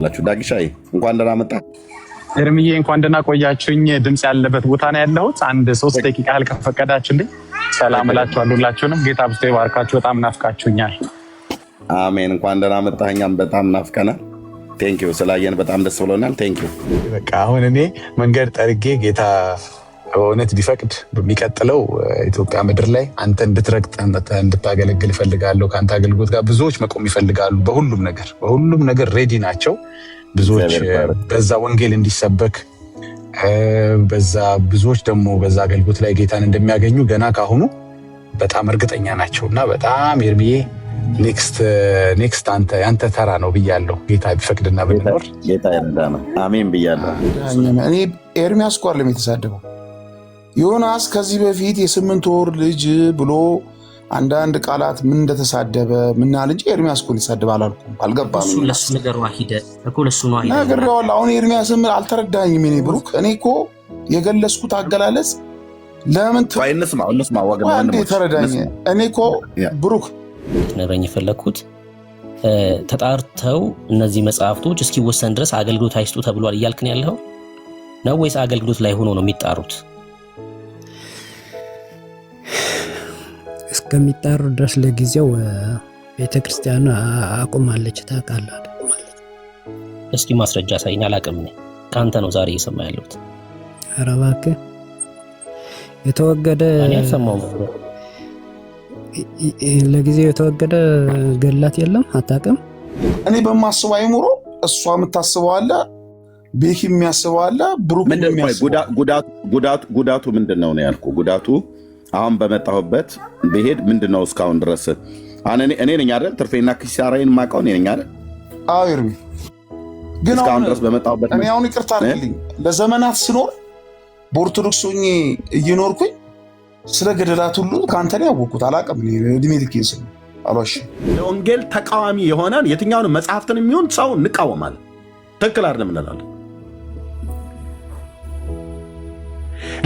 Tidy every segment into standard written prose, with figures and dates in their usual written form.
ላችሁ ዳግሻይ እንኳን ደህና መጣ። እርምዬ እንኳን ደህና ቆያችሁኝ። ድምጽ ያለበት ቦታ ነው ያለሁት። አንድ 3 ደቂቃ ያህል ከፈቀዳችሁልኝ ሰላም እላችኋለሁ ሁላችሁንም። ጌታ ብስቶ ይባርካችሁ። በጣም ናፍቃችሁኛል። አሜን። እንኳን ደህና መጣ። እኛም በጣም ናፍቀናል። ቴንኪው ስላየን በጣም ደስ ብሎናል። ቴንኪው። በቃ አሁን እኔ መንገድ ጠርጌ ጌታ በእውነት ቢፈቅድ በሚቀጥለው ኢትዮጵያ ምድር ላይ አንተ እንድትረግጥ እንድታገለግል እፈልጋለሁ። ከአንተ አገልግሎት ጋር ብዙዎች መቆም ይፈልጋሉ። በሁሉም ነገር ሬዲ ናቸው። ብዙዎች በዛ ወንጌል እንዲሰበክ በዛ ብዙዎች ደግሞ በዛ አገልግሎት ላይ ጌታን እንደሚያገኙ ገና ካሁኑ በጣም እርግጠኛ ናቸው እና በጣም ኤርሚዬ ኔክስት አንተ ተራ ነው ብያለሁ። ጌታ ቢፈቅድና ብንኖር ጌታ ይርዳና አሜን ብያለሁ። እኔ ኤርሚያስ እኮ አይደለም የተሳደበው ዮናስ ከዚህ በፊት የ8 ወር ልጅ ብሎ አንዳንድ ቃላት ምን እንደተሳደበ ምን አለ እንጂ ኤርሚያስ እኮ ሊሳደብ አላልኩም። አልገባም። እሱ ለሱ ነገር ዋሂደ እኮ ለሱ ነው አይደል? ነገርዋለሁ። አሁን ኤርሚያስ ምን አልተረዳኝም። እኔ ብሩክ እኔ እኮ የገለጽኩት አገላለጽ ለምን እንስማ ወገን አንዴ ተረዳኝ። እኔ እኮ ብሩክ ነግረኝ የፈለኩት ተጣርተው እነዚህ መጽሐፍቶች እስኪወሰን ድረስ አገልግሎት አይስጡ ተብሏል እያልክን ያለው ነው ወይስ አገልግሎት ላይ ሆኖ ነው የሚጣሩት? እስከሚጣሩ ድረስ ለጊዜው ቤተክርስቲያኑ አቁማለች። ታውቃለህ? እስኪ ማስረጃ ሳይኝ አላውቅም። ካንተ ነው ዛሬ እየሰማ ያለሁት። ኧረ እባክህ የተወገደ እኔ አልሰማሁም። ለጊዜው የተወገደ ገላት የለም። አታውቅም? እኔ በማስበው አይምሮ እሷ የምታስበው አለ፣ ቤኪ የሚያስበው አለ፣ ብሩክ የሚያስበው ጉዳቱ ምንድነው ነው ያልኩህ። ጉዳቱ አሁን በመጣሁበት ብሄድ ምንድነው እስካሁን ድረስ እኔ ነኝ አይደል ትርፌና ኪሳራዬን የማውቀው እኔ ነኝ አይደል? አዎ ኤርሚ፣ ግን እስካሁን ድረስ በመጣሁበት እኔ አሁን ይቅርታ አድርግልኝ ለዘመናት ስኖር በኦርቶዶክስ ሆኜ እየኖርኩኝ ስለ ገደላት ሁሉ ከአንተ ነው ያወቅሁት። አላውቅም እድሜ ልኬን ስል አልዋሽም። ለወንጌል ተቃዋሚ የሆነን የትኛውንም መጽሐፍትን የሚሆን ሰው እንቃወማለን። ትክክል አይደለም እንላለን።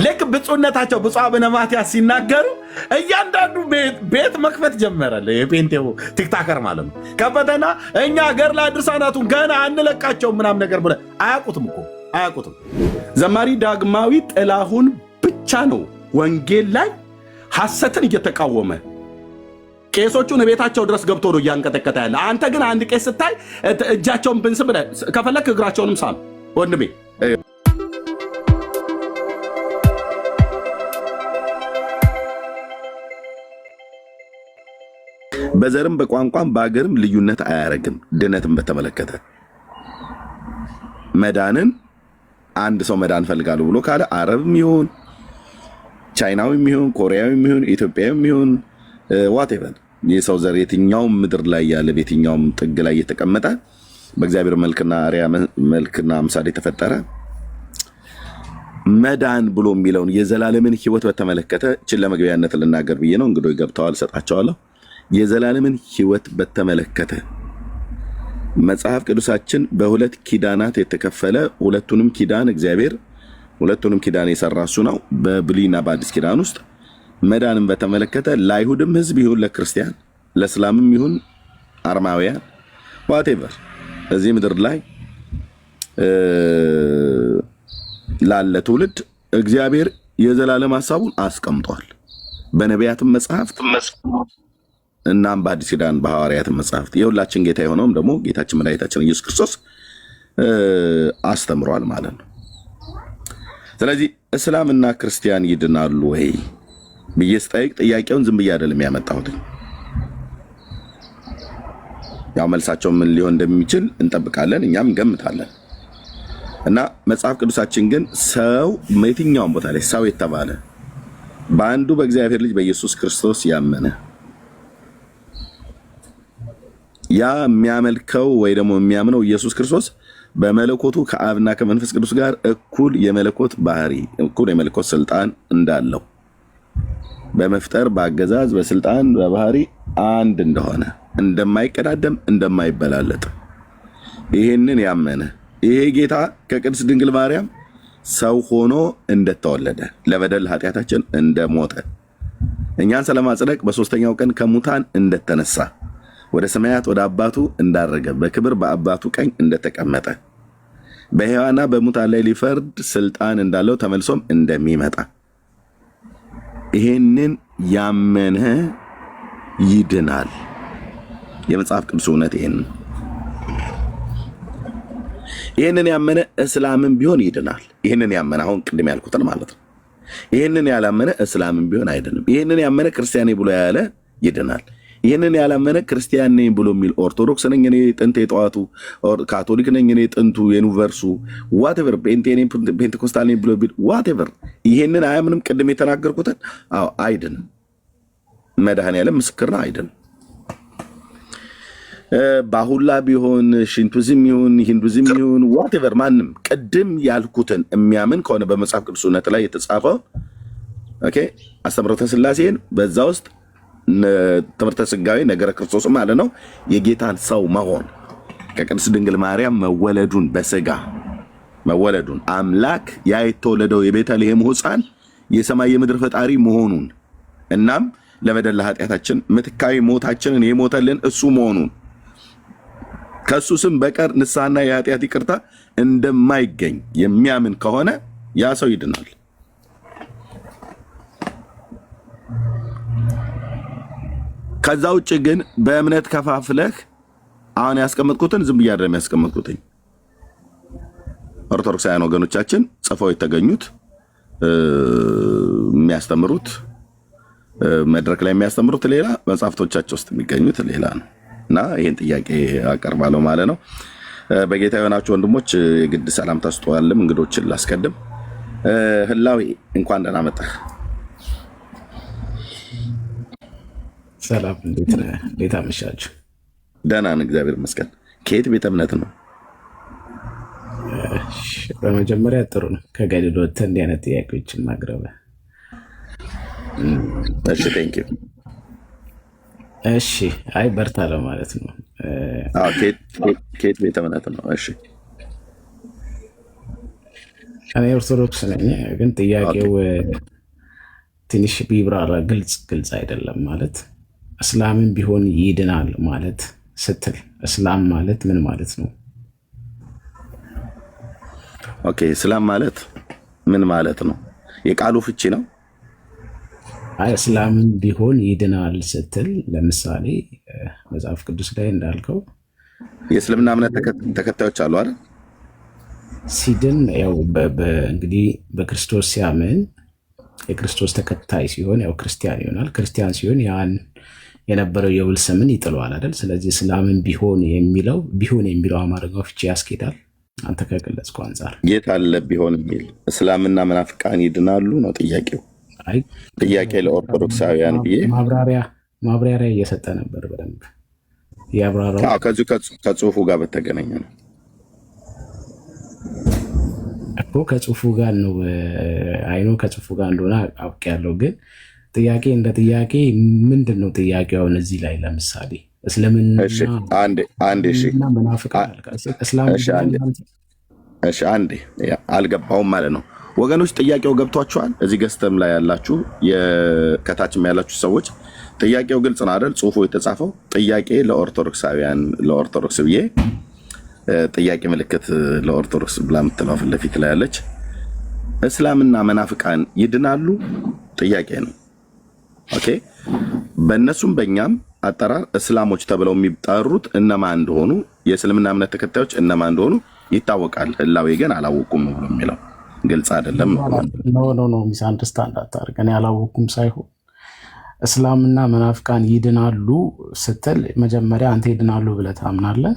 ልክ ብፁዕነታቸው ብፁዕ አቡነ ማትያስ ሲናገሩ እያንዳንዱ ቤት መክፈት ጀመረ። የጴንጤው ቲክታከር ማለት ነው። ከፈተና እኛ ገድለ ድርሳናቱን ገና አንለቃቸውም ምናምን ነገር ብለህ አያውቁትም። ዘማሪ ዳግማዊ ጥላሁን ብቻ ነው ወንጌል ላይ ሐሰትን እየተቃወመ ቄሶቹን ቤታቸው ድረስ ገብቶ ነው እያንቀጠቀጠ ያለ። አንተ ግን አንድ ቄስ ስታይ እጃቸውን ብንስም ብለህ ከፈለክ እግራቸውንም ሳም ወንድሜ። በዘርም በቋንቋም በአገርም ልዩነት አያረግም። ድነትን በተመለከተ መዳንን አንድ ሰው መዳን ፈልጋለሁ ብሎ ካለ አረብም ይሁን ቻይናዊም ይሁን ኮሪያዊም ይሁን ኢትዮጵያዊም ይሁን ዋቴቨር የሰው ዘር የትኛውም ምድር ላይ ያለ በየትኛውም ጥግ ላይ የተቀመጠ በእግዚአብሔር መልክና አርአያ መልክና አምሳል የተፈጠረ መዳን ብሎ የሚለውን የዘላለምን ሕይወት በተመለከተ እችን ለመግቢያነት ልናገር ብዬ ነው። እንግዲህ ገብተዋል፣ ሰጣቸዋለሁ። የዘላለምን ሕይወት በተመለከተ መጽሐፍ ቅዱሳችን በሁለት ኪዳናት የተከፈለ ሁለቱንም ኪዳን እግዚአብሔር ሁለቱንም ኪዳን የሰራ እሱ ነው። በብሉይና በአዲስ ኪዳን ውስጥ መዳንን በተመለከተ ለአይሁድም ሕዝብ ይሁን ለክርስቲያን፣ ለእስላምም ይሁን አርማውያን ዋቴቨር እዚህ ምድር ላይ ላለ ትውልድ እግዚአብሔር የዘላለም ሐሳቡን አስቀምጧል። በነቢያትም መጽሐፍት እናም በአዲስ ኪዳን በሐዋርያትም መጽሐፍት የሁላችን ጌታ የሆነውም ደግሞ ጌታችን መድኃኒታችን ኢየሱስ ክርስቶስ አስተምሯል ማለት ነው። ስለዚህ እስላምና ክርስቲያን ይድናሉ ወይ ብዬ ስጠይቅ ጥያቄውን ዝም ብዬ አይደለም ያመጣሁት። ያው መልሳቸው ምን ሊሆን እንደሚችል እንጠብቃለን፣ እኛም እንገምታለን። እና መጽሐፍ ቅዱሳችን ግን ሰው የትኛውም ቦታ ላይ ሰው የተባለ በአንዱ በእግዚአብሔር ልጅ በኢየሱስ ክርስቶስ ያመነ ያ የሚያመልከው ወይ ደግሞ የሚያምነው ኢየሱስ ክርስቶስ በመለኮቱ ከአብና ከመንፈስ ቅዱስ ጋር እኩል የመለኮት ባህሪ እኩል የመለኮት ስልጣን እንዳለው በመፍጠር በአገዛዝ በስልጣን በባህሪ አንድ እንደሆነ እንደማይቀዳደም እንደማይበላለጥ ይሄንን ያመነ ይሄ ጌታ ከቅድስት ድንግል ማርያም ሰው ሆኖ እንደተወለደ ለበደል ኃጢአታችን እንደሞተ እኛን ስለማጽደቅ በሶስተኛው ቀን ከሙታን እንደተነሳ ወደ ሰማያት ወደ አባቱ እንዳረገ በክብር በአባቱ ቀኝ እንደተቀመጠ በሕያዋንና በሙታን ላይ ሊፈርድ ስልጣን እንዳለው ተመልሶም እንደሚመጣ ይሄንን ያመነ ይድናል። የመጽሐፍ ቅዱስ እውነት ይሄንን ያመነ እስላምን ቢሆን ይድናል። ይሄንን ያመነ አሁን ቅድም ያልኩትን ማለት ነው። ይሄንን ያላመነ እስላምን ቢሆን አይድንም። ይሄንን ያመነ ክርስቲያኔ ብሎ ያለ ይድናል። ይህንን ያላመነ ክርስቲያን ነኝ ብሎ የሚል ኦርቶዶክስ ነኝ እኔ ጥንት የጠዋቱ፣ ካቶሊክ ነኝ እኔ ጥንቱ የኑቨርሱ ዋቴቨር፣ ፔንቴኮስታል ነኝ ብሎ ዋቴቨር ይሄንን አያምንም። ቅድም የተናገርኩትን አይድንም። መድኃኔዓለም ምስክር ነው፣ አይድንም። ባሁላ ቢሆን ሽንቱዝም ይሁን ሂንዱዝም ይሁን ዋቴቨር ማንም ቅድም ያልኩትን የሚያምን ከሆነ በመጽሐፍ ቅዱስ እውነት ላይ የተጻፈው አስተምህሮተ ሥላሴን በዛ ውስጥ ትምህርተ ሥጋዌ ነገረ ክርስቶስ ማለት ነው የጌታን ሰው መሆን ከቅድስት ድንግል ማርያም መወለዱን በሥጋ መወለዱን አምላክ ያ የተወለደው የቤተልሔም ሕፃን የሰማይ የምድር ፈጣሪ መሆኑን እናም ለበደል ኃጢአታችን ምትካዊ ሞታችንን የሞተልን እሱ መሆኑን ከሱ ስም በቀር ንስሐና የኃጢአት ይቅርታ እንደማይገኝ የሚያምን ከሆነ ያ ሰው ይድናል። ከዛ ውጭ ግን በእምነት ከፋፍለህ አሁን ያስቀመጥኩትን ዝም ብዬ አይደለም ያስቀመጥኩትኝ። ኦርቶዶክሳውያን ወገኖቻችን ጽፈው የተገኙት የሚያስተምሩት መድረክ ላይ የሚያስተምሩት ሌላ፣ መጽሐፍቶቻቸው ውስጥ የሚገኙት ሌላ ነው እና ይህን ጥያቄ አቀርባለሁ ማለት ነው። በጌታ የሆናችሁ ወንድሞች የግድ ሰላምታ ስጠዋልም እንግዶችን ላስቀድም። ህላዌ እንኳን ደህና መጣህ። ሰላም፣ እንዴት አመሻችሁ? ደህና ነን እግዚአብሔር ይመስገን። ከየት ቤተ እምነት ነው? በመጀመሪያ ጥሩ ነው ከገድል ወጥተህ እንዲህ አይነት ጥያቄዎችን ማቅረብ። እሺ ቴንክ ዩ። እሺ አይ በርታ ለማለት ነው። ከየት ቤተ እምነት ነው? እሺ እኔ ኦርቶዶክስ ነኝ፣ ግን ጥያቄው ትንሽ ቢብራራ ግልጽ አይደለም። ማለት እስላምን ቢሆን ይድናል ማለት ስትል እስላም ማለት ምን ማለት ነው? ኦኬ እስላም ማለት ምን ማለት ነው? የቃሉ ፍቺ ነው። አይ እስላምን ቢሆን ይድናል ስትል ለምሳሌ መጽሐፍ ቅዱስ ላይ እንዳልከው የእስልምና እምነት ተከታዮች አሉ አይደል? ሲድን ያው እንግዲህ በክርስቶስ ሲያምን የክርስቶስ ተከታይ ሲሆን ያው ክርስቲያን ይሆናል። ክርስቲያን ሲሆን ያን የነበረው የውል ስምን ይጥለዋል አይደል? ስለዚህ እስላምን ቢሆን የሚለው አማርኛው ፍቺ ያስኬዳል። አንተ ከገለጽከው አንጻር የት አለ ቢሆን የሚል? እስላምና መናፍቃን ይድናሉ ነው ጥያቄው። ጥያቄ ለኦርቶዶክሳውያን ብዬ ማብራሪያ እየሰጠ ነበር። በደንብ ያብራራው ከዚሁ ከጽሁፉ ጋር በተገናኘ ነው እኮ ከጽሁፉ ጋር ነው። አይኖ ከጽሁፉ ጋር እንደሆነ አውቄያለሁ። ግን ጥያቄ እንደ ጥያቄ ምንድን ነው ጥያቄው? አሁን እዚህ ላይ ለምሳሌ እስልምና አንዴ አልገባውም ማለት ነው። ወገኖች ጥያቄው ገብቷችኋል? እዚህ ገስተም ላይ ያላችሁ ከታችም ያላችሁ ሰዎች ጥያቄው ግልጽ ነው አይደል? ጽሁፉ የተጻፈው ጥያቄ ለኦርቶዶክሳውያን ለኦርቶዶክስ ብዬ ጥያቄ ምልክት ለኦርቶዶክስ ብላ የምትለው ፊት ለፊት ላይ ያለች እስላምና መናፍቃን ይድናሉ ጥያቄ ነው። ኦኬ በእነሱም በእኛም አጠራር እስላሞች ተብለው የሚጠሩት እነማን እንደሆኑ የእስልምና እምነት ተከታዮች እነማን እንደሆኑ ይታወቃል። ህላዌ ግን አላወቁም ብሎ የሚለው ግልጽ አይደለም። ኖ ሚስ አንደርስታንድ አታርግ። እኔ አላወኩም ሳይሆን እስላምና መናፍቃን ይድናሉ ስትል መጀመሪያ አንተ ይድናሉ ብለህ ታምናለህ?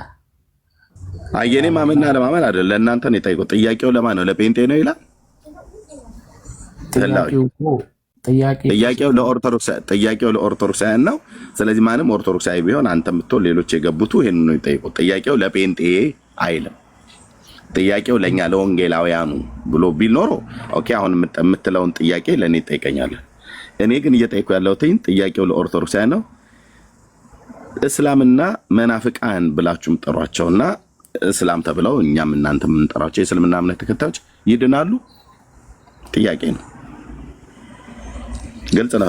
አየኔ ማመንና ለማመን አይደለም። ለእናንተ ነው የጠይቀው። ጥያቄው ለማን ነው? ለጴንጤ ነው ይላል። ጥያቄው ለኦርቶዶክሳውያን ነው። ስለዚህ ማንም ኦርቶዶክሳዊ ቢሆን አንተ የምትሆን ሌሎች የገቡቱ ይሄን ነው የጠይቀው። ጥያቄው ለጴንጤ አይልም። ጥያቄው ለእኛ ለወንጌላውያኑ ብሎ ቢኖሮ ኦኬ፣ አሁን የምትለውን ጥያቄ ለእኔ ይጠይቀኛለን። እኔ ግን እየጠይቁ ያለሁት ጥያቄው ለኦርቶዶክሳውያን ነው። እስላምና መናፍቃን ብላችሁ የምጠሯቸውና እስላም ተብለው እኛም እናንተ የምንጠራቸው የእስልምና እምነት ተከታዮች ይድናሉ ጥያቄ ነው። ግልጽ ነው።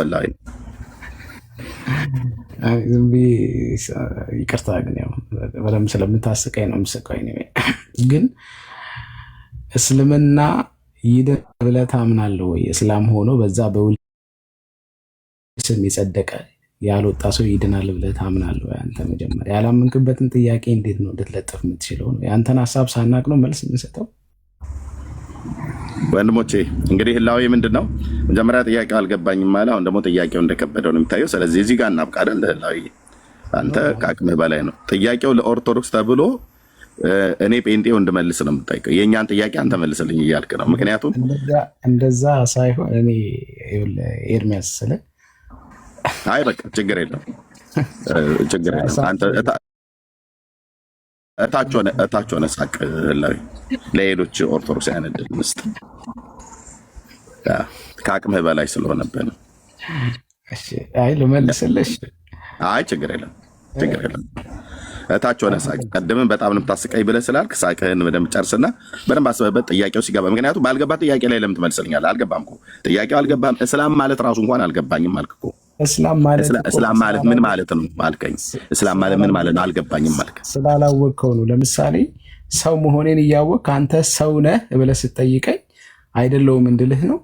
ዝም ብዬ ይቅርታ፣ ግን ያው በደምብ ስለምታስቀኝ ነው የምስቀኝ። ግን እስልምና ይድን ብለህ ታምናለህ ወይ? እስላም ሆኖ በዛ በውል ስም የጸደቀ ያልወጣ ሰው ይድናል ብለህ ታምናለህ ወይ? አንተ መጀመሪያ ያላመንክበትን ጥያቄ እንዴት ነው ልትለጥፍ የምትችለው? የአንተን ሀሳብ ሳናቅ ነው መልስ የምንሰጠው? ወንድሞቼ እንግዲህ ህላዊ ምንድን ነው? መጀመሪያ ጥያቄው አልገባኝም አለ። አሁን ደግሞ ጥያቄው እንደከበደው ነው የሚታየው። ስለዚህ እዚህ ጋር እናብቃ አይደል? ህላዊ አንተ ከአቅምህ በላይ ነው ጥያቄው። ለኦርቶዶክስ ተብሎ እኔ ጴንጤው እንድመልስ ነው የምጠይቀው። የእኛን ጥያቄ አንተ መልስልኝ እያልክ ነው። ምክንያቱም እንደዛ ሳይሆን እኔ ኤርሚያስ ስለ አይ በቃ ችግር የለም ችግር የለም። አንተ እታች ሆነ ሳቅ ህላዊ ለሌሎች ኦርቶዶክሳውያን ዕድል ምስጥ ከአቅምህ በላይ ስለሆነብህ ነው። አይ ልመልስልሽ። አይ ችግር የለም ችግር የለም። እታች ሆነ ሳቅ። ቀድምን በጣም ነው የምታስቀኝ ብለህ ስላልክ ሳቅህን በደንብ ጨርስና በደንብ አስበህበት ጥያቄው ሲገባ። ምክንያቱም ባልገባ ጥያቄ ላይ ለምን ትመልስልኛለህ? አልገባም እኮ ጥያቄው አልገባም። እስላም ማለት ራሱ እንኳን አልገባኝም አልክ እኮ። እስላም ማለት ምን ማለት ነው አልከኝ። እስላም ማለት ምን ማለት ነው አልገባኝም አልክ። ስላላወቅከው ነው። ለምሳሌ ሰው መሆኔን እያወቅህ አንተ ሰው ነህ ብለህ ስትጠይቀኝ አይደለሁም እንድልህ ነው።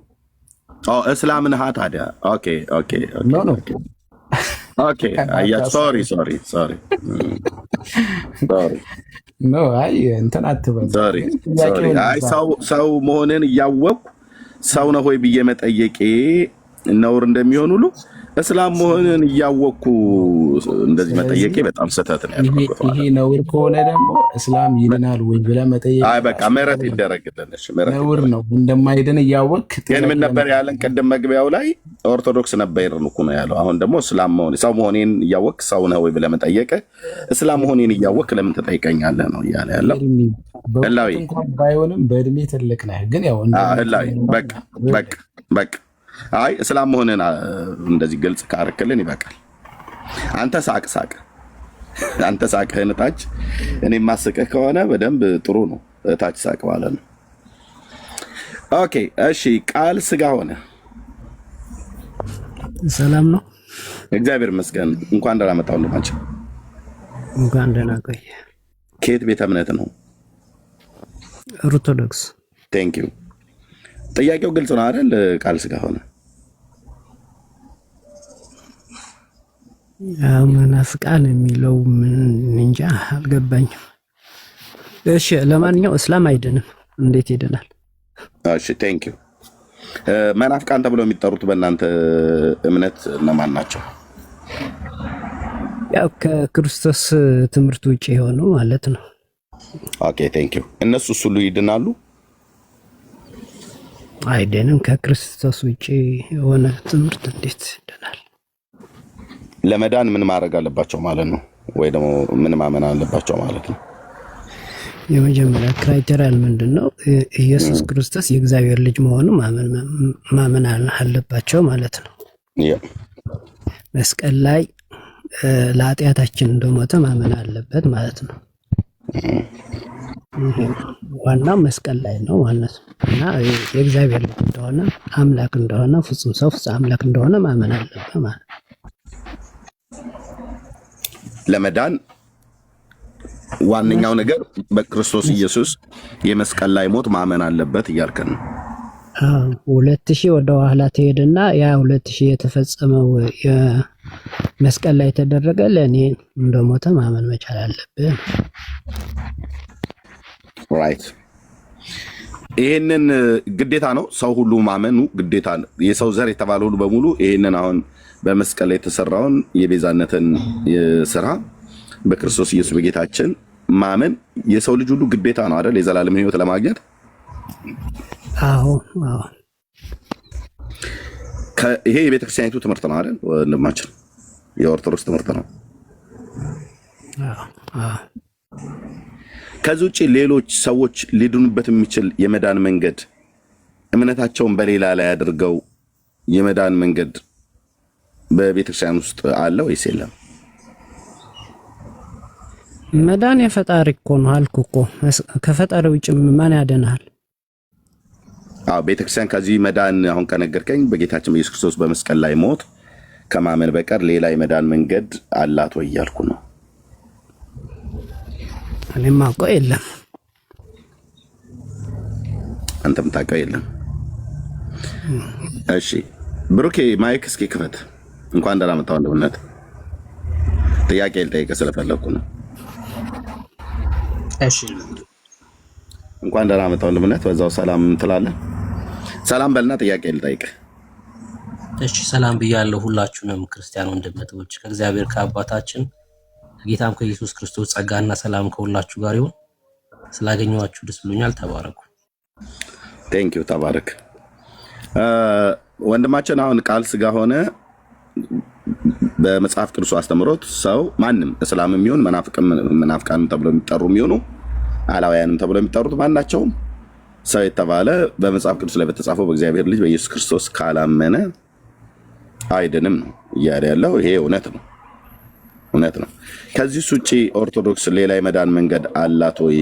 እስላም ነህ ታዲያ? ኦኬ ኦኬ ኖ ኖ ኦኬ አያ ሶሪ ኖ አይ እንትን አትበል። ሶሪ አይ ሰው መሆንን እያወቅሁ ሰው ነህ ወይ ብዬ መጠየቄ ነውር እንደሚሆን ሁሉ እስላም መሆንን እያወቅሁ እንደዚህ መጠየቄ በጣም ስህተት ነው ያደረኩት። ይሄ ነውር ከሆነ ደግሞ እስላም ይድናል ወይ ብለህ መጠየቅ አይ በቃ ምህረት ይደረግልን። እሺ ነውር ነው እንደማይድን እያወቅህ። ግን ምን ነበር ያለን ቅድም መግቢያው ላይ? ኦርቶዶክስ ነበርን እኮ ነው ያለው። አሁን ደግሞ እስላም መሆን ሰው መሆኔን እያወቅህ ሰው ነህ ወይ ብለህ መጠየቅህ እስላም መሆኔን እያወቅህ ለምን ትጠይቀኛለህ ነው እያለ ያለው ህላዊ። ባይሆንም በእድሜ ትልቅ ነህ። ግን ያው ህላዊ በቃ አይ እስላም መሆንን እንደዚህ ግልጽ ካረክልን ይበቃል። አንተ ሳቅ አንተ ሳቅህን እታች፣ እኔ ማስቅህ ከሆነ በደንብ ጥሩ ነው። እታች ሳቅ ማለት ነው። ኦኬ እሺ። ቃል ስጋ ሆነ። ሰላም ነው? እግዚአብሔር ይመስገን። እንኳን ደህና መጣሁ ወንድማችን። እንኳን ደህና ቆየ። ከየት ቤተ እምነት ነው? ኦርቶዶክስ። ቴንክ ዩ። ጥያቄው ግልጽ ነው አይደል? ቃል ስጋ ሆነ። መናፍቃን የሚለው ምን እንጃ አልገባኝም። እሺ ለማንኛውም እስላም አይድንም። እንዴት ይድናል? እሺ ቴንክ ዩ። መናፍቃን ተብለው የሚጠሩት በእናንተ እምነት እነማን ናቸው? ያው ከክርስቶስ ትምህርት ውጭ የሆኑ ማለት ነው። ኦኬ ቴንክ ዩ። እነሱስ ሁሉ ይድናሉ? አይደንም። ከክርስቶስ ውጭ የሆነ ትምህርት እንዴት ይድናል? ለመዳን ምን ማድረግ አለባቸው ማለት ነው? ወይ ደግሞ ምን ማመን አለባቸው ማለት ነው? የመጀመሪያ ክራይቴሪያል ምንድን ነው? ኢየሱስ ክርስቶስ የእግዚአብሔር ልጅ መሆኑ ማመን አለባቸው ማለት ነው። መስቀል ላይ ለኃጢአታችን እንደሞተ ማመን አለበት ማለት ነው። ዋናው መስቀል ላይ ነው ማለት ነው። እና የእግዚአብሔር ልጅ እንደሆነ አምላክ እንደሆነ ፍጹም ሰው ፍጹም አምላክ እንደሆነ ማመን አለበት ማለት ነው። ለመዳን ዋነኛው ነገር በክርስቶስ ኢየሱስ የመስቀል ላይ ሞት ማመን አለበት እያልከን ነው። 2000 ወደ ኋላ ትሄድና ያ 2000 የተፈጸመው መስቀል ላይ የተደረገ ለእኔ እንደሞተ ማመን መቻል አለብን። ራይት። ይሄንን ግዴታ ነው ሰው ሁሉ ማመኑ ግዴታ ነው። የሰው ዘር የተባለ ሁሉ በሙሉ ይሄንን አሁን በመስቀል ላይ የተሰራውን የቤዛነትን ስራ በክርስቶስ ኢየሱስ በጌታችን ማመን የሰው ልጅ ሁሉ ግዴታ ነው አይደል? የዘላለም ሕይወት ለማግኘት። አዎ። ይሄ የቤተክርስቲያኒቱ ትምህርት ነው አይደል? ወንድማችን የኦርቶዶክስ ትምህርት ነው። ከዚህ ውጭ ሌሎች ሰዎች ሊድኑበት የሚችል የመዳን መንገድ እምነታቸውን በሌላ ላይ አድርገው የመዳን መንገድ በቤተክርስቲያን ውስጥ አለ ወይስ የለም? መዳን የፈጣሪ እኮ ነው አልኩ እኮ። ከፈጣሪ ውጭ ማን ያድናል? ቤተክርስቲያን ከዚህ መዳን አሁን ከነገርከኝ በጌታችን በኢየሱስ ክርስቶስ በመስቀል ላይ ሞት ከማመን በቀር ሌላ የመዳን መንገድ አላት ወይ እያልኩ ነው። እኔም አውቀው የለም። አንተም ታውቀው የለም። እሺ ብሩኬ ማይክ እስኪ ክፈት። እንኳን ደህና መጣህ ወንድምነት። ጥያቄ ልጠይቅህ ስለፈለኩ ነው። እሺ እንኳን ደህና መጣህ ወንድምነት። በዛው ሰላም ትላለህ። ሰላም በልና ጥያቄ ልጠይቅህ። እሺ ሰላም ብያለሁ ሁላችሁንም ክርስቲያን ወንድምቶች ከእግዚአብሔር ከአባታችን ከጌታም ከኢየሱስ ክርስቶስ ጸጋና ሰላም ከሁላችሁ ጋር ይሁን። ስላገኘኋችሁ ደስ ብሎኛል። ተባረኩ። ቴንክ ዩ ተባረክ። ወንድማችን አሁን ቃል ስጋ ሆነ በመጽሐፍ ቅዱስ አስተምሮት ሰው ማንም እስላምም ይሁን መናፍቃንም ተብሎ የሚጠሩ የሚሆኑ አላውያንም ተብሎ የሚጠሩት ማናቸውም ሰው የተባለ በመጽሐፍ ቅዱስ ላይ በተጻፈው በእግዚአብሔር ልጅ በኢየሱስ ክርስቶስ ካላመነ አይድንም ነው እያለ ያለው። ይሄ እውነት ነው። ከዚህ ውጪ ኦርቶዶክስ ሌላ የመዳን መንገድ አላት ወይ?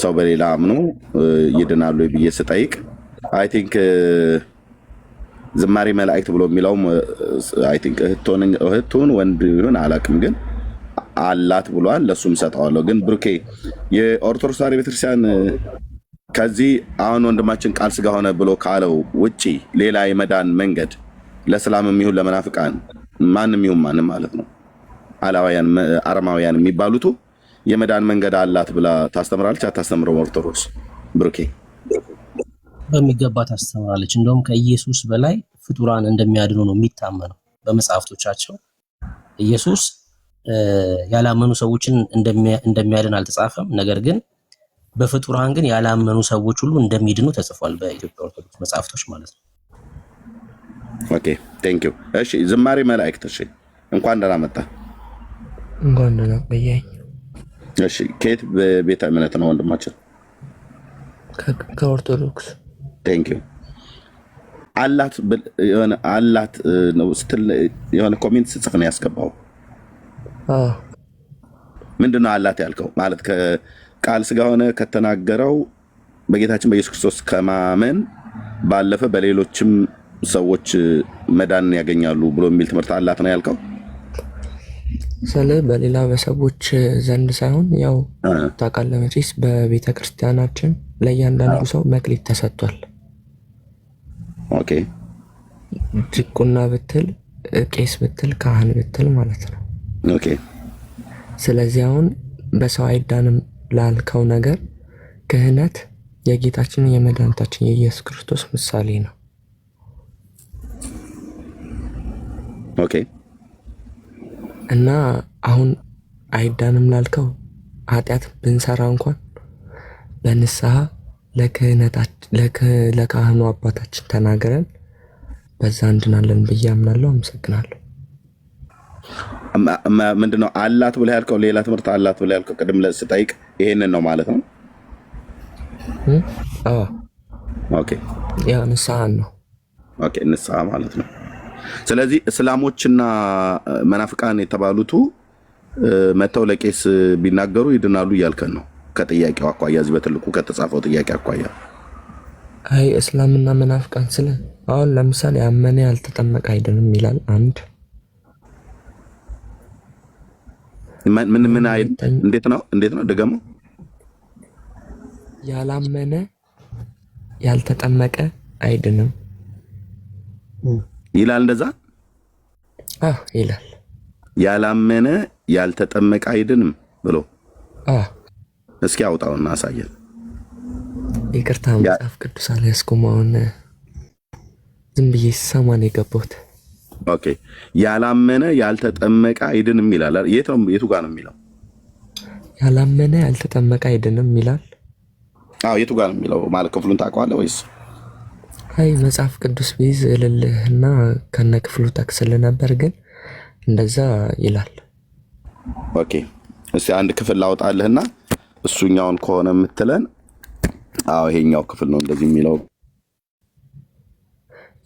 ሰው በሌላ አምኖ ይድናሉ ብዬ ስጠይቅ አይ ቲንክ ዝማሬ መላእክት ብሎ የሚለውም አይ ቲንክ እህቱን ወንድ ይሁን አላውቅም፣ ግን አላት ብሏል። ለሱም ሰጠዋለሁ። ግን ብሩኬ የኦርቶዶክስ ተዋሕዶ ቤተክርስቲያን ከዚህ አሁን ወንድማችን ቃል ስጋ ሆነ ብሎ ካለው ውጪ ሌላ የመዳን መንገድ ለእስላምም ይሁን ለመናፍቃን ማንም ይሁን ማንም ማለት ነው አላውያን አረማውያን የሚባሉት የመዳን መንገድ አላት ብላ ታስተምራለች አታስተምረው? ኦርቶዶክስ ብሩኬ በሚገባ ታስተምራለች። እንደውም ከኢየሱስ በላይ ፍጡራን እንደሚያድኑ ነው የሚታመነው በመጽሐፍቶቻቸው። ኢየሱስ ያላመኑ ሰዎችን እንደሚያድን አልተጻፈም። ነገር ግን በፍጡራን ግን ያላመኑ ሰዎች ሁሉ እንደሚድኑ ተጽፏል በኢትዮጵያ ኦርቶዶክስ መጽሐፍቶች ማለት ነው። ኦኬ ቴንክ ዩ። እሺ ዝማሬ መላእክት፣ እሺ እንኳን ደህና መጣ። እንኳን ደህና ቆየኝ። እሺ ከየት ቤተ እምነት ነው ወንድማችን? ከኦርቶዶክስ። ቴንክ ዩ። አላት ነው ስትል የሆነ ኮሜንት ስጽፍ ነው ያስገባው። ምንድነው አላት ያልከው? ማለት ከቃል ስጋ ሆነ ከተናገረው በጌታችን በኢየሱስ ክርስቶስ ከማመን ባለፈ በሌሎችም ሰዎች መዳን ያገኛሉ ብሎ የሚል ትምህርት አላት ነው ያልከው? ስለ በሌላ በሰዎች ዘንድ ሳይሆን ያው ታውቃለህ መቼስ በቤተ ክርስቲያናችን ለእያንዳንዱ ሰው መክሊት ተሰጥቷል። ኦኬ ዲቁና ብትል፣ ቄስ ብትል፣ ካህን ብትል ማለት ነው። ኦኬ ስለዚህ አሁን በሰው አይዳንም ላልከው ነገር ክህነት የጌታችን የመድኃኒታችን የኢየሱስ ክርስቶስ ምሳሌ ነው። ኦኬ እና አሁን አይዳንም ላልከው ኃጢአት ብንሰራ እንኳን በንስሐ ለካህኑ አባታችን ተናገረን በዛ እንድናለን ብዬ አምናለሁ። አመሰግናለሁ። ምንድነው አላት ብለህ ያልከው? ሌላ ትምህርት አላት ብለህ ያልከው ቅድም ስጠይቅ ይሄንን ነው ማለት ነው? አዎ ኦኬ ያ ንስሐን ነው። ኦኬ ንስሐ ማለት ነው። ስለዚህ እስላሞችና መናፍቃን የተባሉቱ መተው ለቄስ ቢናገሩ ይድናሉ እያልከን ነው? ከጥያቄው አኳያ እዚህ በትልቁ ከተጻፈው ጥያቄ አኳያ አይ እስላምና መናፍቃን ስለ አሁን ለምሳሌ ያመነ ያልተጠመቀ አይደለም ይላል። አንድ ምን አይል? እንዴት ነው ደግሞ ያላመነ ያልተጠመቀ አይድንም ይላል። እንደዛ ይላል። ያላመነ ያልተጠመቀ አይድንም ብሎ እስኪ አውጣውና አሳየን። ይቅርታ መጽሐፍ ቅዱስ አልያዝኩም። አሁን ዝም ብዬ ሰማን የገባሁት። ኦኬ ያላመነ ያልተጠመቀ አይድንም ይላል። የቱ ጋር ነው የሚለው? ያላመነ ያልተጠመቀ አይድንም ይላል። የቱ ጋር ነው የሚለው? ማለት ክፍሉን ታውቀዋለህ ወይስ? አይ መጽሐፍ ቅዱስ ቢይዝ እልልህና ከነ ክፍሉ ጠቅስል ነበር፣ ግን እንደዛ ይላል። ኦኬ እስቲ አንድ ክፍል ላውጣልህና እሱኛውን ከሆነ የምትለን ይሄኛው ክፍል ነው እንደዚህ የሚለው።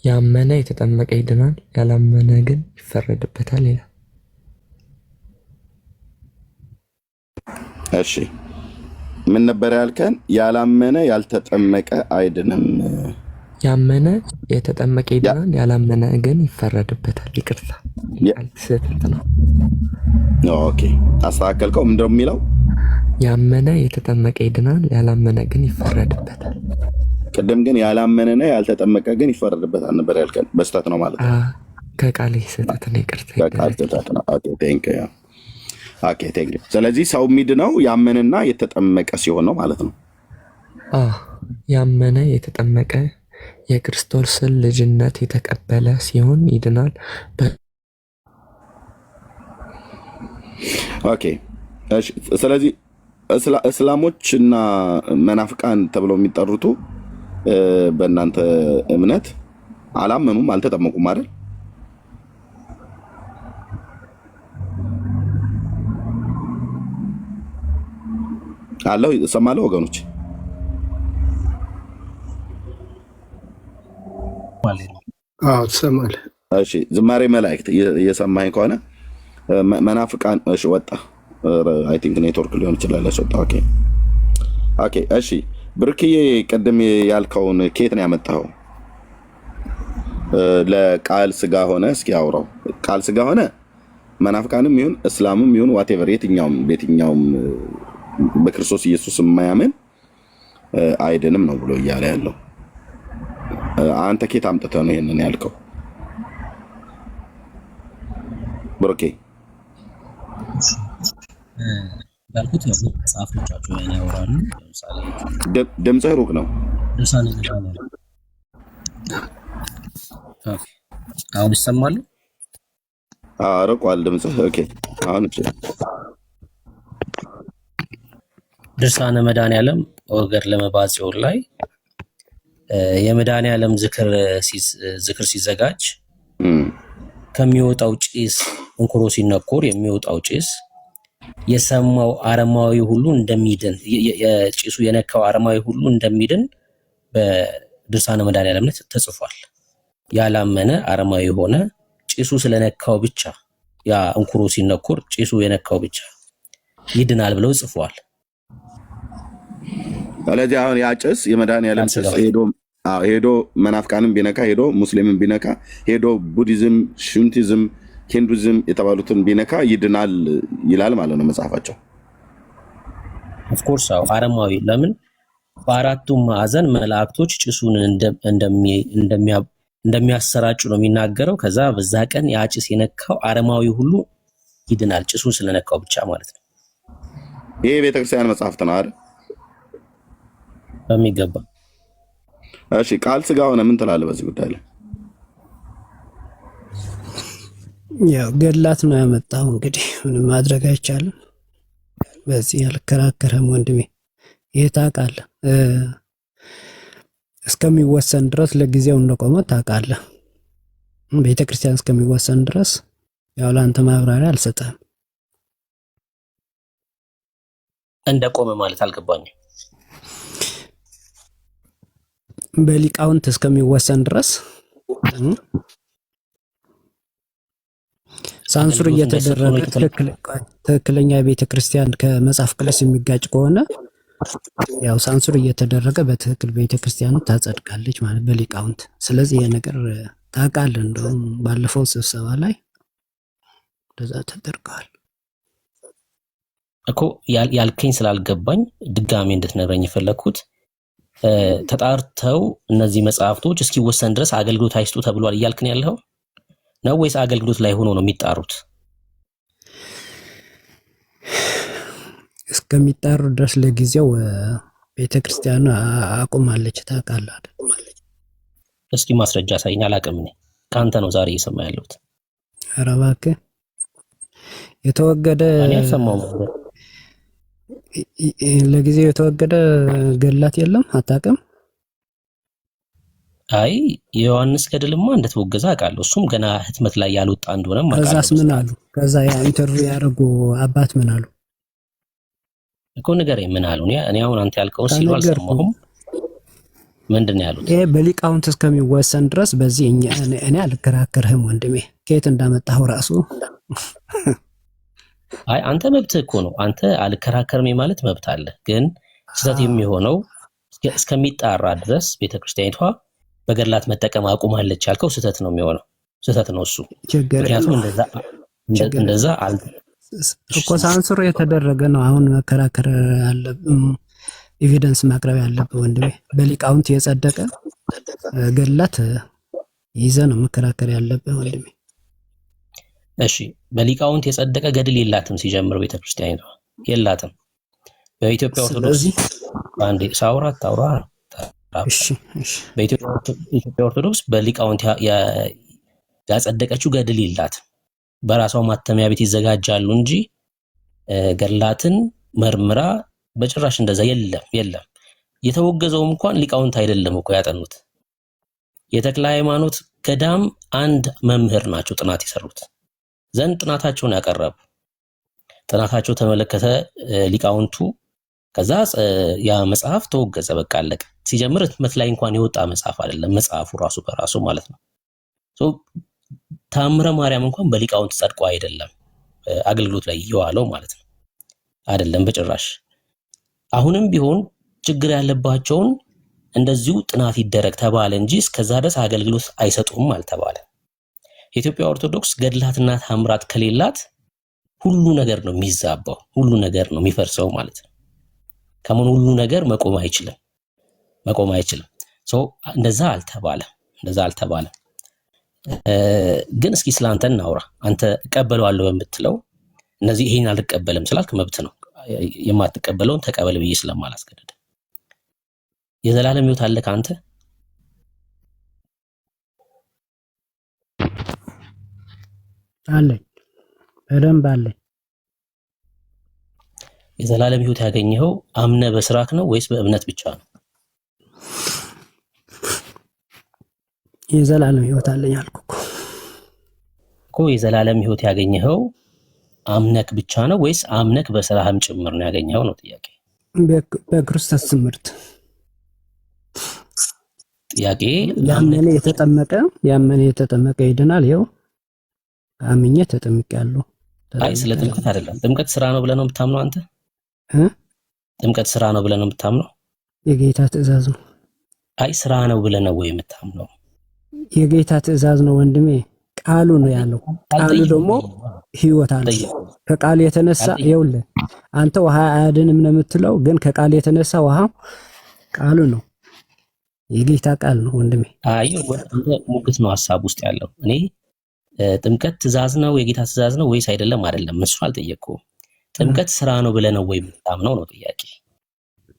ያመነ የተጠመቀ ይድናል፣ ያላመነ ግን ይፈረድበታል ይላል። እሺ ምን ነበር ያልከን? ያላመነ ያልተጠመቀ አይድንም ያመነ የተጠመቀ ይድናል፣ ያላመነ ግን ይፈረድበታል። ይቅርታ ስህተት ነው። ኦኬ አስተካከልከው። ምንድነው የሚለው? ያመነ የተጠመቀ ይድናል፣ ያላመነ ግን ይፈረድበታል። ቅድም ግን ያላመነና ያልተጠመቀ ግን ይፈረድበታል ነበር ያልከን። በስተት ነው ማለት ነው። ከቃል ስህተት ነው። ይቅርታ ከቃል ስህተት ነው። ኦኬ ቴንክ ዩ። ኦኬ ቴንክ ዩ። ስለዚህ ሰው የሚድነው ያመነና የተጠመቀ ሲሆን ነው ማለት ነው። ያመነ የተጠመቀ የክርስቶስን ልጅነት የተቀበለ ሲሆን ይድናል። ኦኬ እሺ። ስለዚህ እስላሞችና መናፍቃን ተብለው የሚጠሩቱ በእናንተ እምነት አላመኑም፣ አልተጠመቁም አይደል? አለው እሰማለሁ ወገኖች። ትሰማለህ? እሺ ዝማሬ መላእክት እየሰማኸኝ ከሆነ መናፍቃን እሺ ወጣ። አይ ቲንክ ኔትወርክ ሊሆን ይችላል ያስወጣ። ኦኬ ኦኬ እሺ ብርክዬ ቅድም ያልከውን ኬት ነው ያመጣኸው? ለቃል ስጋ ሆነ እስኪ አውራው። ቃል ስጋ ሆነ መናፍቃንም ይሁን እስላምም ይሁን ዋቴቨር የትኛውም በክርስቶስ ኢየሱስ የማያምን አይድንም ነው ብሎ እያለ ያለው። አንተ ኬት አምጥተህ ነው ይሄንን ያልከው ብሩኬ? ያልኩት ያው መጽሐፎቻቸው ያን ያወራሉ። ለምሳሌ ድምፅህ ሩቅ ነው። ድርሳነ መዳን አሁን ይሰማል? ርቋል ድምፅህ። ኦኬ አሁን እሺ። ድርሳነ መድኃኔዓለም ወገር ለመባጽዮን ላይ የመድኃኔዓለም ዝክር ሲዘጋጅ ከሚወጣው ጭስ እንኩሮ ሲነኮር የሚወጣው ጭስ የሰማው አረማዊ ሁሉ እንደሚድን የጭሱ የነካው አረማዊ ሁሉ እንደሚድን በድርሳነ መድኃኔዓለም ላይ ተጽፏል። ያላመነ አረማዊ ሆነ ጭሱ ስለነካው ብቻ ያ እንኩሮ ሲነኮር ጭሱ የነካው ብቻ ይድናል ብለው ጽፏል። ስለዚህ አሁን ያ ጭስ የመድኃኔዓለም ጭስ ሄዶ መናፍቃንም ቢነካ ሄዶ ሙስሊምን ቢነካ ሄዶ ቡዲዝም፣ ሽንቲዝም፣ ሂንዱዝም የተባሉትን ቢነካ ይድናል ይላል ማለት ነው መጽሐፋቸው። ኦፍኮርስ አረማዊ ለምን በአራቱም ማዕዘን መላእክቶች ጭሱን እንደሚያሰራጩ ነው የሚናገረው። ከዛ በዛ ቀን ያ ጭስ የነካው አረማዊ ሁሉ ይድናል፣ ጭሱን ስለነካው ብቻ ማለት ነው። ይሄ ቤተክርስቲያን መጽሐፍት ነው አይደል? በሚገባ። እሺ ቃል ስጋ ሆነ ምን ትላለህ በዚህ ጉዳይ ላይ? ያው ገድላት ነው ያመጣው። እንግዲህ ምንም ማድረግ አይቻልም። በዚህ ያልከራከረም ወንድሜ ይሄ ታውቃለህ፣ እስከሚወሰን ድረስ ለጊዜው እንደቆመ ታውቃለህ። ቤተክርስቲያን እስከሚወሰን ድረስ ያው ለአንተ ማብራሪያ አልሰጠህም። እንደቆመ ማለት አልገባኝም። በሊቃውንት እስከሚወሰን ድረስ ሳንሱር እየተደረገ ትክክለኛ የቤተ ክርስቲያን ከመጽሐፍ ቅዱስ የሚጋጭ ከሆነ ያው ሳንሱር እየተደረገ በትክክል ቤተ ክርስቲያኑ ታጸድቃለች ማለት በሊቃውንት። ስለዚህ ይሄ ነገር ታውቃለህ፣ እንደውም ባለፈው ስብሰባ ላይ እንደዛ ተደርገዋል እኮ። ያልከኝ ስላልገባኝ ድጋሜ እንድትነግረኝ የፈለግኩት ተጣርተው እነዚህ መጽሐፍቶች እስኪወሰን ድረስ አገልግሎት አይስጡ ተብሏል እያልክን ያለው ነው ወይስ አገልግሎት ላይ ሆኖ ነው የሚጣሩት? እስከሚጣሩ ድረስ ለጊዜው ቤተክርስቲያኑ አቁማለች። ታውቃለህ አይደል? እስኪ ማስረጃ ሳይኝ። አላውቅም እኔ ከአንተ ነው ዛሬ እየሰማ ያለሁት። ኧረ እባክህ የተወገደ እኔ አልሰማሁም። ለጊዜው የተወገደ ገድላት የለም? አታውቅም? አይ የዮሐንስ ገድልማ እንደተወገዘ አውቃለሁ። እሱም ገና ህትመት ላይ ያልወጣ እንደሆነ አውቃለሁ። ከዛስ ምን አሉ? ከዛ ያ ኢንተርቪው ያደረጉ አባት ምን አሉ እኮ ንገረኝ። ምን አሉ? እኔ አሁን አንተ ያልከውን ሲሉ አልሰማሁም። ምንድን ነው ያሉት? ይሄ በሊቃውንት እስከሚወሰን ድረስ በዚህ እኔ አልከራከርህም ወንድሜ። ከየት እንዳመጣኸው ራሱ አይ አንተ መብትህ እኮ ነው። አንተ አልከራከርም ማለት መብት አለ። ግን ስህተት የሚሆነው እስከሚጣራ ድረስ ቤተክርስቲያኒቷ በገድላት መጠቀም አቁማለች ያልከው ስህተት ነው የሚሆነው። ስህተት ነው እሱ። ምክንያቱም እንደዛ እኮ ሳንሱር የተደረገ ነው። አሁን መከራከር አለብን፣ ኤቪደንስ ማቅረብ ያለብን ወንድሜ። በሊቃውንት የጸደቀ ገድላት ይዘ ነው መከራከር ያለብን ወንድሜ። እሺ በሊቃውንት የጸደቀ ገድል የላትም። ሲጀምር ቤተክርስቲያኒቷ የላትም። በኢትዮጵያ ኦርቶዶክስ አንዴ ሳውራት ታውራ በኢትዮጵያ ኦርቶዶክስ በሊቃውንት ያጸደቀችው ገድል የላትም። በራሷ ማተሚያ ቤት ይዘጋጃሉ እንጂ ገድላትን መርምራ በጭራሽ እንደዛ የለም። የተወገዘውም እንኳን ሊቃውንት አይደለም እኮ ያጠኑት። የተክለ ሃይማኖት ገዳም አንድ መምህር ናቸው ጥናት የሰሩት ዘንድ ጥናታቸውን ያቀረቡ። ጥናታቸው ተመለከተ ሊቃውንቱ። ከዛ ያ መጽሐፍ ተወገዘ፣ በቃ አለቀ። ሲጀምር ህትመት ላይ እንኳን የወጣ መጽሐፍ አይደለም መጽሐፉ ራሱ በራሱ ማለት ነው። ታምረ ማርያም እንኳን በሊቃውንት ጸድቆ አይደለም አገልግሎት ላይ የዋለው ማለት ነው። አይደለም በጭራሽ። አሁንም ቢሆን ችግር ያለባቸውን እንደዚሁ ጥናት ይደረግ ተባለ እንጂ እስከዛ ድረስ አገልግሎት አይሰጡም አልተባለ። የኢትዮጵያ ኦርቶዶክስ ገድላትና ታምራት ከሌላት ሁሉ ነገር ነው የሚዛባው፣ ሁሉ ነገር ነው የሚፈርሰው ማለት ነው። ከመሆኑ ሁሉ ነገር መቆም አይችልም። እንደዛ አልተባለ። ግን እስኪ ስላንተ እናውራ። አንተ እቀበለዋለሁ የምትለው እነዚህ ይሄን አልቀበልም ስላልክ መብት ነው። የማትቀበለውን ተቀበል ብዬ ስለማላስገድድ። የዘላለም ሕይወት አለ ካንተ? አለኝ፣ በደንብ አለኝ። የዘላለም ሕይወት ያገኘኸው አምነ በስራክ ነው ወይስ በእምነት ብቻ ነው? የዘላለም ሕይወት አለኝ አልኩ እኮ። የዘላለም ሕይወት ያገኘኸው አምነክ ብቻ ነው ወይስ አምነክ በስራህም ጭምር ነው ያገኘኸው ነው ጥያቄ። በክርስቶስ ትምህርት ጥያቄ ያመነ የተጠመቀ ይድናል። ይኸው አምኜ ተጠምቄያለሁ። አይ ስለ ጥምቀት አይደለም። ጥምቀት ስራ ነው ብለህ ነው የምታምነው አንተ? ጥምቀት ስራ ነው ብለህ ነው የምታምነው? የጌታ ትእዛዝ ነው። አይ ስራ ነው ብለህ ነው ወይ የምታምነው? የጌታ ትእዛዝ ነው ወንድሜ። ቃሉ ነው ያለው። ቃሉ ደግሞ ህይወት አለ። ከቃሉ የተነሳ ይኸውልህ አንተ ውሃ አያድንም ነው የምትለው፣ ግን ከቃሉ የተነሳ ውሃው ቃሉ ነው። የጌታ ቃል ነው ወንድሜ። አይ አንተ ሙግት ነው ሐሳብ ውስጥ ያለው። እኔ ጥምቀት ትእዛዝ ነው የጌታ ትእዛዝ ነው ወይስ አይደለም እሱ አልጠየቅኩም። ጥምቀት ስራ ነው ብለህ ነው ወይ የምታምነው ነው ጥያቄ።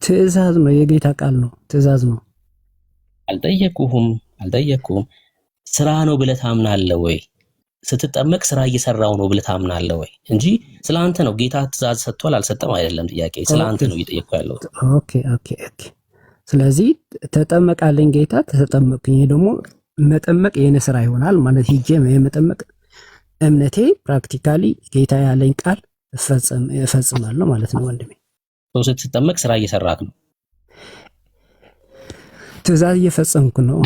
ትእዛዝ ነው፣ የጌታ ቃል ነው፣ ትእዛዝ ነው። አልጠየቅኩም። ስራ ነው ብለህ ታምናለህ ወይ? ስትጠመቅ ስራ እየሰራው ነው ብለህ ታምናለህ ወይ? እንጂ ስለአንተ ነው። ጌታ ትእዛዝ ሰጥቷል አልሰጠም አይደለም ጥያቄ። ስለአንተ ነው እየጠየቅኩ ያለው። ኦኬ። ስለዚህ ተጠመቃለኝ ጌታ፣ ተጠመቅኝ። ደግሞ መጠመቅ የኔ ስራ ይሆናል ማለት ሂጄ የመጠመቅ እምነቴ ፕራክቲካሊ ጌታ ያለኝ ቃል እፈጽማለሁ ማለት ነው ወንድሜ። ስትጠመቅ ስራ እየሰራክ ነው? ትእዛዝ እየፈጸምኩ ነው።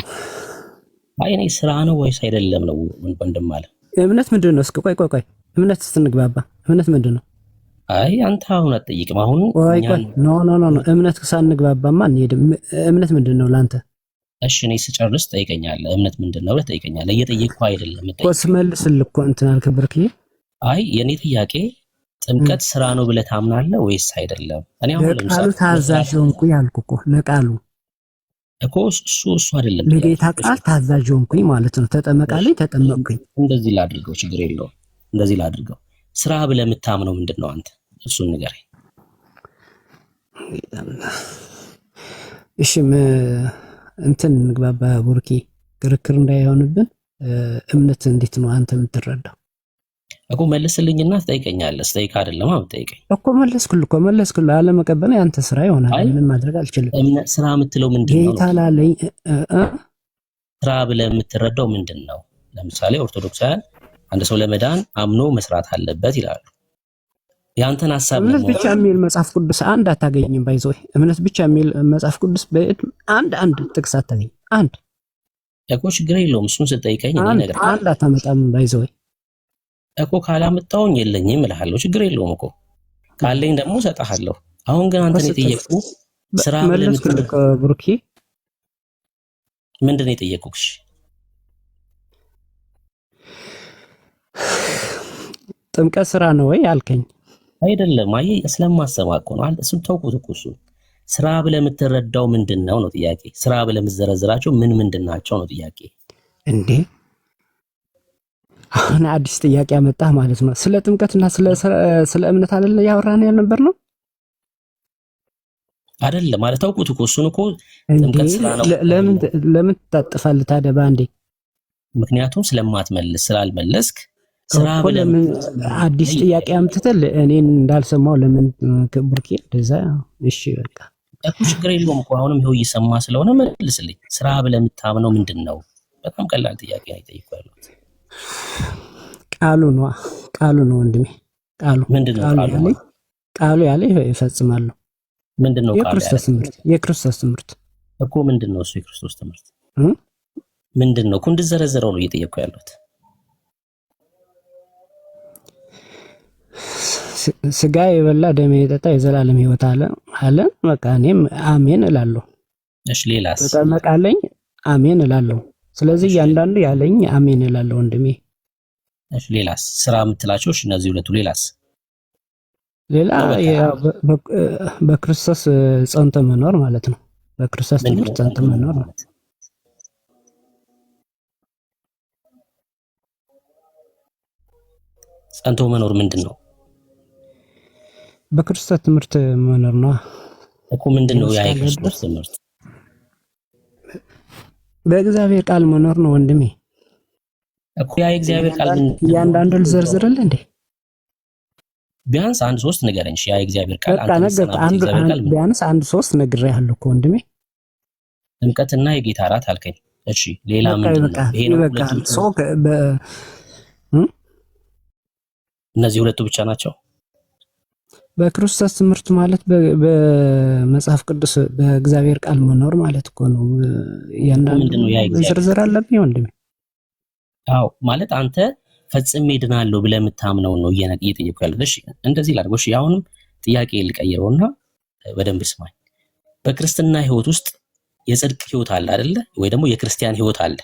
አይ እኔ ስራ ነው ወይስ አይደለም ነው ወንድም አለ። እምነት ምንድን ነው? እስኪ ቆይ እምነት ስትንግባባ እምነት ምንድን ነው? አይ አንተ አሁን አትጠይቅም። አሁን ኖ እምነት ሳንግባባማ እንሄድም። እምነት ምንድን ነው ለአንተ? እሺ እኔ ስጨርስ ጠይቀኛለህ። እምነት ምንድን ነው ብለህ ጠይቀኛለህ። እየጠየቅኩህ አይደለም ስመልስልህ እኮ እንትን አልከበርክኝ። አይ የኔ ጥያቄ ጥምቀት ስራ ነው ብለህ ታምናለህ ወይስ አይደለም? እኔ አሁን ለቃሉ ታዛዥ ሆንኩኝ አልኩህ እኮ። ለቃሉ እኮ እሱ አይደለም ለጌታ ቃል ታዛዥ ሆንኩኝ ማለት ነው። ተጠመቃለኝ፣ ተጠመቅኩኝ። እንደዚህ ላድርገው፣ ችግር የለውም። እንደዚህ ላድርገው። ስራ ብለህ የምታምነው ምንድን ነው አንተ? እሱን ንገረኝ። እሺ እንትን እንግባባ ቡርኪ፣ ክርክር እንዳይሆንብን። እምነት እንዴት ነው አንተ የምትረዳው? እኮ መልስልኝና ትጠይቀኛለህ። ስጠይቅ አይደለም የምትጠይቀኝ እኮ። መለስኩልህ። አለመቀበል ያንተ ስራ ይሆናል። ምንም ማድረግ አልችልም። እምነት ስራ የምትለው ምንድን ነው? ጌታ ላለኝ ስራ ብለህ የምትረዳው ምንድን ነው? ለምሳሌ ኦርቶዶክሳውያን አንድ ሰው ለመዳን አምኖ መስራት አለበት ይላሉ። ያንተን ሐሳብ እምነት ብቻ የሚል መጽሐፍ ቅዱስ አንድ አታገኝም። ባይዘው እምነት ብቻ የሚል መጽሐፍ ቅዱስ አንድ ጥቅስ አታገኝም። አንድ እኮ ችግር የለውም። እሱን ስጠይቀኝ እኔ ነገር አንድ አታመጣም። ባይዘው እኮ ካላመጣሁኝ የለኝም እልሃለሁ። ችግር የለውም እኮ ካለኝ ደግሞ እሰጥሃለሁ። አሁን ግን አንተን የጠየቅኩህ ስራ ብለህ ብሩኪ ምንድን ነው የጠየቁሽ? ጥምቀት ስራ ነው ወይ አልከኝ? አይደለም። አይ ስለማሰማ እኮ ነው። እሱን ተውኩት እኮ እሱን። ስራ ብለህ የምትረዳው ምንድን ነው ነው ጥያቄ። ስራ ብለህ የምትዘረዝራቸው ምንድን ናቸው ነው ጥያቄ። እንዴ አሁን አዲስ ጥያቄ አመጣህ ማለት ነው። ስለ ጥምቀትና ስለ እምነት አይደለ ያወራን ያልነበር ነው አይደለም ማለት ተውኩት እኮ እሱን እኮ። እንዴ ጥምቀት ስራ ነው። ለምን ትጣጥፋለህ ታዲያ በአንዴ? ምክንያቱም ስለማትመልስ ስላልመለስክ ስራ እኮ ብለህ ለምን አዲስ ጥያቄ አምጥተህ እኔን እንዳልሰማው ለምን ቡርኬ እንደዛ? እሺ በቃ እኮ ችግር የለውም እኮ አሁንም ይኸው እየሰማ ስለሆነ መልስልኝ። ስራ ብለህ የምታምነው ምንድን ነው? በጣም ቀላል ጥያቄ ነው የጠየኩህ ያለሁት። ቃሉ ነው ወንድሜ። ቃሉ ያለ ይፈጽማለሁ። ምንድን ነው ቃሉ? የክርስቶስ ትምህርት እኮ ምንድን ነው እሱ? የክርስቶስ ትምህርት ምንድን ነው እኮ? እንድዘረዘረው ነው እየጠየኩህ ያለሁት። ስጋ የበላ ደም የጠጣ የዘላለም ሕይወት አለ። በቃ እኔም አሜን እላለሁ። እሺ ሌላስ? ተጠመቃለኝ አሜን እላለሁ። ስለዚህ እያንዳንዱ ያለኝ አሜን እላለሁ ወንድሜ። እሺ ሌላስ? ስራ የምትላቸው እሺ፣ እነዚህ ሁለቱ። ሌላስ? ሌላ በክርስቶስ ጸንቶ መኖር ማለት ነው። በክርስቶስ ትምህርት ጸንቶ መኖር ማለት ነው። ጸንቶ መኖር ምንድን ነው? በክርስቶስ ትምህርት መኖር ነው እኮ። ምንድን ነው ያ የክርስቶስ ትምህርት? በእግዚአብሔር ቃል መኖር ነው ወንድሜ እኮ። ያ የእግዚአብሔር ቃል ምንድን ነው? እያንዳንዱን ልዘርዝርልህ እንዴ? ቢያንስ አንድ ሶስት ንገረኝ። ያ የእግዚአብሔር ቃል ቢያንስ አንድ ሶስት ነግሬሃለሁ እኮ ወንድሜ። ጥምቀትና የጌታ እራት አልከኝ። እሺ ሌላ ምንድን ነው? ይሄ ነው እነዚህ ሁለቱ ብቻ ናቸው? በክርስቶስ ትምህርት ማለት በመጽሐፍ ቅዱስ በእግዚአብሔር ቃል መኖር ማለት እኮ ነው። እያንዳንዱ ዝርዝር አለብኝ ወንድሜ። አዎ ማለት አንተ ፈጽሜ ድናለሁ ብለህ የምታምነው ነው እየጠየኩ ያለው። እሺ እንደዚህ ላድርገው። እሺ አሁንም ጥያቄ ልቀይረውና በደንብ ስማኝ። በክርስትና ህይወት ውስጥ የጽድቅ ህይወት አለ አይደለ? ወይ ደግሞ የክርስቲያን ህይወት አለ።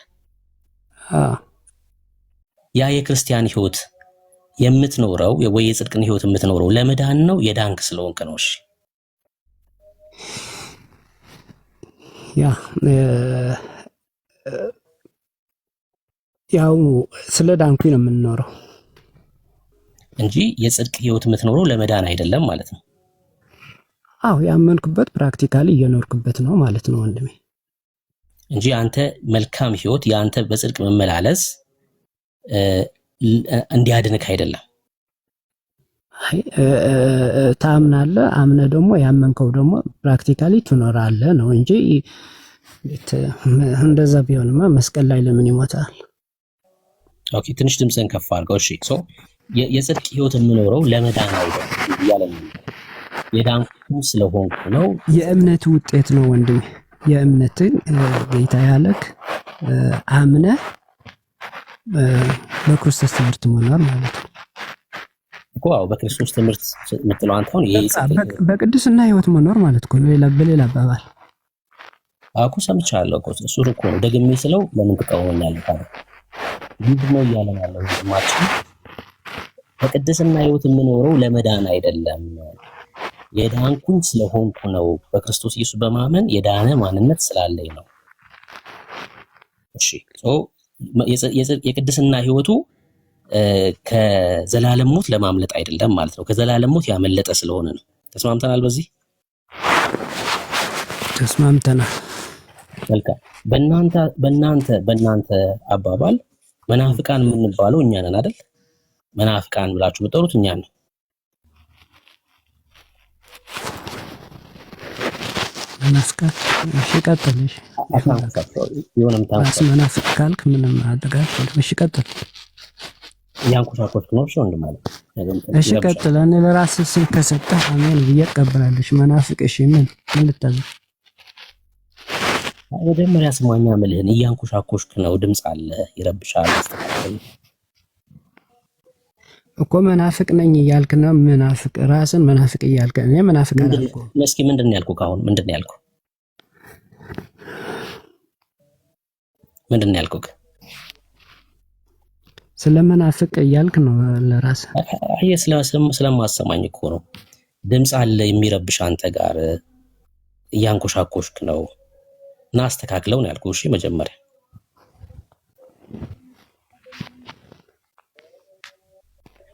ያ የክርስቲያን ህይወት የምትኖረው ወይ የጽድቅን ህይወት የምትኖረው ለመዳን ነው የዳንክ ስለሆንክ ነው? እሺ ያው ስለ ዳንኩኝ ነው የምንኖረው እንጂ የጽድቅ ህይወት የምትኖረው ለመዳን አይደለም ማለት ነው። አዎ ያመንኩበት ፕራክቲካሊ እየኖርኩበት ነው ማለት ነው ወንድሜ። እንጂ አንተ መልካም ህይወት ያንተ በጽድቅ መመላለስ እንዲያድንክ አይደለም። አይ ታምናለህ፣ አምነህ ደግሞ ያመንከው ደግሞ ፕራክቲካሊ ትኖራለህ ነው እንጂ እንደዛ ቢሆንማ መስቀል ላይ ለምን ይሞታል? ኦኬ ትንሽ ድምፅህን ከፍ አድርገው። እሺ የጽድቅ ህይወት የምኖረው ለመዳን አይደለም እያለ ነው። የዳንኩ ስለሆንኩ ነው። የእምነት ውጤት ነው ወንድሜ። የእምነትን ጌታ ያለክ አምነህ በክርስቶስ ትምህርት መኖር ማለት ነው እኮ። አዎ በክርስቶስ ትምህርት የምትለው አንተ አሁን በቅድስና ህይወት መኖር ማለት እኮ ነው። በሌላ አባባል አኩ ሰምቻለሁ እኮ እሱ እኮ ነው ደግሜ ስለው ለምን ትቃወመኛለህ ታዲያ? ምንድን ነው እያለ ያለው ወንድማችን? በቅድስና ህይወት የምኖረው ለመዳን አይደለም የዳንኩኝ ስለሆንኩ ነው። በክርስቶስ ኢየሱስ በማመን የዳነ ማንነት ስላለኝ ነው። እሺ የቅድስና ህይወቱ ከዘላለም ሞት ለማምለጥ አይደለም ማለት ነው። ከዘላለም ሞት ያመለጠ ስለሆነ ነው። ተስማምተናል? በዚህ ተስማምተናል። መልካም። በእናንተ አባባል መናፍቃን የምንባለው እኛ ነን አይደል? መናፍቃን ብላችሁ የምትጠሩት እኛ ነን። መናፍቃን እሺ፣ ቀጥል። መናፍቅ ካልክ ምንም አደጋችሁ። እሺ ቀጥል። ያንኮሻኮሽ ነው እሺ ወንድም ማለት እሺ ቀጥል። እኔ ለራስህ ስም ከሰጠህ አሜን ብዬ እቀበላለሁ። መናፍቅ እሺ ምን ልታዘዝ? መጀመሪያ ስማኛ መልህን እያንኮሻኮሽክ ነው። ድምፅ አለ ይረብሻል። እኮ መናፍቅ ነኝ እያልክ ነው። መናፍቅ ራስን መናፍቅ እያልክ እኔ መናፍቅ አላልኩም። እስኪ ምንድን ነው ያልኩህ? አሁን ምንድን ነው ያልኩህ? ምንድን ነው ያልኩህ? ስለመናፍቅ እያልክ ነው ለራስህ? አየህ ስለማሰማኝ እኮ ነው። ድምፅ አለ የሚረብሽ አንተ ጋር እያንኮሻኮሽክ ነው እና አስተካክለው ነው ያልኩህ። እሺ መጀመሪያ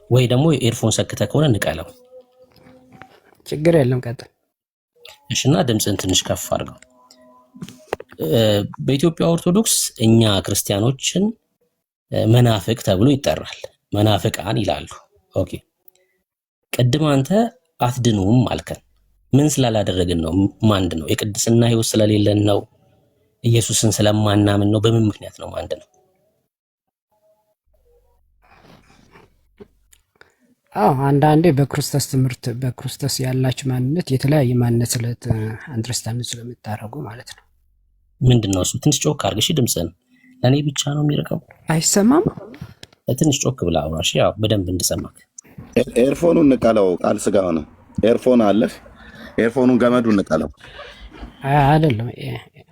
ወይ ደግሞ ኤርፎን ሰክተህ ከሆነ ንቀለው። ችግር የለም ቀጥል። እሺ እና ድምፅን ትንሽ ከፍ አድርገው። በኢትዮጵያ ኦርቶዶክስ እኛ ክርስቲያኖችን መናፍቅ ተብሎ ይጠራል። መናፍቃን ይላሉ። ኦኬ ቅድም አንተ አትድኑም አልከን። ምን ስላላደረግን ነው? ማንድ ነው? የቅድስና ህይወት ስለሌለን ነው? ኢየሱስን ስለማናምን ነው? በምን ምክንያት ነው ማንድ ነው? አዎ አንዳንዴ በክርስቶስ ትምህርት በክርስቶስ ያላችሁ ማንነት የተለያየ ማንነት ስለት አንደርስታንድ ስለምታደርጉ ማለት ነው። ምንድነው እሱ? ትንሽ ጮክ አድርግ። እሺ ድምፅህን ለኔ ብቻ ነው የሚርቀው? አይሰማም? ትንሽ ጮክ ብላ አውራ። እሺ ያው በደንብ እንድሰማክ። ኤርፎኑን ንቀለው። ቃል ስጋ ሆነ። ኤርፎን አለህ? ኤርፎኑን ገመዱን ንቀለው። አይደለም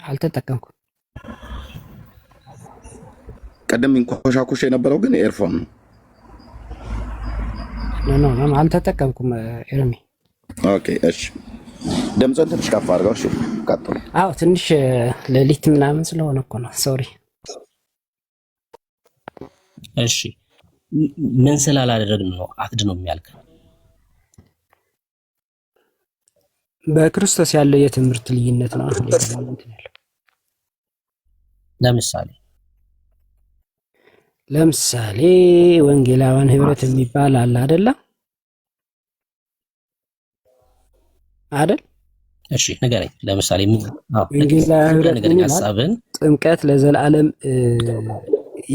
አልተጠቀምኩም። ቀደም ኮሻኮሽ የነበረው ግን ኤርፎን ነው። ኖ አልተጠቀምኩም ኤርሚ። ኦኬ እሺ ድምፅህን ትንሽ ከፍ አድርገው። እሺ ቀጥሉ። አዎ ትንሽ ሌሊት ምናምን ስለሆነ እኮ ነው። ሶሪ። እሺ ምን ስላላደረግን ነው አትድነው የሚያልክ? በክርስቶስ ያለው የትምህርት ልዩነት ነው። ለምሳሌ ወንጌላውያን ህብረት የሚባል አለ አይደለ? አይደል? እሺ ንገረኝ። ለምሳሌ ምን? ወንጌላውያን ህብረት ሀሳብን ጥምቀት ለዘላለም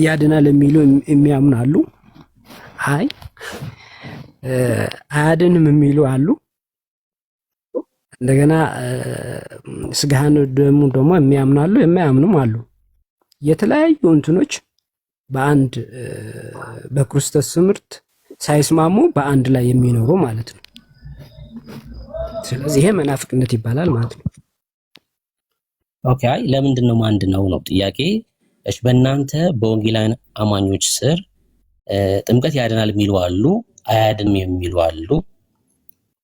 ያድናል የሚሉ የሚያምኑ አሉ። አይ አያድንም የሚሉ አሉ። እንደገና ስጋህን ደሙ ደግሞ የሚያምኑ አሉ፣ የማያምኑም አሉ። የተለያዩ እንትኖች በአንድ በክርስቶስ ትምህርት ሳይስማሙ በአንድ ላይ የሚኖሩ ማለት ነው። ስለዚህ ይሄ መናፍቅነት ይባላል ማለት ነው። ኦኬ አይ ለምንድን ነው አንድ ነው ነው ጥያቄ። እሺ በእናንተ በወንጌላውያን አማኞች ስር ጥምቀት ያድናል የሚሉ አሉ፣ አያድንም የሚሉ አሉ።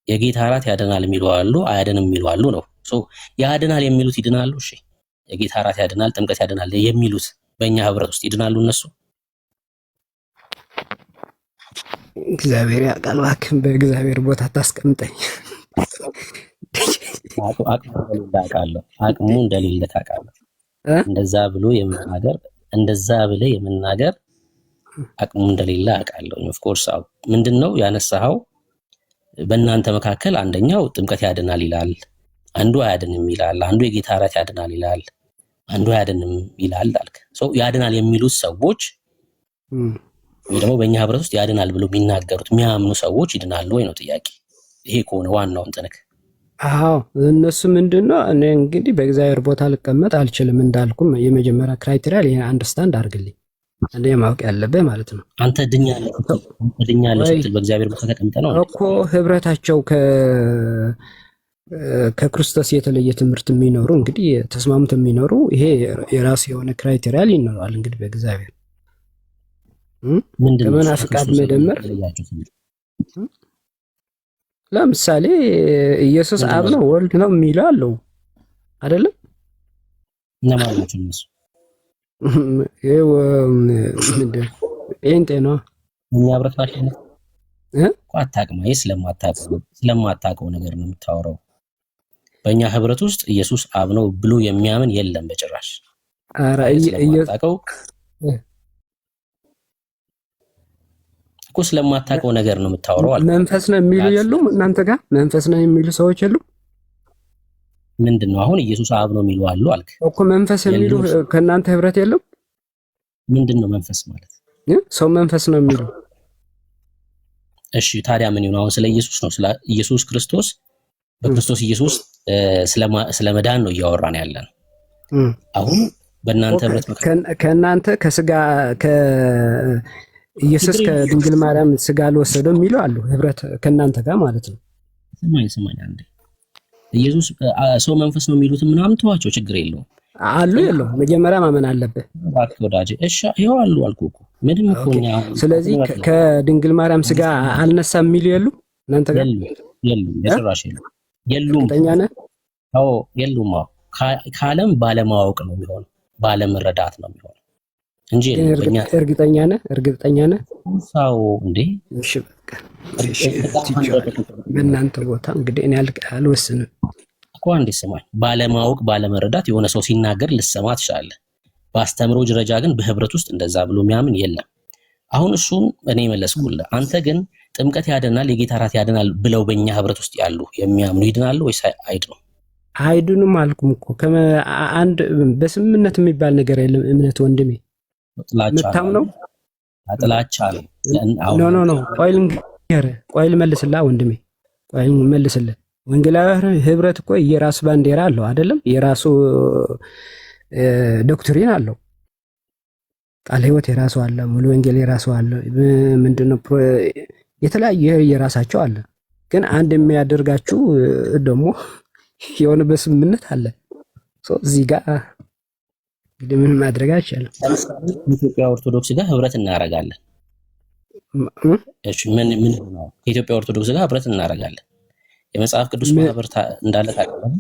የጌታ እራት ያድናል የሚሉ አሉ፣ አያድንም የሚሉ አሉ ነው። ሶ ያድናል የሚሉት ይድናሉ። እሺ የጌታ እራት ያድናል፣ ጥምቀት ያድናል የሚሉት በእኛ ህብረት ውስጥ ይድናሉ እነሱ? እግዚአብሔር ያውቃል። እባክህን በእግዚአብሔር ቦታ ታስቀምጠኝ። አቅሙ እንደሌለ ታውቃለህ። እንደዛ ብሎ የመናገር አቅሙ እንደሌለ አውቃለሁ። ኦፍ ኮርስ ምንድነው ያነሳኸው? በእናንተ መካከል አንደኛው ጥምቀት ያድናል ይላል፣ አንዱ አያድንም ይላል፣ አንዱ የጌታ እራት ያድናል ይላል፣ አንዱ አያድንም ይላል አልክ። ያድናል የሚሉት ሰዎች ወይ ደግሞ በእኛ ህብረት ውስጥ ያድናል ብሎ የሚናገሩት የሚያምኑ ሰዎች ይድናሉ ወይ ነው ጥያቄ። ይሄ ከሆነ ዋናው እንትንክ። አዎ እነሱ ምንድነው? እኔ እንግዲህ በእግዚአብሔር ቦታ ልቀመጥ አልችልም እንዳልኩም የመጀመሪያ ክራይቴሪያ ይሄን አንደርስታንድ አድርግልኝ። እንዴ ማወቅ ያለብህ ማለት ነው። አንተ ድኛለህ ስትል በእግዚአብሔር ቦታ ተቀምጠህ ነው እኮ ህብረታቸው ከክርስቶስ የተለየ ትምህርት የሚኖሩ እንግዲህ ተስማምተው የሚኖሩ ይሄ የራሱ የሆነ ክራይቴሪያ ይኖረዋል። እንግዲህ በእግዚአብሔር ከመናፍቃት መደመር ለምሳሌ ኢየሱስ አብ ነው ወልድ ነው የሚለው አለው አይደለም? እነማን ናቸው እነሱ? ጴንጤ ነው። እኛ ህብረታችን አታውቅም። ስለማታውቀው ነገር ነው የምታወራው። በእኛ ህብረት ውስጥ ኢየሱስ አብ ነው ብሎ የሚያምን የለም በጭራሽ። ኧረ ስለማታውቀው ነገር ነው የምታወራው አለ። መንፈስ ነው የሚሉ የሉም እናንተ ጋር? መንፈስ ነው የሚሉ ሰዎች የሉም? ምንድነው አሁን ኢየሱስ አብ ነው የሚሉ አሉ አልክ እኮ። መንፈስ የሚሉ ከእናንተ ህብረት የለም? ምንድነው መንፈስ ማለት? ሰው መንፈስ ነው የሚሉ። እሺ ታዲያ ምን ይሁን? አሁን ስለ ኢየሱስ ነው፣ ስለ ኢየሱስ ክርስቶስ በክርስቶስ ኢየሱስ ስለመዳን ነው እያወራን ያለን። አሁን በእናንተ ህብረት ከእናንተ ከስጋ ኢየሱስ ከድንግል ማርያም ስጋ አልወሰደው የሚሉ አሉ ህብረት ከእናንተ ጋር ማለት ነው። ስማኝ አንዴ ኢየሱስ ሰው መንፈስ ነው የሚሉት ምናምን ተዋቸው፣ ችግር የለውም። አሉ የለው መጀመሪያ ማመን አለብህ። እባክህ ወዳጄ። እሺ ይኸው አሉ አልኩህ እኮ ምንም እኮ ስለዚህ ከድንግል ማርያም ስጋ አልነሳም የሚሉ የሉ እናንተ ጋር የሉም፣ በጭራሽ የሉም። እርግጠኛ ነህ? አዎ የሉም። ከዓለም ባለማወቅ ነው የሚሆነው፣ ባለመረዳት ነው የሚሆነው እንጂ እርግጠኛ ነህ? እርግጠኛ ነህ? ሳው እንዴ? እሺ በቃ በእናንተ ቦታ እንግዲህ እኔ አልወስንም እኮ። አንዴ ስማኝ፣ ባለማወቅ ባለመረዳት የሆነ ሰው ሲናገር ልሰማ ትችላለህ። በአስተምሮ ደረጃ ግን በህብረት ውስጥ እንደዛ ብሎ የሚያምን የለም። አሁን እሱን እኔ መለስኩልህ። አንተ ግን ጥምቀት ያድናል፣ የጌታ እራት ያድናል ብለው በእኛ ህብረት ውስጥ ያሉ የሚያምኑ ይድናሉ ወይስ አይድኑም? አይድኑም አልኩም እኮ። አንድ በስምምነት የሚባል ነገር የለም። እምነት ወንድሜ የምታምነው ጥላቻ ነው። ኖ ቆይ ልመልስልህ ወንድሜ፣ ቆይ ልመልስልህ። ወንጌላዊ ህብረት እኮ የራሱ ባንዲራ አለው አይደለም? የራሱ ዶክትሪን አለው። ቃለ ሕይወት የራሱ አለ፣ ሙሉ ወንጌል የራሱ አለ። ምንድነው የተለያየ የራሳቸው አለ። ግን አንድ የሚያደርጋችሁ ደግሞ የሆነ በስምምነት አለ። እዚህ ጋር እንግዲህ ምን ማድረግ አይቻልም። ለምሳሌ ኢትዮጵያ ኦርቶዶክስ ጋር ህብረት እናደርጋለን። እሺ ምን ነው ከኢትዮጵያ ኦርቶዶክስ ጋር ህብረት እናደርጋለን። የመጽሐፍ ቅዱስ ማህበር እንዳለ ታውቃለህ?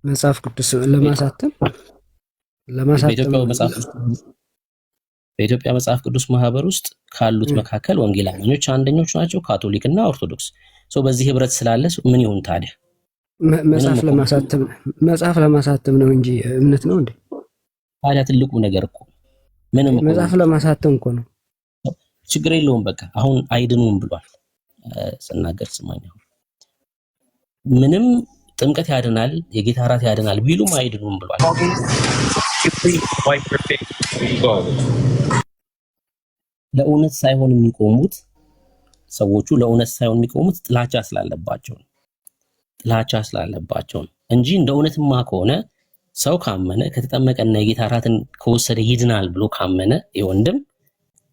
መጽሐፍ ቅዱስ ለማሳተም በኢትዮጵያ መጽሐፍ ቅዱስ ማህበር ውስጥ ካሉት መካከል ወንጌላውያኖች አንደኞቹ ናቸው፣ ካቶሊክ እና ኦርቶዶክስ። በዚህ ህብረት ስላለ ምን ይሁን ታዲያ? መጽሐፍ ለማሳተም ነው እንጂ እምነት ነው እንዴ? ታዲያ ትልቁ ነገር እኮ ምንም መጽሐፍ ለማሳተም እኮ ነው። ችግር የለውም። በቃ አሁን አይድኑም ብሏል ስናገር ስማኝ። ምንም ጥምቀት ያድናል፣ የጌታ እራት ያድናል ቢሉም አይድኑም ብሏል። ለእውነት ሳይሆን የሚቆሙት ሰዎቹ ለእውነት ሳይሆን የሚቆሙት ጥላቻ ስላለባቸው ነው እንጂ እንደ እውነትማ ከሆነ ሰው ካመነ ከተጠመቀና የጌታ እራትን ከወሰደ ይድናል ብሎ ካመነ የወንድም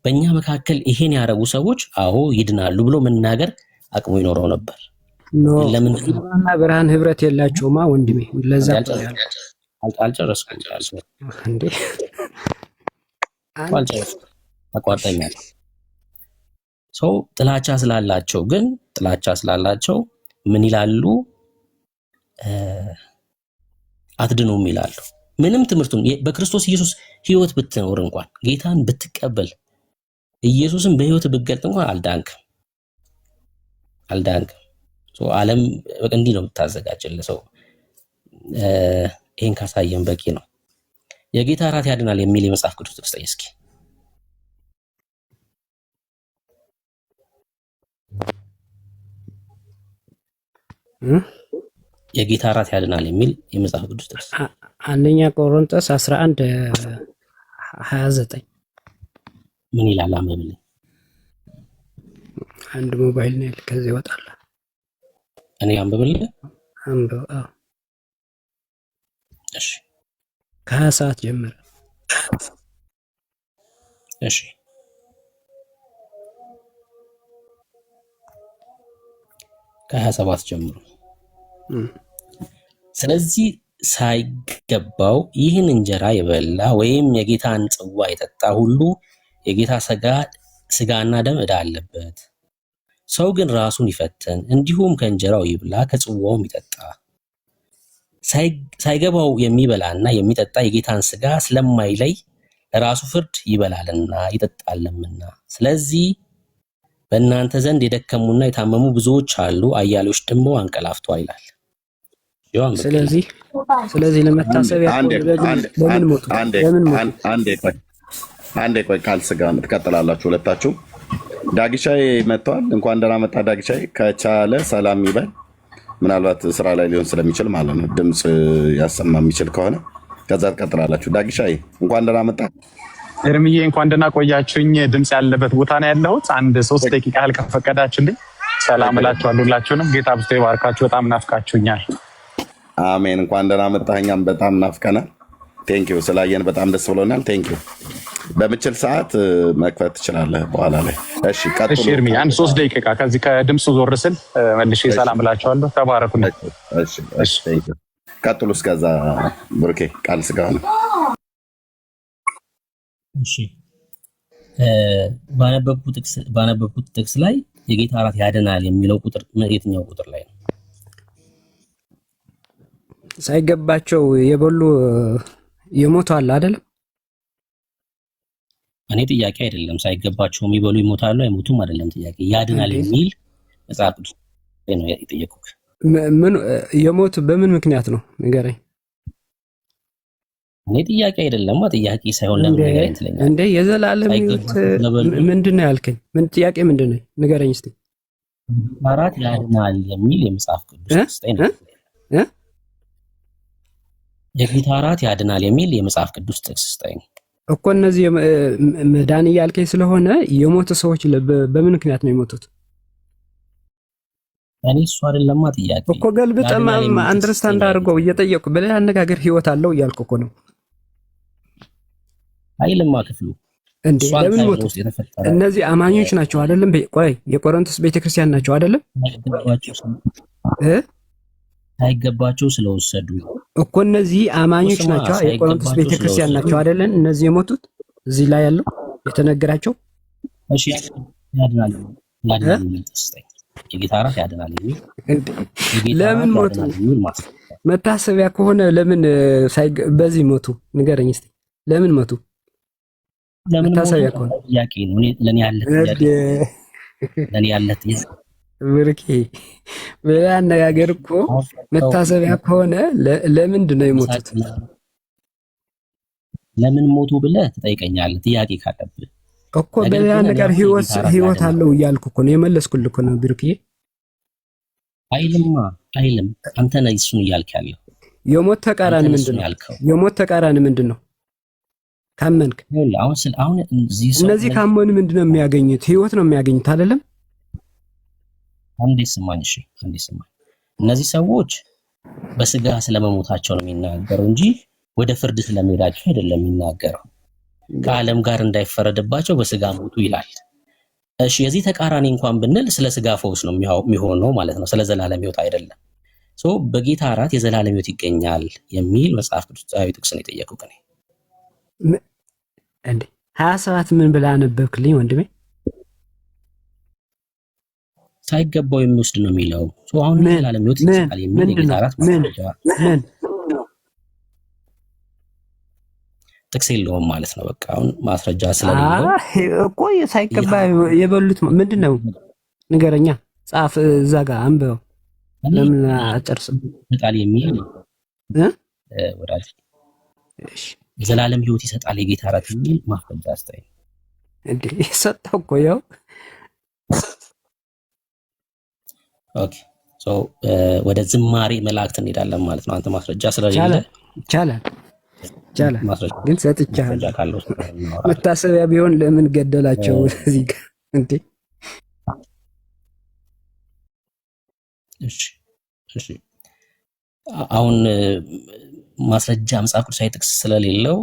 በእኛ መካከል ይሄን ያደረጉ ሰዎች አዎ ይድናሉ ብሎ መናገር አቅሙ ይኖረው ነበር። ለምን ብርሃን ህብረት የላቸውማ ወንድሜ። ለዛ አልጨረስኩም እንዴ? አቋርጠኛል። ሰው ጥላቻ ስላላቸው ምን ይላሉ? አትድኑም ይላሉ። ምንም ትምህርቱን በክርስቶስ ኢየሱስ ህይወት ብትኖር እንኳን ጌታን ብትቀበል ኢየሱስን በህይወት ብትገልጥ እንኳን አልዳንክም። ዓለም እንዲህ ነው የምታዘጋጅልህ ሰው። ይሄን ካሳየን በቂ ነው። የጌታ እራት ያድናል የሚል የመጽሐፍ ቅዱስ ጥቅስ እስኪ የጌታ እራት ያድናል የሚል የመጽሐፍ ቅዱስ ጥቅስ አንደኛ ቆሮንቶስ 11:29 ምን ይላል? አንብብልኝ። አንድ ሞባይል ነው ከዚህ ይወጣል። እኔ አንብብልህ። እሺ ከ20 ሰዓት ጀምሮ እሺ ከ27 ጀምሮ ስለዚህ ሳይገባው ይህን እንጀራ የበላ ወይም የጌታን ጽዋ የጠጣ ሁሉ የጌታ ስጋና ደም ዕዳ አለበት። ሰው ግን ራሱን ይፈትን፣ እንዲሁም ከእንጀራው ይብላ ከጽዋውም ይጠጣ። ሳይገባው የሚበላና የሚጠጣ የጌታን ስጋ ስለማይለይ ለራሱ ፍርድ ይበላልና ይጠጣልምና። ስለዚህ በእናንተ ዘንድ የደከሙና የታመሙ ብዙዎች አሉ፣ አያሌዎች ደግሞ አንቀላፍተዋል ይላል። ስለዚህ ለመታሰቢያ ለምን ሞቱ? አንዴ ቆይ፣ ካልስጋ ትቀጥላላችሁ ሁለታችሁ። ዳግሻይ መጥተዋል። እንኳን ደህና መጣ ዳግሻይ። ከቻለ ሰላም ይበል። ምናልባት ስራ ላይ ሊሆን ስለሚችል ማለት ነው፣ ድምፅ ያሰማ የሚችል ከሆነ ከዛ ትቀጥላላችሁ። ዳግሻይ እንኳን ደህና መጣ። እርምዬ እንኳን ደህና ቆያችሁኝ። ድምፅ ያለበት ቦታ ነው ያለሁት። አንድ 3 ደቂቃ ያህል ከፈቀዳችሁልኝ ሰላም እላችኋለሁ ሁላችሁንም። ጌታ ብስቶ ይባርካችሁ። በጣም ናፍቃችሁኛል። አሜን። እንኳን ደህና መጣህ። እኛም በጣም ናፍቀናል። ቴንኪው ስላየን በጣም ደስ ብሎናል። ቴንኪው። በምችል ሰዓት መክፈት ትችላለህ በኋላ ላይ። እሺ ቀጥሉ። እሺ እርምዬ አንድ 3 ደቂቃ ከዚህ ከድምፁ ዞር ስል መልሼ ሰላም እላችኋለሁ። ተባረኩልኝ። እሺ ቴንኪው። ቀጥሉ። እስከዛ ብሩኬ ቃል ስጋ ነው። እሺ ባነበብኩት ጥቅስ ላይ የጌታ እራት ያድናል የሚለው ቁጥር የትኛው ቁጥር ላይ ነው? ሳይገባቸው የበሉ የሞቱ አለ አይደለም? እኔ ጥያቄ አይደለም ሳይገባቸው የሚበሉ ይሞታሉ አይሞቱም አይደለም ጥያቄ። ያድናል የሚል መጽሐፍ ቅዱስ ነው የጠየቁት። ምን የሞቱ በምን ምክንያት ነው ንገረኝ። እኔ ጥያቄ አይደለም ጥያቄ ሳይሆን ለምን ንገረኝ ትለኛለህ እንዴ? የዘላለም ሕይወት ምንድን ነው ያልከኝ? ምን ጥያቄ ምንድን ነው ንገረኝ እስቲ። እራት ያድናል የሚል የመጽሐፍ ቅዱስ ጥቅስ ነው የጌታ እራት ያድናል የሚል የመጽሐፍ ቅዱስ ጥቅስ ስጠኝ እኮ። እነዚህ መዳን እያልከኝ ስለሆነ የሞቱ ሰዎች በምን ምክንያት ነው የሞቱት? እኔ እሱ አይደለማ ጥያቄ እኮ ገልብጠማ አንደርስታንድ አድርገው እየጠየቁ በሌላ አነጋገር ህይወት አለው እያልኩ እኮ ነው። አይልማ ክፍሉ እንዴ ለምን ሞቱ? እነዚህ አማኞች ናቸው አይደለም? ቆይ የቆሮንቶስ ቤተክርስቲያን ናቸው አይደለም? ሳይገባቸው ስለወሰዱ እኮ እነዚህ አማኞች ናቸው፣ የቆሮንቶስ ቤተክርስቲያን ናቸው አይደለም? እነዚህ የሞቱት እዚህ ላይ ያለው የተነገራቸው። እሺ ያድናል የጌታ እራት ያድናል የሚል ለምን ሞቱ? መታሰቢያ ከሆነ ለምን በዚህ ሞቱ? ንገረኝ እስቲ ለምን ሞቱ? መታሰቢያ ከሆነ ጥያቄ ነው። ለኔ ያለ ጥያቄ ብርኬ በሌላ አነጋገር እኮ መታሰቢያ ከሆነ ለምንድን ነው የሞቱት? ለምን ሞቱ ብለህ ትጠይቀኛለህ ጥያቄ ካለብህ እኮ። በሌላ ነገር ህይወት አለው እያልኩ እኮ ነው የመለስኩልህ እኮ ነው ብርኬ። አይልም አንተ ነህ እሱን እያልክ ያለው። የሞት ተቃራኒ ምንድን ነው? የሞት ተቃራኒ ምንድን ነው? ካመንክ አሁን እነዚህ ካመኑ ምንድን ነው የሚያገኙት? ህይወት ነው የሚያገኙት አይደለም? አንዴ ስማኝ። እነዚህ ሰዎች በስጋ ስለመሞታቸው ነው የሚናገረው እንጂ ወደ ፍርድ ስለመሄዳቸው አይደለም የሚናገረው። ከዓለም ጋር እንዳይፈረድባቸው በስጋ ሞቱ ይላል። እሺ የዚህ ተቃራኒ እንኳን ብንል ስለ ስጋ ፈውስ ነው የሚሆነው ማለት ነው፣ ስለ ዘላለም ህይወት አይደለም። በጌታ እራት የዘላለም ህይወት ይገኛል የሚል መጽሐፍ ቅዱሳዊ ጥቅስ ነው የጠየቁት። እንዴ 27 ምን ብላ አነበብክልኝ ወንድሜ? ሳይገባው የሚወስድ ነው የሚለው። አሁን ዘላለም ህይወት ይገኛል የሚል የጌታ እራት ምን ጥቅስ የለውም ማለት ነው። በቃ አሁን ማስረጃ ስለሌለው እኮ ሳይገባ የበሉት ምንድን ነው ንገረኛ። ጻፍ እዛ ጋር አንብበው። ለምን አጨርስም ቃል የሚል ወዳጅ የዘላለም ህይወት ይሰጣል የጌታ እራት የሚል ማስረጃ አስተይ እንዴ ሰጠው እኮ ያው። ኦኬ ወደ ዝማሬ መላእክት እንሄዳለን ማለት ነው። አንተ ማስረጃ ስለሌለ ይቻላል ግን ሰጥቻለሁ። መታሰቢያ ቢሆን ለምን ገደላቸው እዚህ ጋር እንዴ? እሺ አሁን ማስረጃ መጽሐፍ ቅዱሳዊ ጥቅስ ስለሌለው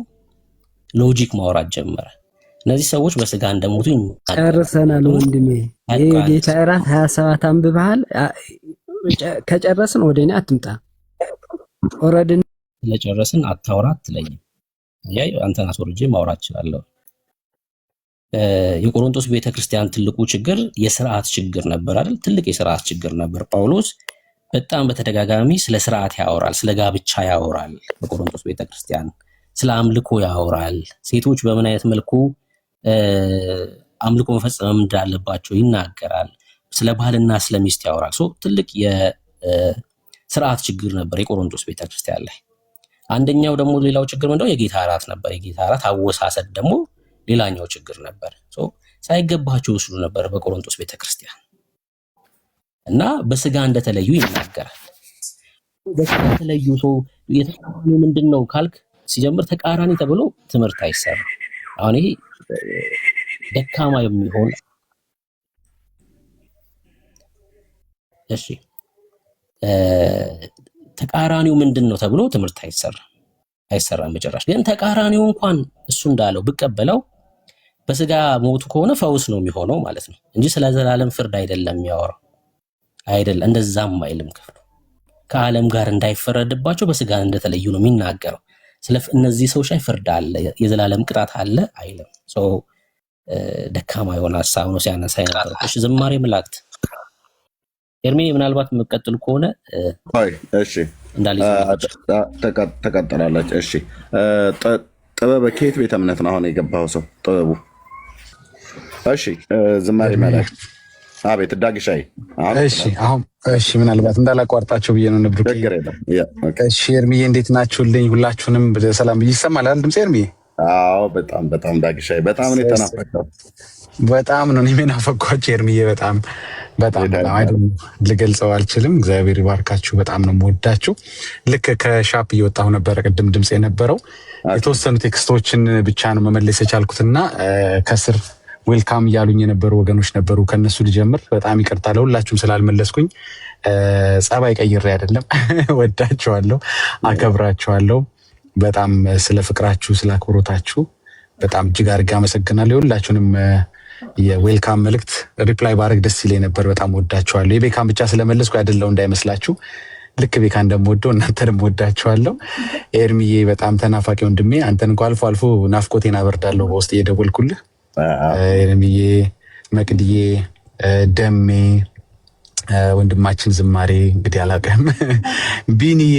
ሎጂክ ማውራት ጀመረ። እነዚህ ሰዎች በስጋ እንደሞቱ ጨርሰናል ወንድሜ። የጌታ እራት 27 አንብበሃል። ከጨረስን ወደ እኔ አትምጣ። ኦልሬዲ ስለጨረስን አታውራ አትለኝም። አንተን አስወርጄ ማውራት እችላለሁ። የቆሮንቶስ ቤተክርስቲያን ትልቁ ችግር የስርዓት ችግር ነበር አይደል? ትልቅ የስርዓት ችግር ነበር። ጳውሎስ በጣም በተደጋጋሚ ስለ ስርዓት ያወራል፣ ስለ ጋብቻ ያወራል። በቆሮንቶስ ቤተክርስቲያን ስለ አምልኮ ያወራል። ሴቶች በምን አይነት መልኩ አምልኮ መፈጸም እንዳለባቸው ይናገራል። ስለ ባህልና ስለ ሚስት ያወራል። ትልቅ የስርዓት ችግር ነበር የቆሮንቶስ ቤተክርስቲያን ላይ። አንደኛው ደግሞ ሌላው ችግር ምንድነው? የጌታ እራት ነበር። የጌታ እራት አወሳሰድ ደግሞ ሌላኛው ችግር ነበር። ሳይገባቸው ወስዱ ነበር በቆሮንቶስ ቤተክርስቲያን እና በስጋ እንደተለዩ ይናገራል። በስጋ ተለዩ የተቃራኒ ምንድነው ካልክ ሲጀምር ተቃራኒ ተብሎ ትምህርት አይሰራም። አሁን ይሄ ደካማ የሚሆን እሺ ተቃራኒው ምንድነው ተብሎ ትምህርት አይሰራም በጭራሽ። ግን ተቃራኒው እንኳን እሱ እንዳለው ብቀበለው በስጋ ሞቱ ከሆነ ፈውስ ነው የሚሆነው ማለት ነው እንጂ ስለ ዘላለም ፍርድ አይደለም የሚያወራው። አይደለም እንደዛም አይልም ክፍሉ። ከዓለም ጋር እንዳይፈረድባቸው በስጋ እንደተለዩ ነው የሚናገረው። ስለ እነዚህ ሰዎች ላይ ፍርድ አለ፣ የዘላለም ቅጣት አለ አይልም። ደካማ የሆነ ሀሳብ ነው ሲያነሳ የነበረው። እሺ ዝማሬ መላእክት ኤርሚ ምናልባት የምትቀጥሉ ከሆነ እሺ ተቀጥላለች። እሺ ጥበበ ከየት ቤተ እምነት ነው አሁን የገባው ሰው ጥበቡ? እሺ ዝማሬ መላእክት አቤት ዳግሻይ እሺ ምናልባት እንዳላቋርጣቸው ብዬ ነው ነብሩ። እሺ ኤርሚዬ እንዴት ናችሁልኝ? ሁላችሁንም ሰላም ይሰማል አይደል ድምጽ ኤርሚዬ? አዎ በጣም ዳግሻይ በጣም ነው የተናፈቀው። በጣም ነው የናፈኳቸው ኤርሚዬ። በጣም ልገልጸው አልችልም። እግዚአብሔር ይባርካችሁ። በጣም ነው የምወዳችሁ። ልክ ከሻፕ እየወጣሁ ነበረ ቅድም ድምጽ የነበረው የተወሰኑ ቴክስቶችን ብቻ ነው መመለስ የቻልኩትና ከስር ዌልካም እያሉኝ የነበሩ ወገኖች ነበሩ። ከነሱ ልጀምር። በጣም ይቅርታ ለሁላችሁም ስላልመለስኩኝ። ጸባይ ቀይሬ አይደለም። ወዳችኋለሁ፣ አከብራችኋለሁ። በጣም ስለ ፍቅራችሁ ስለ አክብሮታችሁ በጣም እጅግ አድርጌ አመሰግናለሁ። ሁላችሁንም የዌልካም መልእክት ሪፕላይ ባረግ ደስ ይለኝ ነበር። በጣም ወዳችኋለሁ። የቤካን ብቻ ስለመለስኩ አይደለው እንዳይመስላችሁ። ልክ ቤካ እንደምወደው እናንተንም ወዳችኋለሁ። ኤርሚዬ በጣም ተናፋቂ ወንድሜ፣ አንተን እንኳ አልፎ አልፎ ናፍቆቴን አበርዳለሁ በውስጥ እየደወልኩልህ። ኤርሚዬ፣ መቅድዬ፣ ደሜ ወንድማችን ዝማሬ እንግዲህ አላውቅም።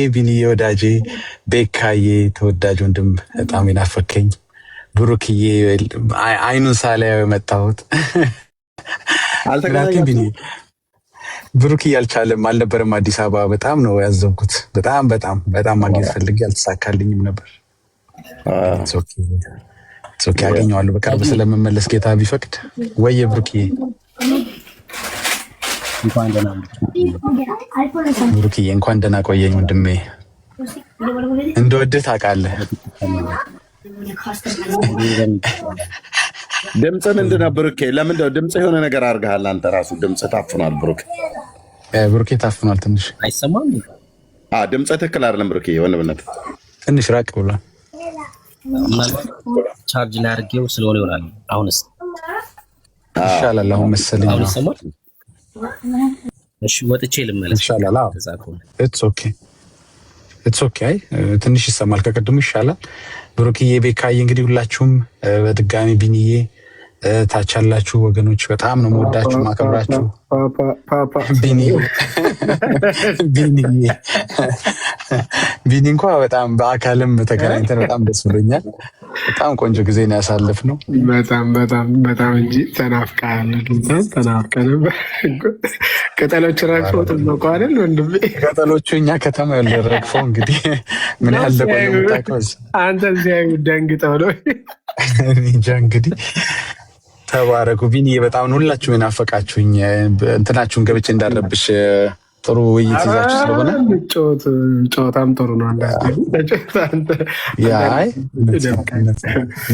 ቢኒዬ ወዳጄ፣ ቤካዬ ተወዳጅ ወንድም በጣም የናፈከኝ፣ ብሩክዬ አይኑን ሳላየው የመጣሁት ብሩክዬ አልቻለም አልነበረም አዲስ አበባ። በጣም ነው ያዘንኩት። በጣም ማግኘት ፈልጌ አልተሳካልኝም ነበር። አገኘዋለሁ በቅርብ ስለምመለስ ጌታ ቢፈቅድ። ወየ ብሩክዬ እንኳን ደህና ቆየኝ ወንድሜ። እንደወድህ ታውቃለህ። ድምፅ ምንድን ነው ብሩኬ? ለምን ድምፅ የሆነ ነገር አድርገሃል አንተ ራሱ ድምፅ ታፍኗል። ብሩኬ ታፍኗል። ትንሽ አይሰማም። ድምፅ ትክክል አይደለም ብሩኬ። ወንድምነት ትንሽ ራቅ ብሏል። ቻርጅ ላይ አድርጌው ስለሆነ ይሆናል። አሁንስ ይሻላል። አሁን መሰለኝ። አሁን ይሰማል። እሺ ወጥቼ ልመለስ ይሻላል። ኢትስ ኦኬ። ትንሽ ይሰማል፣ ከቅድሙ ይሻላል። ብሩክዬ፣ ቤካዬ እንግዲህ ሁላችሁም በድጋሚ ቢኒዬ፣ ታች ያላችሁ ወገኖች በጣም ነው የምወዳችሁ ማከብራችሁ። ቢኒ እንኳ በጣም በአካልም ተገናኝተን በጣም ደስ ብሎኛል። በጣም ቆንጆ ጊዜ ነው ያሳለፍነው። በጣም እንጂ ተናፍቀሃል። ተናፍቀን ቅጠሎች ረግፈው ጥበቁ አይደል ወንድሜ? ቅጠሎቹ እኛ ከተማ ያለ ረግፈው እንግዲህ ምን ያህል ለቆየ ምታቀዝ አንተ ሲያዩ ደንግጠው ነው እንጃ። እንግዲህ ተባረኩ። ቢኒዬ በጣም ነው ሁላችሁም የናፈቃችሁኝ። እንትናችሁን ገብቼ እንዳረብሽ ጥሩ ውይይት ይዛችሁ ስለሆነ ጨዋታም ጥሩ ነው።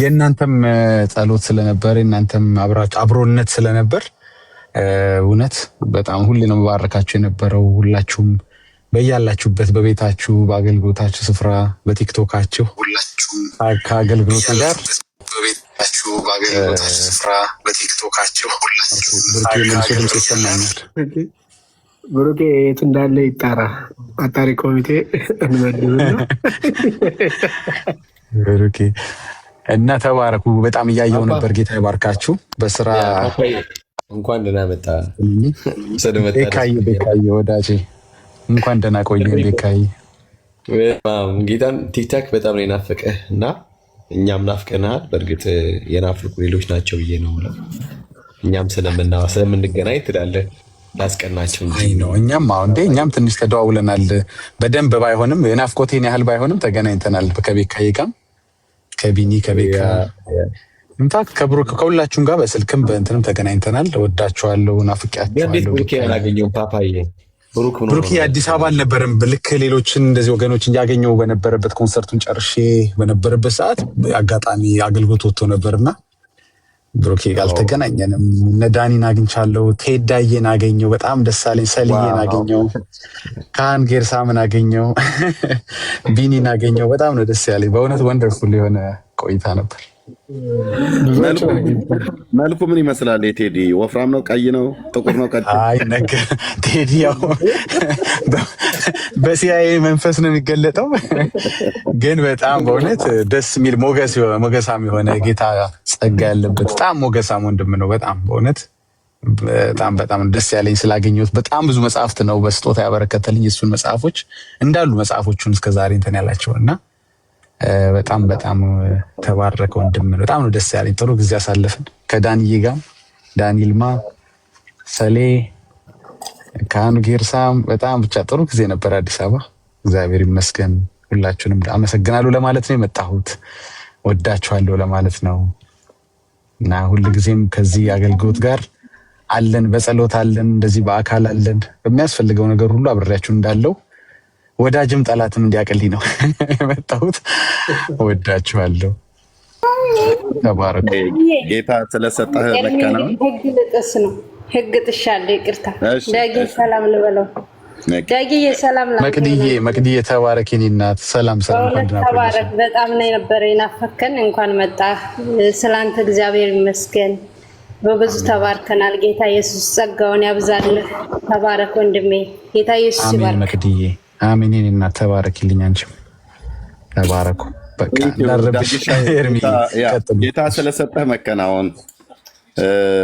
የእናንተም ጸሎት ስለነበር የእናንተም አብሮነት ስለነበር እውነት በጣም ሁሌ ነው መባረካችሁ የነበረው። ሁላችሁም በያላችሁበት በቤታችሁ በአገልግሎታችሁ ስፍራ በቲክቶካችሁ ሁላችሁም ከአገልግሎቱ ጋር በቤታችሁ በአገልግሎታችሁ ስፍራ በቲክቶካችሁ ሁላችሁም መልሶ ድምፅ ይሰማኛል። ብሩኬ የት እንዳለ ይጣራ። አጣሪ ኮሚቴ እንመድብና ብሩኬ እና ተባረኩ። በጣም እያየው ነበር። ጌታ ይባርካችሁ። በስራ እንኳን ደህና መጣ ቤካዬ ወዳጄ፣ እንኳን ደህና ቆየን ቤካዬ። ጌታን ቲክታክ በጣም ነው የናፈቀህ እና እኛም ናፍቀናል። በእርግጥ የናፍቁ ሌሎች ናቸው ብዬ ነው የምለው። እኛም ስለምንገናኝ ትላለህ ላስቀናቸው ነው። እኛም ትንሽ ተደዋውለናል። በደንብ ባይሆንም የናፍቆቴን ያህል ባይሆንም ተገናኝተናል። ከቤካዬ ጋር ከቢኒ ከቤካ ኢንፋክት ከብሩክ ከሁላችሁም ጋር በስልክም በእንትንም ተገናኝተናል። ወዳችኋለሁ፣ ናፍቄያችኋለሁ። ብሩክ አዲስ አበባ አልነበረም። ልክ ሌሎችን እንደዚህ ወገኖችን ያገኘው በነበረበት ኮንሰርቱን ጨርሼ በነበረበት ሰዓት አጋጣሚ አገልግሎት ወጥቶ ነበርና ብሩኬ ጋር አልተገናኘንም። እነ ዳኒን አግኝቻለሁ፣ ቴዳዬን አገኘው፣ በጣም ደስ አለኝ። ሰልዬን አገኘው፣ ካህን ጌርሳምን አገኘው፣ ቢኒን አገኘው። በጣም ነው ደስ ያለኝ በእውነት ወንደርፉል የሆነ ቆይታ ነበር። መልኩ ምን ይመስላል? የቴዲ ወፍራም ነው? ቀይ ነው? ጥቁር ነው? አይ ነገር ቴዲ ያው በሲአይኤ መንፈስ ነው የሚገለጠው። ግን በጣም በእውነት ደስ የሚል ሞገሳም የሆነ ጌታ ጸጋ ያለበት በጣም ሞገሳም ወንድም ነው። በጣም በእውነት በጣም ደስ ያለኝ ስላገኘሁት። በጣም ብዙ መጽሐፍት ነው በስጦታ ያበረከተልኝ። እሱን መጽሐፎች እንዳሉ መጽሐፎቹን እስከዛሬ እንትን ያላቸውና በጣም ተባረከ ወንድም ነው። በጣም ነው ደስ ያለኝ። ጥሩ ጊዜ አሳለፍን ከዳንዬ ጋር፣ ዳንኤልማ፣ ሰሌ፣ ካህኑ ጌርሳም በጣም ብቻ ጥሩ ጊዜ ነበር አዲስ አበባ። እግዚአብሔር ይመስገን። ሁላችሁንም አመሰግናለሁ ለማለት ነው የመጣሁት። ወዳችኋለሁ ለማለት ነው እና ሁልጊዜም ከዚህ አገልግሎት ጋር አለን፣ በጸሎት አለን፣ እንደዚህ በአካል አለን። በሚያስፈልገው ነገር ሁሉ አብሬያችሁ እንዳለው ወዳጅም ጠላትም እንዲያቀልኝ ነው የመጣሁት። ወዳችኋለሁ። ተባረኩ። ጌታ ስለሰጠህ መከናወን ህግ ልጥስ ነው። ህግ ጥሻለሁ። ይቅርታ ዳጊ ሰላም ልበለው። ዳጊ ሰላም መቅድዬ ተባረክ የኔ እናት። ሰላም ተባረክ። በጣም ነው የነበረ የናፈከን። እንኳን መጣ። ስላንተ እግዚአብሔር ይመስገን። በብዙ ተባርከናል። ጌታ ኢየሱስ ጸጋውን ያብዛልህ። ተባረክ ወንድሜ። ጌታ ኢየሱስ ይባርክ። መቅድዬ አሜን። የኔ እናት ተባረክልኝ። አንቺም ተባረኩ። በቃ ጌታ ስለሰጠህ መከናወን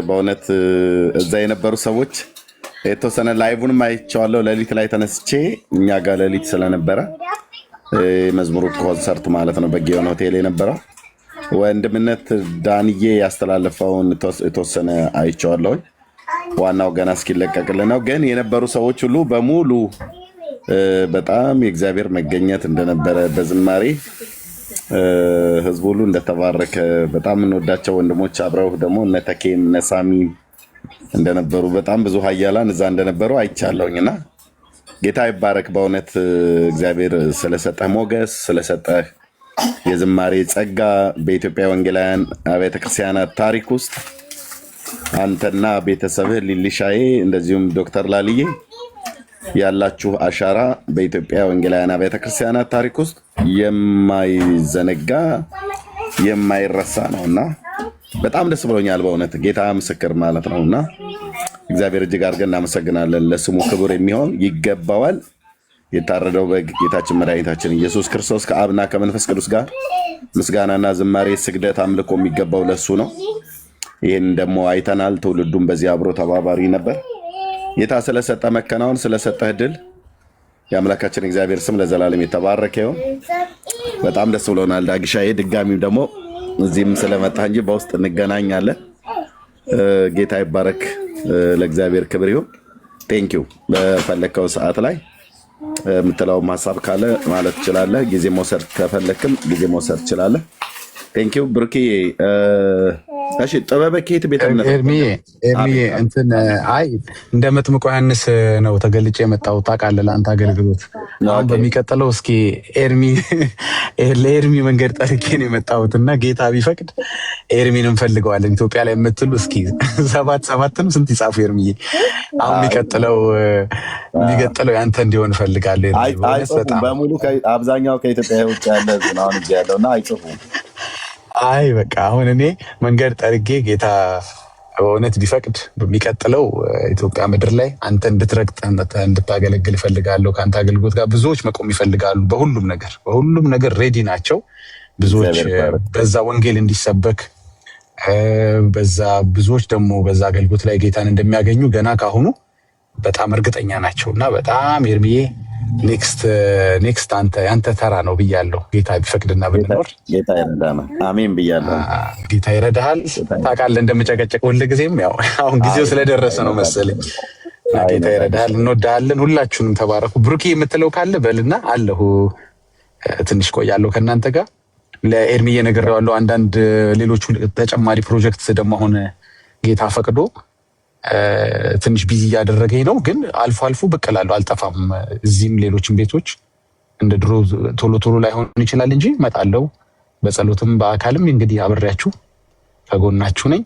በእውነት እዛ የነበሩ ሰዎች የተወሰነ ላይቭንም አይቼዋለሁ። ሌሊት ላይ ተነስቼ እኛ ጋር ሌሊት ስለነበረ መዝሙሩ ኮንሰርት ማለት ነው በጊዮን ሆቴል የነበረው ወንድምነት ዳንዬ ያስተላለፈውን የተወሰነ አይቼዋለሁ። ዋናው ገና እስኪለቀቅልን ነው። ግን የነበሩ ሰዎች ሁሉ በሙሉ በጣም የእግዚአብሔር መገኘት እንደነበረ በዝማሬ ህዝቡ ሁሉ እንደተባረከ በጣም እንወዳቸው ወንድሞች አብረው ደግሞ እነ ተኬም እነ ሳሚ እንደነበሩ በጣም ብዙ ኃያላን እዛ እንደነበሩ አይቻለሁኝና ጌታ ይባረክ። በእውነት እግዚአብሔር ስለሰጠህ ሞገስ ስለሰጠህ የዝማሬ ጸጋ በኢትዮጵያ ወንጌላውያን አብያተ ክርስቲያናት ታሪክ ውስጥ አንተና ቤተሰብህ ሊሊሻዬ እንደዚሁም ዶክተር ላልዬ ያላችሁ አሻራ በኢትዮጵያ ወንጌላውያን አብያተ ክርስቲያናት ታሪክ ውስጥ የማይዘነጋ የማይረሳ ነውና በጣም ደስ ብሎኛል። በእውነት ጌታ ምስክር ማለት ነውና እግዚአብሔር እጅግ አድርገን እናመሰግናለን። ለስሙ ክብር የሚሆን ይገባዋል። የታረደው በግ ጌታችን መድኃኒታችን ኢየሱስ ክርስቶስ ከአብና ከመንፈስ ቅዱስ ጋር ምስጋናና ዝማሬ፣ ስግደት፣ አምልኮ የሚገባው ለሱ ነው። ይህን ደግሞ አይተናል። ትውልዱም በዚህ አብሮ ተባባሪ ነበር። ጌታ ስለሰጠ መከናወን ስለሰጠህ ድል የአምላካችን እግዚአብሔር ስም ለዘላለም የተባረከ ይሁን። በጣም ደስ ብሎናል ዳግሻዬ። ድጋሚም ደግሞ እዚህም ስለመጣ እንጂ በውስጥ እንገናኛለን። ጌታ ይባረክ። ለእግዚአብሔር ክብር ይሁን። ቴንኪው። በፈለከው ሰዓት ላይ የምትለውም ሀሳብ ካለ ማለት ትችላለህ። ጊዜ መውሰድ ከፈለክም ጊዜ መውሰድ ትችላለህ። ቴንኪው ብሩኬ። እሺ ጥበበ ከየት ቤተ እምነት ኤርሚዬ እንትን አይ እንደ መጥምቁ ዮሐንስ ነው ተገልጬ የመጣሁት ታውቃለህ፣ ለአንተ አገልግሎት። አሁን በሚቀጥለው እስኪ ለኤርሚ መንገድ ጠርቄ ነው የመጣሁት እና ጌታ ቢፈቅድ ኤርሚን እንፈልገዋለን ኢትዮጵያ ላይ የምትሉ እስኪ ሰባትም ስንት ይጻፉ ኤርሚዬ። አሁን የሚቀጥለው ያንተ እንዲሆን እፈልጋለሁ። በሙሉ አብዛኛው ከኢትዮጵያ ውጭ ያለ አሁን እዚህ ያለው እና አይጽፉም። አይ በቃ አሁን እኔ መንገድ ጠርጌ ጌታ በእውነት ቢፈቅድ በሚቀጥለው ኢትዮጵያ ምድር ላይ አንተ እንድትረግጥ እንድታገለግል እፈልጋለሁ። ከአንተ አገልግሎት ጋር ብዙዎች መቆም ይፈልጋሉ። በሁሉም ነገር ሬዲ ናቸው። ብዙዎች በዛ ወንጌል እንዲሰበክ በዛ ብዙዎች ደግሞ በዛ አገልግሎት ላይ ጌታን እንደሚያገኙ ገና ካሁኑ በጣም እርግጠኛ ናቸው እና በጣም ኤርሚዬ ኔክስት አንተ ተራ ነው ብያለሁ። ጌታ ቢፈቅድና ብንኖር ጌታ ይረዳናል። አሜን ብያለሁ። ጌታ ይረዳሃል። ታውቃለህ እንደምጨቀጨቅ ሁልጊዜም ያው አሁን ጊዜው ስለደረሰ ነው መሰለኝ። ጌታ ይረዳሃል። እንወዳለን። ሁላችሁንም ተባረኩ። ብሩኬ የምትለው ካለ በልና አለሁ። ትንሽ ቆያለሁ ከእናንተ ጋር። ለኤርሚዬ ነግሬዋለሁ። አንዳንድ ሌሎች ተጨማሪ ፕሮጀክት ደግሞ አሁን ጌታ ፈቅዶ ትንሽ ቢዚ እያደረገኝ ነው። ግን አልፎ አልፎ ብቅ እላለሁ፣ አልጠፋም። እዚህም ሌሎችም ቤቶች እንደ ድሮ ቶሎ ላይሆን ይችላል እንጂ እመጣለሁ። በጸሎትም በአካልም እንግዲህ አብሬያችሁ ከጎናችሁ ነኝ።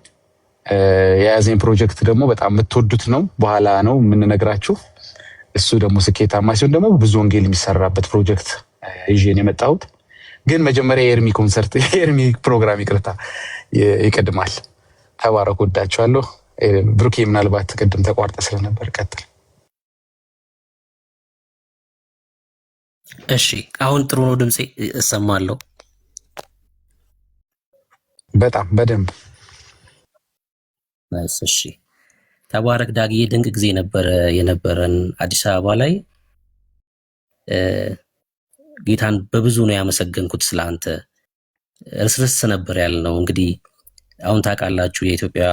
የያዘኝ ፕሮጀክት ደግሞ በጣም የምትወዱት ነው። በኋላ ነው የምንነግራችሁ። እሱ ደግሞ ስኬታማ ሲሆን ደግሞ ብዙ ወንጌል የሚሰራበት ፕሮጀክት ይዤ ነው የመጣሁት። ግን መጀመሪያ የኤርሚ ኮንሰርት የኤርሚ ፕሮግራም ይቅርታ ይቀድማል። ተባረኩ፣ ወዳችኋለሁ። ብሩኬ ምናልባት ቅድም ተቋርጠ ስለነበር ቀጥል። እሺ አሁን ጥሩ ነው፣ ድምጼ እሰማለሁ በጣም በደንብ። እሺ ተባረክ ዳግዬ። ድንቅ ጊዜ የነበረን አዲስ አበባ ላይ ጌታን በብዙ ነው ያመሰገንኩት። ስለአንተ እርስርስ ነበር ያልነው። እንግዲህ አሁን ታውቃላችሁ የኢትዮጵያ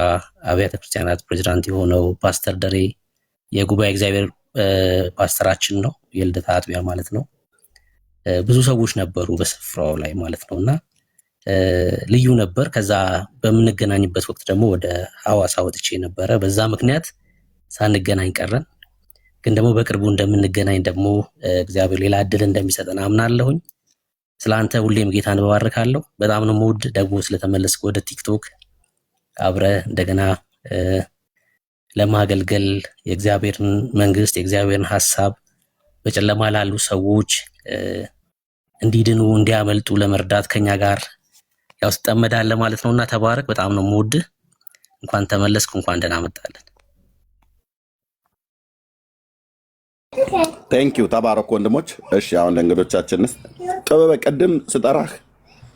አብያተ ክርስቲያናት ፕሬዚዳንት የሆነው ፓስተር ደሬ የጉባኤ እግዚአብሔር ፓስተራችን ነው፣ የልደታ አጥቢያ ማለት ነው። ብዙ ሰዎች ነበሩ በስፍራው ላይ ማለት ነውና ልዩ ነበር። ከዛ በምንገናኝበት ወቅት ደግሞ ወደ ሐዋሳ ወጥቼ ነበረ። በዛ ምክንያት ሳንገናኝ ቀረን። ግን ደግሞ በቅርቡ እንደምንገናኝ ደግሞ እግዚአብሔር ሌላ እድል እንደሚሰጠን አምናለሁኝ። ስለአንተ ሁሌም ጌታን እባርካለሁ። በጣም ነው የምወድ። ደግሞ ስለተመለስክ ወደ ቲክቶክ አብረ እንደገና ለማገልገል የእግዚአብሔርን መንግስት የእግዚአብሔርን ሐሳብ በጨለማ ላሉ ሰዎች እንዲድኑ እንዲያመልጡ ለመርዳት ከኛ ጋር ያው ትጠመዳለህ ማለት ነውና ተባረክ። በጣም ነው የምወድ። እንኳን ተመለስክ፣ እንኳን ደህና መጣለን። ቴንኪው ተባረኩ ወንድሞች። እሺ አሁን ለእንግዶቻችንስ ጥበበ ቅድም ስጠራህ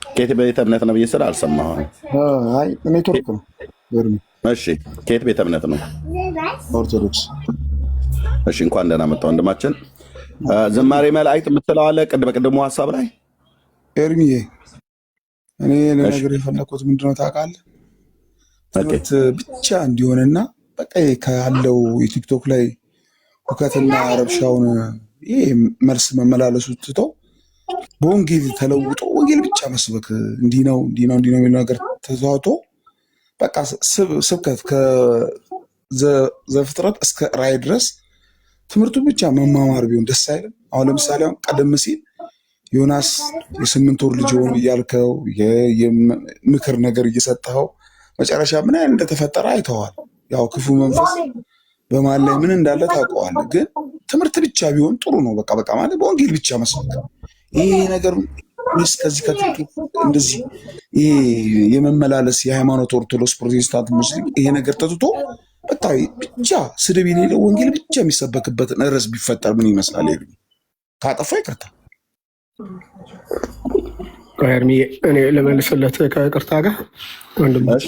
ከየት ቤተ እምነት ነው ብዬ ስል አልሰማሁም። አይ ኔትወርክ ነው። እሺ ከየት ቤተ እምነት ነው? ኦርቶዶክስ። እሺ እንኳን ደህና መጣ ወንድማችን። ዝማሬ መላእክት የምትለው አለ በቅድሙ ሀሳብ ላይ ኤርሚዬ፣ እኔ ለነገር የፈለኩት ምንድነው ታውቃለህ? ትምህርት ብቻ እንዲሆንና በቃ ካለው የቲክቶክ ላይ ሁከትና ረብሻውን ይሄ መልስ መመላለሱ ትቶ በወንጌል ተለውጦ ወንጌል ብቻ መስበክ እንዲህ ነው የሚለው ነገር ተዛውቶ በቃ ስብከት ከዘፍጥረት እስከ ራዕይ ድረስ ትምህርቱን ብቻ መማማር ቢሆን ደስ አይልም? አሁን ለምሳሌ አሁን ቀደም ሲል ዮናስ የ8 ወር ልጅ ሆኖ እያልከው የምክር ነገር እየሰጠኸው መጨረሻ ምን አይነት እንደተፈጠረ አይተዋል። ያው ክፉ መንፈስ በማን ላይ ምን እንዳለ ታውቀዋለህ። ግን ትምህርት ብቻ ቢሆን ጥሩ ነው። በቃ ማለት በወንጌል ብቻ መስበክ ይሄ ነገር ወይስ ከዚህ እንደዚህ ይሄ የመመላለስ የሃይማኖት ኦርቶዶክስ፣ ፕሮቴስታንት፣ ሙስሊም ይሄ ነገር ተትቶ በቃ ብቻ ስድብ የሌለው ወንጌል ብቻ የሚሰበክበትን ርዕስ ቢፈጠር ምን ይመስላል? ካጠፋ ይቅርታ ኤርሚ፣ እኔ ልመልስለት ከቅርታ ጋር ወንድምዬ።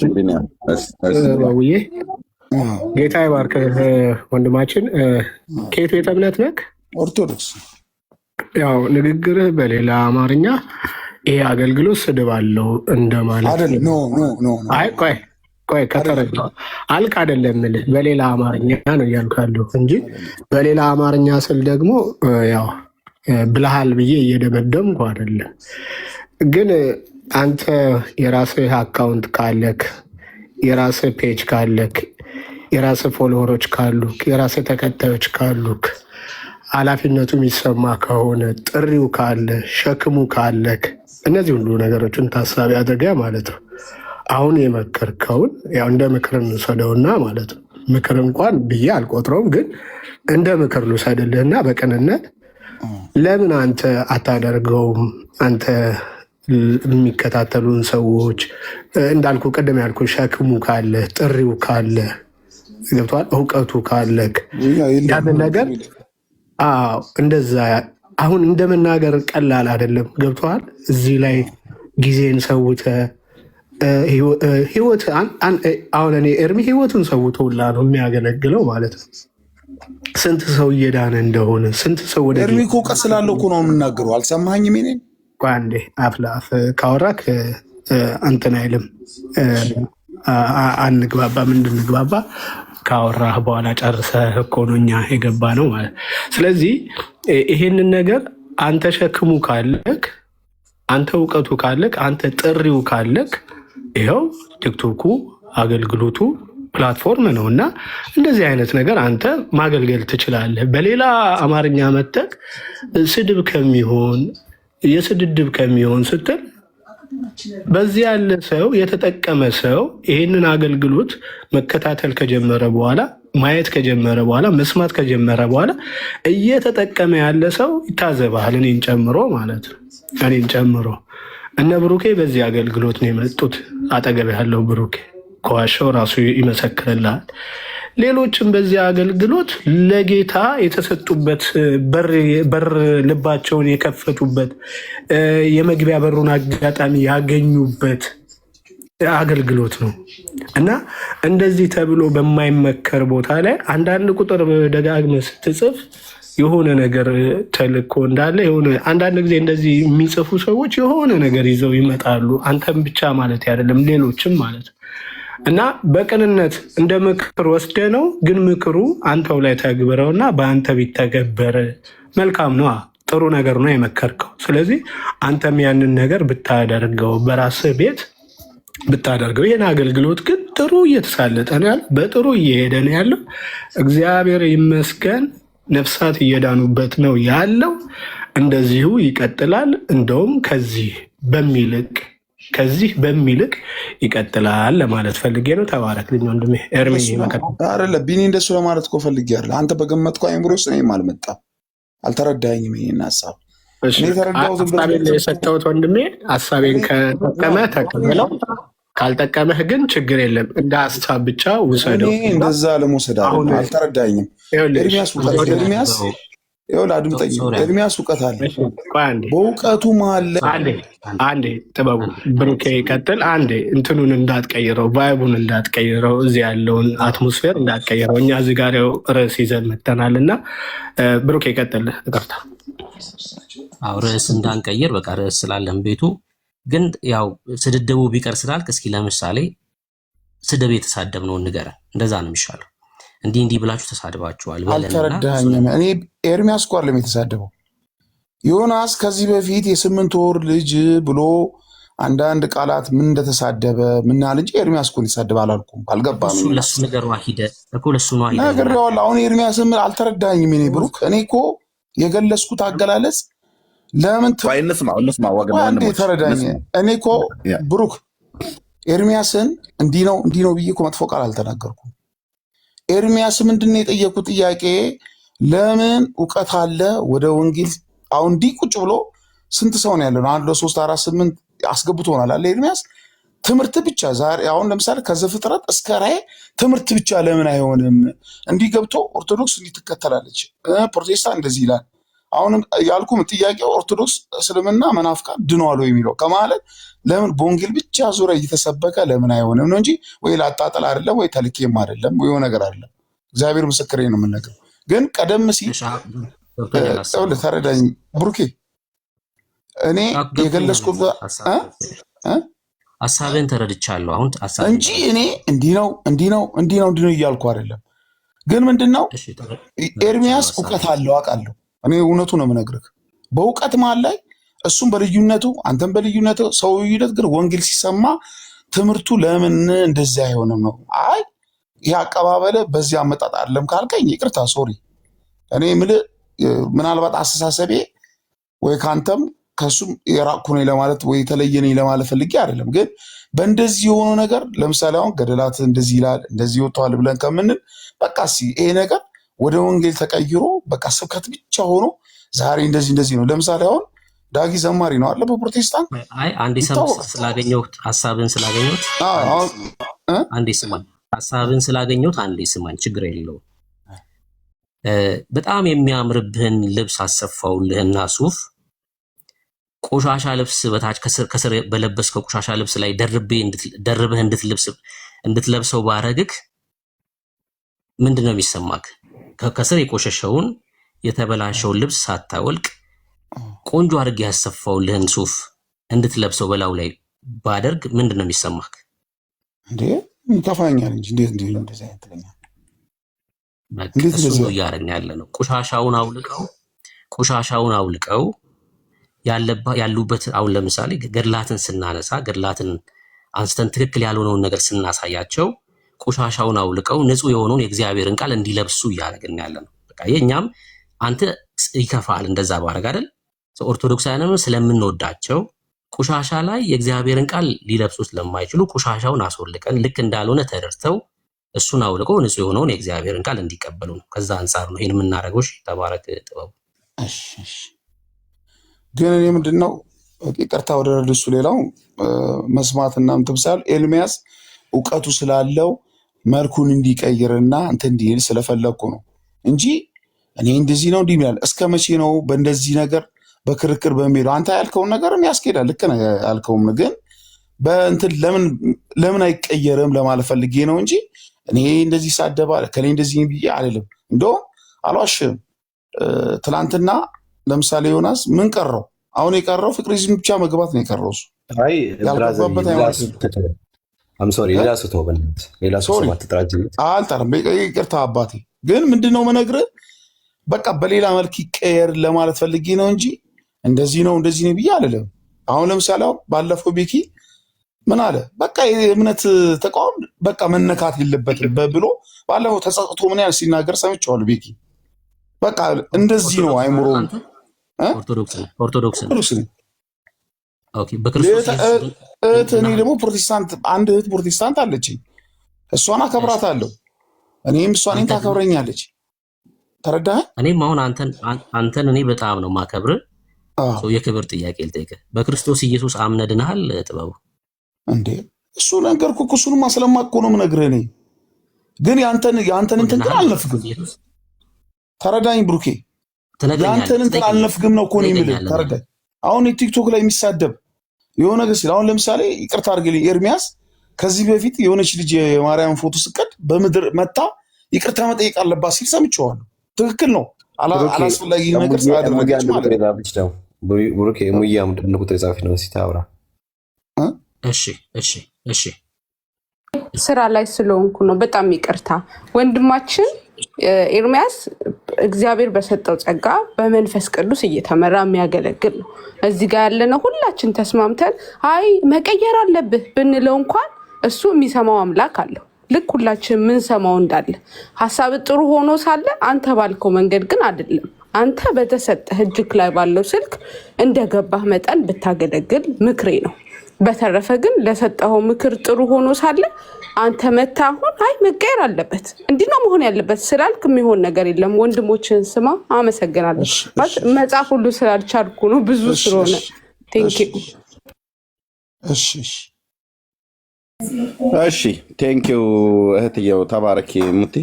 ጌታ ይባርክህ ወንድማችን። ከየት ቤተ እምነት ነህ? ኦርቶዶክስ። ያው ንግግርህ በሌላ አማርኛ ይሄ አገልግሎት ስድብ አለው እንደማለት አይደለም። አይ ቆይ ከተረዳ አልክ አይደለም እልህ በሌላ አማርኛ ነው እያልኩ ያለሁ እንጂ በሌላ አማርኛ ስል ደግሞ ያው ብልሃል ብዬ እየደመደምኩ አይደለም። ግን አንተ የራስህ አካውንት ካለክ፣ የራስህ ፔጅ ካለክ፣ የራስህ ፎሎወሮች ካሉክ፣ የራስህ ተከታዮች ካሉክ፣ ኃላፊነቱ የሚሰማ ከሆነ ጥሪው ካለ ሸክሙ ካለክ፣ እነዚህ ሁሉ ነገሮችን ታሳቢ አድርገህ ማለት ነው አሁን የመከርከውን ያው እንደ ምክር እንውሰደውና ማለት ነው። ምክር እንኳን ብዬ አልቆጥረውም፣ ግን እንደ ምክር ልውሰድልህና በቅንነት ለምን አንተ አታደርገውም? አንተ የሚከታተሉን ሰዎች እንዳልኩ ቅድም ያልኩ ሸክሙ ካለ ጥሪው ካለ ገብቷል፣ እውቀቱ ካለክ ያንን ነገር እንደዛ አሁን እንደመናገር ቀላል አይደለም። ገብቷል። እዚህ ላይ ጊዜን ሰውተ ህይወት አሁን እኔ ኤርሚ ህይወቱን ሰውቶላ ነው የሚያገለግለው ማለት ነው። ስንት ሰው እየዳነ እንደሆነ ስንት ሰው ወደ ኤርሚ እኮ እውቀት ስላለው እኮ ነው የምናገረው። አልሰማኸኝም? እኔን አንዴ አፍ ለአፍ ካወራክ እንትን አይልም፣ አንግባባም። እንድንግባባ ካወራህ በኋላ ጨርሰህ እኮ ነው እኛ የገባ ነው ማለት። ስለዚህ ይሄንን ነገር አንተ ሸክሙ ካለክ፣ አንተ እውቀቱ ካለክ፣ አንተ ጥሪው ካለክ ይኸው ቲክቶኩ አገልግሎቱ ፕላትፎርም ነው እና እንደዚህ አይነት ነገር አንተ ማገልገል ትችላለህ። በሌላ አማርኛ መጠቅ ስድብ ከሚሆን የስድድብ ከሚሆን ስትል በዚህ ያለ ሰው የተጠቀመ ሰው ይህንን አገልግሎት መከታተል ከጀመረ በኋላ ማየት ከጀመረ በኋላ መስማት ከጀመረ በኋላ እየተጠቀመ ያለ ሰው ይታዘባል፣ እኔን ጨምሮ ማለት ነው። እኔን ጨምሮ እነ ብሩኬ በዚህ አገልግሎት ነው የመጡት። አጠገብ ያለው ብሩኬ ከዋሻው ራሱ ይመሰክርልሃል። ሌሎችም በዚህ አገልግሎት ለጌታ የተሰጡበት በር ልባቸውን የከፈቱበት የመግቢያ በሩን አጋጣሚ ያገኙበት አገልግሎት ነው እና እንደዚህ ተብሎ በማይመከር ቦታ ላይ አንዳንድ ቁጥር ደጋግመህ ስትጽፍ የሆነ ነገር ተልኮ እንዳለ የሆነ አንዳንድ ጊዜ እንደዚህ የሚጽፉ ሰዎች የሆነ ነገር ይዘው ይመጣሉ። አንተም ብቻ ማለት አይደለም፣ ሌሎችም ማለት ነው እና በቅንነት እንደ ምክር ወስደ ነው። ግን ምክሩ አንተው ላይ ተግብረውና በአንተ ቢተገበር መልካም ነው። ጥሩ ነገር ነው የመከርከው። ስለዚህ አንተም ያንን ነገር ብታደርገው በራስህ ቤት ብታደርገው። ይህን አገልግሎት ግን ጥሩ እየተሳለጠ ነው ያለው፣ በጥሩ እየሄደ ነው ያለው። እግዚአብሔር ይመስገን፣ ነፍሳት እየዳኑበት ነው ያለው። እንደዚሁ ይቀጥላል። እንደውም ከዚህ በሚልቅ ይቀጥላል ለማለት ፈልጌ ነው። ተባረክልኝ ወንድሜ ኤርሚ። አይደለ ቢኒ፣ እንደሱ ለማለት እኮ ፈልጌ አይደለ። አንተ በገመጥከው አይምሮ ውስጥ እኔም አልመጣም። አልተረዳኝም ይሄን ሀሳብ። ሀሳቤን የሰጠሁት ወንድሜ፣ ሀሳቤን ከጠቀመ ተቀበለው፣ ካልጠቀመህ ግን ችግር የለም። እንደ ሀሳብ ብቻ ውሰደው። እንደዛ ለመውሰድ አልተረዳኝም። ኤርሚያስ ይኸውልህ አድምጠኝ። ኤርሚያስ እውቀት አለ። በእውቀቱ መሀል አንዴ ጥበቡ ብሩኬ ይቀጥል። አንዴ እንትኑን እንዳትቀይረው፣ ቫይቡን እንዳትቀይረው፣ እዚህ ያለውን አትሞስፌር እንዳትቀይረው። እኛ እዚህ ጋር ርዕስ ይዘን መተናል እና ብሩኬ ይቀጥል። እቀርታ ርዕስ እንዳንቀይር በቃ ርዕስ ስላለን ቤቱ ግን ያው ስድድቡ ቢቀር ስላልክ እስኪ ለምሳሌ ስድብ የተሳደብነውን ንገረን። እንደዛ ነው የሚሻለው። እንዲህ ብላችሁ ተሳድባችኋል። አልተረዳኸኝም። እኔ ኤርሚያስ እኮ አይደለም የተሳደበው። ዮናስ ከዚህ በፊት የ8 ወር ልጅ ብሎ አንዳንድ ቃላት ምን እንደተሳደበ ምናል እንጂ ኤርሚያስ እኮ ሊሳደብ አላልኩም። አልገባም። ለሱ ነገር ዋሂደ እኮ ለሱ ነው አይደል? ነግሬዋለሁ። አሁን ኤርሚያስም አልተረዳኸኝም። እኔ ብሩክ፣ እኔ እኮ የገለጽኩት አገላለጽ ለምን ተረዳኝ? እኔ እኮ ብሩክ ኤርሚያስን እንዲህ ነው ብዬ እኮ መጥፎ ቃል አልተናገርኩም። ኤርሚያስ ምንድን ነው የጠየቁት ጥያቄ? ለምን እውቀት አለ ወደ ወንጌል አሁን እንዲህ ቁጭ ብሎ ስንት ሰው ነው ያለው? 1 2 3 4 8 አስገብቶናል አለ ኤርሚያስ። ትምህርት ብቻ ዛሬ አሁን ለምሳሌ ከዘፍጥረት እስከ ራዕይ ትምህርት ብቻ ለምን አይሆንም? እንዲህ ገብቶ ኦርቶዶክስ እንዲህ ትከተላለች፣ ፕሮቴስታንት እንደዚህ ይላል። አሁንም ያልኩም ጥያቄ ኦርቶዶክስ እስልምና መናፍቃን ድነዋል የሚለው ከማለት ለምን በወንጌል ብቻ ዙሪያ እየተሰበከ ለምን አይሆንም ነው እንጂ ወይ ላጣጠል አይደለም ወይ ተልኬም አይደለም ወይ ነገር አይደለም። እግዚአብሔር ምስክሬ ነው የምንነግረው። ግን ቀደም ሲል ተረዳኝ ብሩኬ፣ እኔ የገለጽኩት ሀሳብን ተረድቻለሁ አሁን እንጂ እኔ እንዲህ ነው እያልኩ አይደለም። ግን ምንድነው ኤርሚያስ እውቀት አለው አውቃለሁ። እኔ እውነቱ ነው የምነግርህ። በእውቀት መሀል ላይ እሱም በልዩነቱ አንተም በልዩነቱ ሰው ልዩነት፣ ግን ወንጌል ሲሰማ ትምህርቱ ለምን እንደዚህ አይሆንም ነው። አይ ይህ አቀባበለ በዚህ አመጣጥ አይደለም ካልከኝ ይቅርታ ሶሪ። እኔ የምልህ ምናልባት አስተሳሰቤ ወይ ከአንተም ከሱም የራቅኩ ነኝ ለማለት ወይ የተለየ ነኝ ለማለት ፈልጌ አይደለም። ግን በእንደዚህ የሆነው ነገር ለምሳሌ አሁን ገደላት እንደዚህ ይላል እንደዚህ ይወጣዋል ብለን ከምንል በቃ ይሄ ነገር ወደ ወንጌል ተቀይሮ በቃ ስብከት ብቻ ሆኖ ዛሬ እንደዚህ ነው። ለምሳሌ አሁን ዳጊ ዘማሪ ነው አለ በፕሮቴስታንት። አይ አንዴ ስላገኘሁት ሀሳብን ስላገኘሁት አንዴ ስማኝ፣ ሀሳብን ስላገኘሁት አንዴ ስማኝ፣ ችግር የለውም። በጣም የሚያምርብህን ልብስ አሰፋውልህና ሱፍ ቆሻሻ ልብስ በታች ከስር በለበስከው ቆሻሻ ልብስ ላይ ደርበህ እንድትለብሰው ባረግክ ምንድነው የሚሰማክ? ከስር የቆሸሸውን የተበላሸውን ልብስ ሳታወልቅ ቆንጆ አድርጌ ያሰፋውልህን ሱፍ እንድትለብሰው በላው ላይ ባደርግ ምንድነው የሚሰማክ? እንዴ ይከፋኛል እንጂ እንደዚህ አይነት ለኛል። እሱ እያደረግን ያለ ነው። ቆሻሻውን አውልቀው ያሉበት። አሁን ለምሳሌ ገድላትን ስናነሳ ገድላትን አንስተን ትክክል ያልሆነውን ነገር ስናሳያቸው ቆሻሻውን አውልቀው ንጹህ የሆነውን የእግዚአብሔርን ቃል እንዲለብሱ እያደረግን ያለ ነው። በቃ የኛም አንተ ይከፋል እንደዛ ባረግ አይደል? ኦርቶዶክሳውያንም ስለምንወዳቸው ቆሻሻ ላይ የእግዚአብሔርን ቃል ሊለብሱ ስለማይችሉ ቆሻሻውን አስወልቀን ልክ እንዳልሆነ ተደርተው እሱን አውልቀው ንጹህ የሆነውን የእግዚአብሔርን ቃል እንዲቀበሉ ነው። ከዛ አንጻር ነው ይሄን የምናደርገው። ተባረክ ጥበቡ። ግን እኔ ምንድነው ኦኬ፣ ቀርታ ወደ ረድሱ ሌላው መስማትና ምትብሳል ኤርሚያስ እውቀቱ ስላለው መልኩን እንዲቀይርና እንትን እንዲል ስለፈለግኩ ነው እንጂ እኔ እንደዚህ ነው እንዲህ ይላል። እስከ መቼ ነው በእንደዚህ ነገር በክርክር በሚለው አንተ ያልከውን ነገር ያስኬዳል። ልክ ነህ ያልከውም ግን በእንትን ለምን አይቀየርም ለማለት ፈልጌ ነው እንጂ እኔ እንደዚህ ሳደባ ከኔ እንደዚህ ብዬ አይደለም። እንደውም አልዋሽም። ትላንትና ለምሳሌ ዮናስ ምን ቀረው? አሁን የቀረው ፍቅሪዝም ብቻ መግባት ነው የቀረው። እሱ ያልገባበት አልጠርም። ይቅርታ አባቴ፣ ግን ምንድነው መነግርህ በቃ በሌላ መልክ ይቀየር ለማለት ፈልጌ ነው እንጂ እንደዚህ ነው እንደዚህ ነው ብዬ አይደለም። አሁን ለምሳሌ ባለፈው ቤኪ ምን አለ? በቃ የእምነት ተቋም በቃ መነካት የለበትም ብሎ ባለፈው ተጸጽቶ ምን ያህል ሲናገር ሰምቼዋለሁ። ቤኪ በቃ እንደዚህ ነው አይምሮ ኦርቶዶክስ ነው። ኦኬ፣ በክርስቶስ እኔ ደግሞ ፕሮቴስታንት አንድ እህት ፕሮቴስታንት አለችኝ። እሷን አከብራታለሁ። እኔም እሷ እኔን ታከብረኛለች። ተረዳህ? እኔም አሁን አንተን እኔ በጣም ነው ማከብር። የክብር ጥያቄ ልጠይቅህ። በክርስቶስ ኢየሱስ አምነህ ድነሃል? ጥበቡ እንዴ እሱ ነገርኩህ እኮ እሱንማ ስለማውቅ ነው የምነግርህ። እኔ ግን ያንተን እንትን ግን አልነፍግም። ተረዳኝ ብሩኬ፣ ያንተን እንትን አልነፍግም ነው እኮ ነው የምልህ። ተረዳኝ። አሁን ቲክቶክ ላይ የሚሳደብ የሆነ ነገር ሲል አሁን ለምሳሌ ይቅርታ አድርግልኝ ኤርሚያስ፣ ከዚህ በፊት የሆነች ልጅ የማርያም ፎቶ ስቀድ በምድር መታ ይቅርታ መጠየቅ አለባት ሲል ሰምቼዋለሁ። ትክክል ነው። አላስፈላጊ ነገር ስላደረገች ማለት ነው። ብሩኬ ሙያ ምንድን ቁጥር የጻፊ ነው ሲታብራ። እሺ ስራ ላይ ስለሆንኩ ነው። በጣም ይቅርታ ወንድማችን ኤርሚያስ። እግዚአብሔር በሰጠው ጸጋ በመንፈስ ቅዱስ እየተመራ የሚያገለግል ነው። እዚህ ጋር ያለነው ሁላችን ተስማምተን አይ መቀየር አለብህ ብንለው እንኳን እሱ የሚሰማው አምላክ አለው። ልክ ሁላችን የምንሰማው እንዳለ ሀሳብ ጥሩ ሆኖ ሳለ አንተ ባልከው መንገድ ግን አይደለም። አንተ በተሰጠህ እጅክ ላይ ባለው ስልክ እንደገባህ መጠን ብታገለግል ምክሬ ነው። በተረፈ ግን ለሰጠኸው ምክር ጥሩ ሆኖ ሳለ አንተ መታ አሁን አይ መቀየር አለበት እንዲህ ነው መሆን ያለበት ስላልክ የሚሆን ነገር የለም። ወንድሞችን ስማ። አመሰግናለሁ። መጽሐፍ ሁሉ ስላልቻልኩ ነው ብዙ ስለሆነ። ቴንኪው። እሺ ቴንኪው እህትየው፣ ተባረኪ ሙቲ።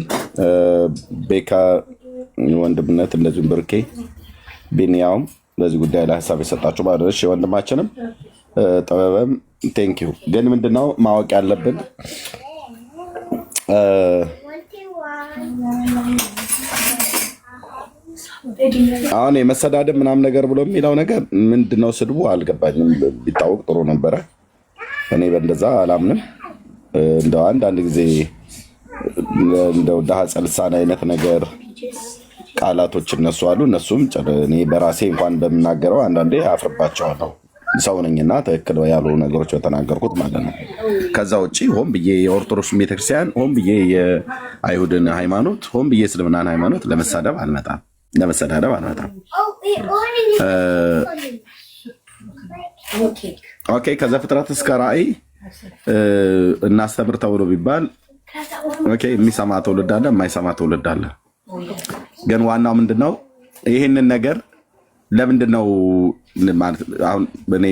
ቤካ ወንድምነት፣ እንደዚሁም ብርኬ ቢኒያውም በዚህ ጉዳይ ላይ ሀሳብ የሰጣችሁ ባደረሽ ወንድማችንም ጥበብም ቴንኪው። ግን ምንድነው ማወቅ ያለብን አሁን የመሰዳደብ ምናምን ነገር ብሎ የሚለው ነገር ምንድነው? ስድቡ አልገባኝም። ቢታወቅ ጥሩ ነበረ። እኔ በእንደዛ አላምንም። እንደው አንዳንድ ጊዜ እንደው ዳሃ ጸልሳን አይነት ነገር ቃላቶች እነሱ አሉ። እነሱም እኔ በራሴ እንኳን በምናገረው አንዳንዴ አፍርባቸዋለሁ። ሰው ነኝና ትክክል ያሉ ነገሮች በተናገርኩት ማለት ነው። ከዛ ውጭ ሆን ብዬ የኦርቶዶክስ ቤተክርስቲያን፣ ሆን ብዬ የአይሁድን ሃይማኖት፣ ሆን ብዬ እስልምናን ሃይማኖት ለመሳደብ አልመጣም፣ ለመሰዳደብ አልመጣም። ኦኬ፣ ከዘፍጥረት እስከ ራእይ እናስተምር ተብሎ ቢባል ኦኬ፣ የሚሰማ ትውልድ አለ፣ የማይሰማ ትውልድ አለ። ግን ዋናው ምንድነው? ይህንን ነገር ለምንድነው ማለት አሁን እኔ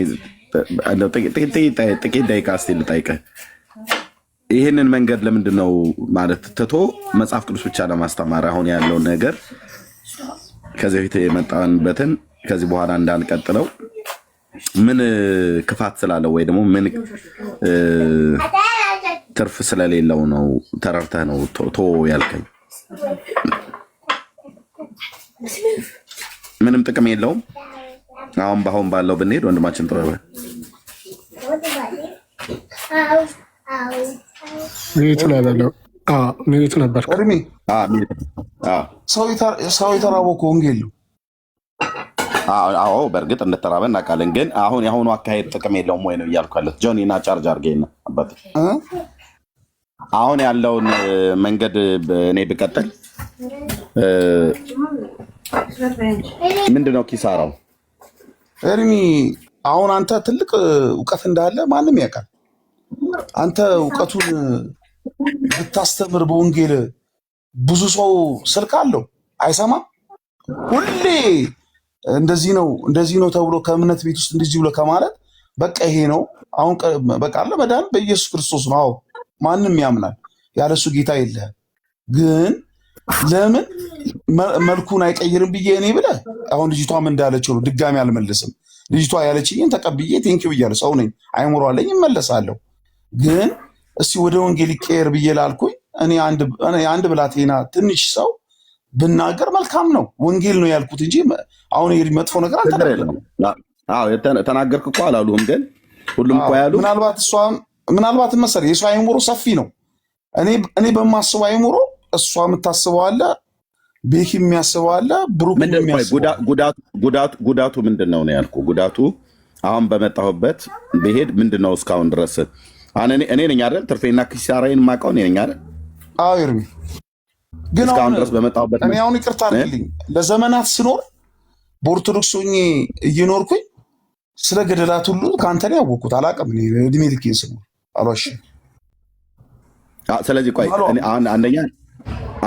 ጥቂት ደቂቃ እስኪ ልጠይቅህ። ይህንን መንገድ ለምንድነው ማለት ትቶ መጽሐፍ ቅዱስ ብቻ ለማስተማር አሁን ያለውን ነገር ከዚህ በፊት የመጣንበትን ከዚህ በኋላ እንዳንቀጥለው ምን ክፋት ስላለው ወይ ደግሞ ምን ትርፍ ስለሌለው ነው? ተረርተህ ነው ቶ ያልከኝ? ምንም ጥቅም የለውም። አሁን በአሁን ባለው ብንሄድ ወንድማችን ጥበብ ሚዩት ነበር። ሰው የተራበው እኮ ወንጌል ነው። አዎ በእርግጥ እንተራበ እናውቃለን። ግን አሁን የአሁኑ አካሄድ ጥቅም የለውም ወይ ነው እያልኩ ያለሁት። ጆኒ እና ቻርጅ አድርገኝ ነው አባት። አሁን ያለውን መንገድ እኔ ብቀጥል ምንድነው ኪሳራው? ኤርሚ አሁን አንተ ትልቅ እውቀት እንዳለ ማንም ያውቃል። አንተ እውቀቱን ብታስተምር በወንጌል ብዙ ሰው ስልክ አለው አይሰማም። ሁሌ እንደዚህ ነው ተብሎ ከእምነት ቤት ውስጥ እንደዚህ ብሎ ከማለት በቃ ይሄ ነው አሁን በቃ አለ መዳን በኢየሱስ ክርስቶስ ነው። አዎ ማንም ያምናል፣ ያለሱ ጌታ የለህም። ግን ለምን መልኩን አይቀይርም ብዬ እኔ ብለህ አሁን ልጅቷም እንዳለችው ነው። ድጋሚ አልመልስም። ልጅቷ ያለችኝን ተቀብዬ ቴንኪው ብያለሁ። ሰው ነኝ፣ አይምሮ አለኝ፣ እመለሳለሁ። ግን እስቲ ወደ ወንጌል ይቀየር ብዬ ላልኩኝ እኔ አንድ ብላቴና ትንሽ ሰው ብናገር መልካም ነው። ወንጌል ነው ያልኩት እንጂ አሁን መጥፎ ነገር አልተናገርኩም። ተናገርክ እኮ አላሉህም። ግን ሁሉም እኮ ያሉ ምናልባት መሰለህ የእሷ አይምሮ ሰፊ ነው። እኔ በማስበው አይምሮ እሷ የምታስበው አለ፣ ቤኪ የሚያስበው አለ፣ ብሩክ ጉዳቱ ምንድን ነው ያልኩህ። ጉዳቱ አሁን በመጣሁበት ብሄድ ምንድን ነው እስካሁን ድረስ እኔ ነኝ አይደል ትርፌና ኪሳራዬን የማውቀው እኔ ነኝ አይደል? አዎ ይርሚ። ግን እስካሁን ድረስ በመጣሁበት እኔ አሁን ይቅርታ አድርግልኝ፣ ለዘመናት ስኖር በኦርቶዶክስ ሆኜ እየኖርኩኝ ስለ ገደላት ሁሉ ከአንተ ነው ያወቅሁት። አላውቅም እድሜ ልኬን ስኖር አልዋሽም። ስለዚህ ቆይ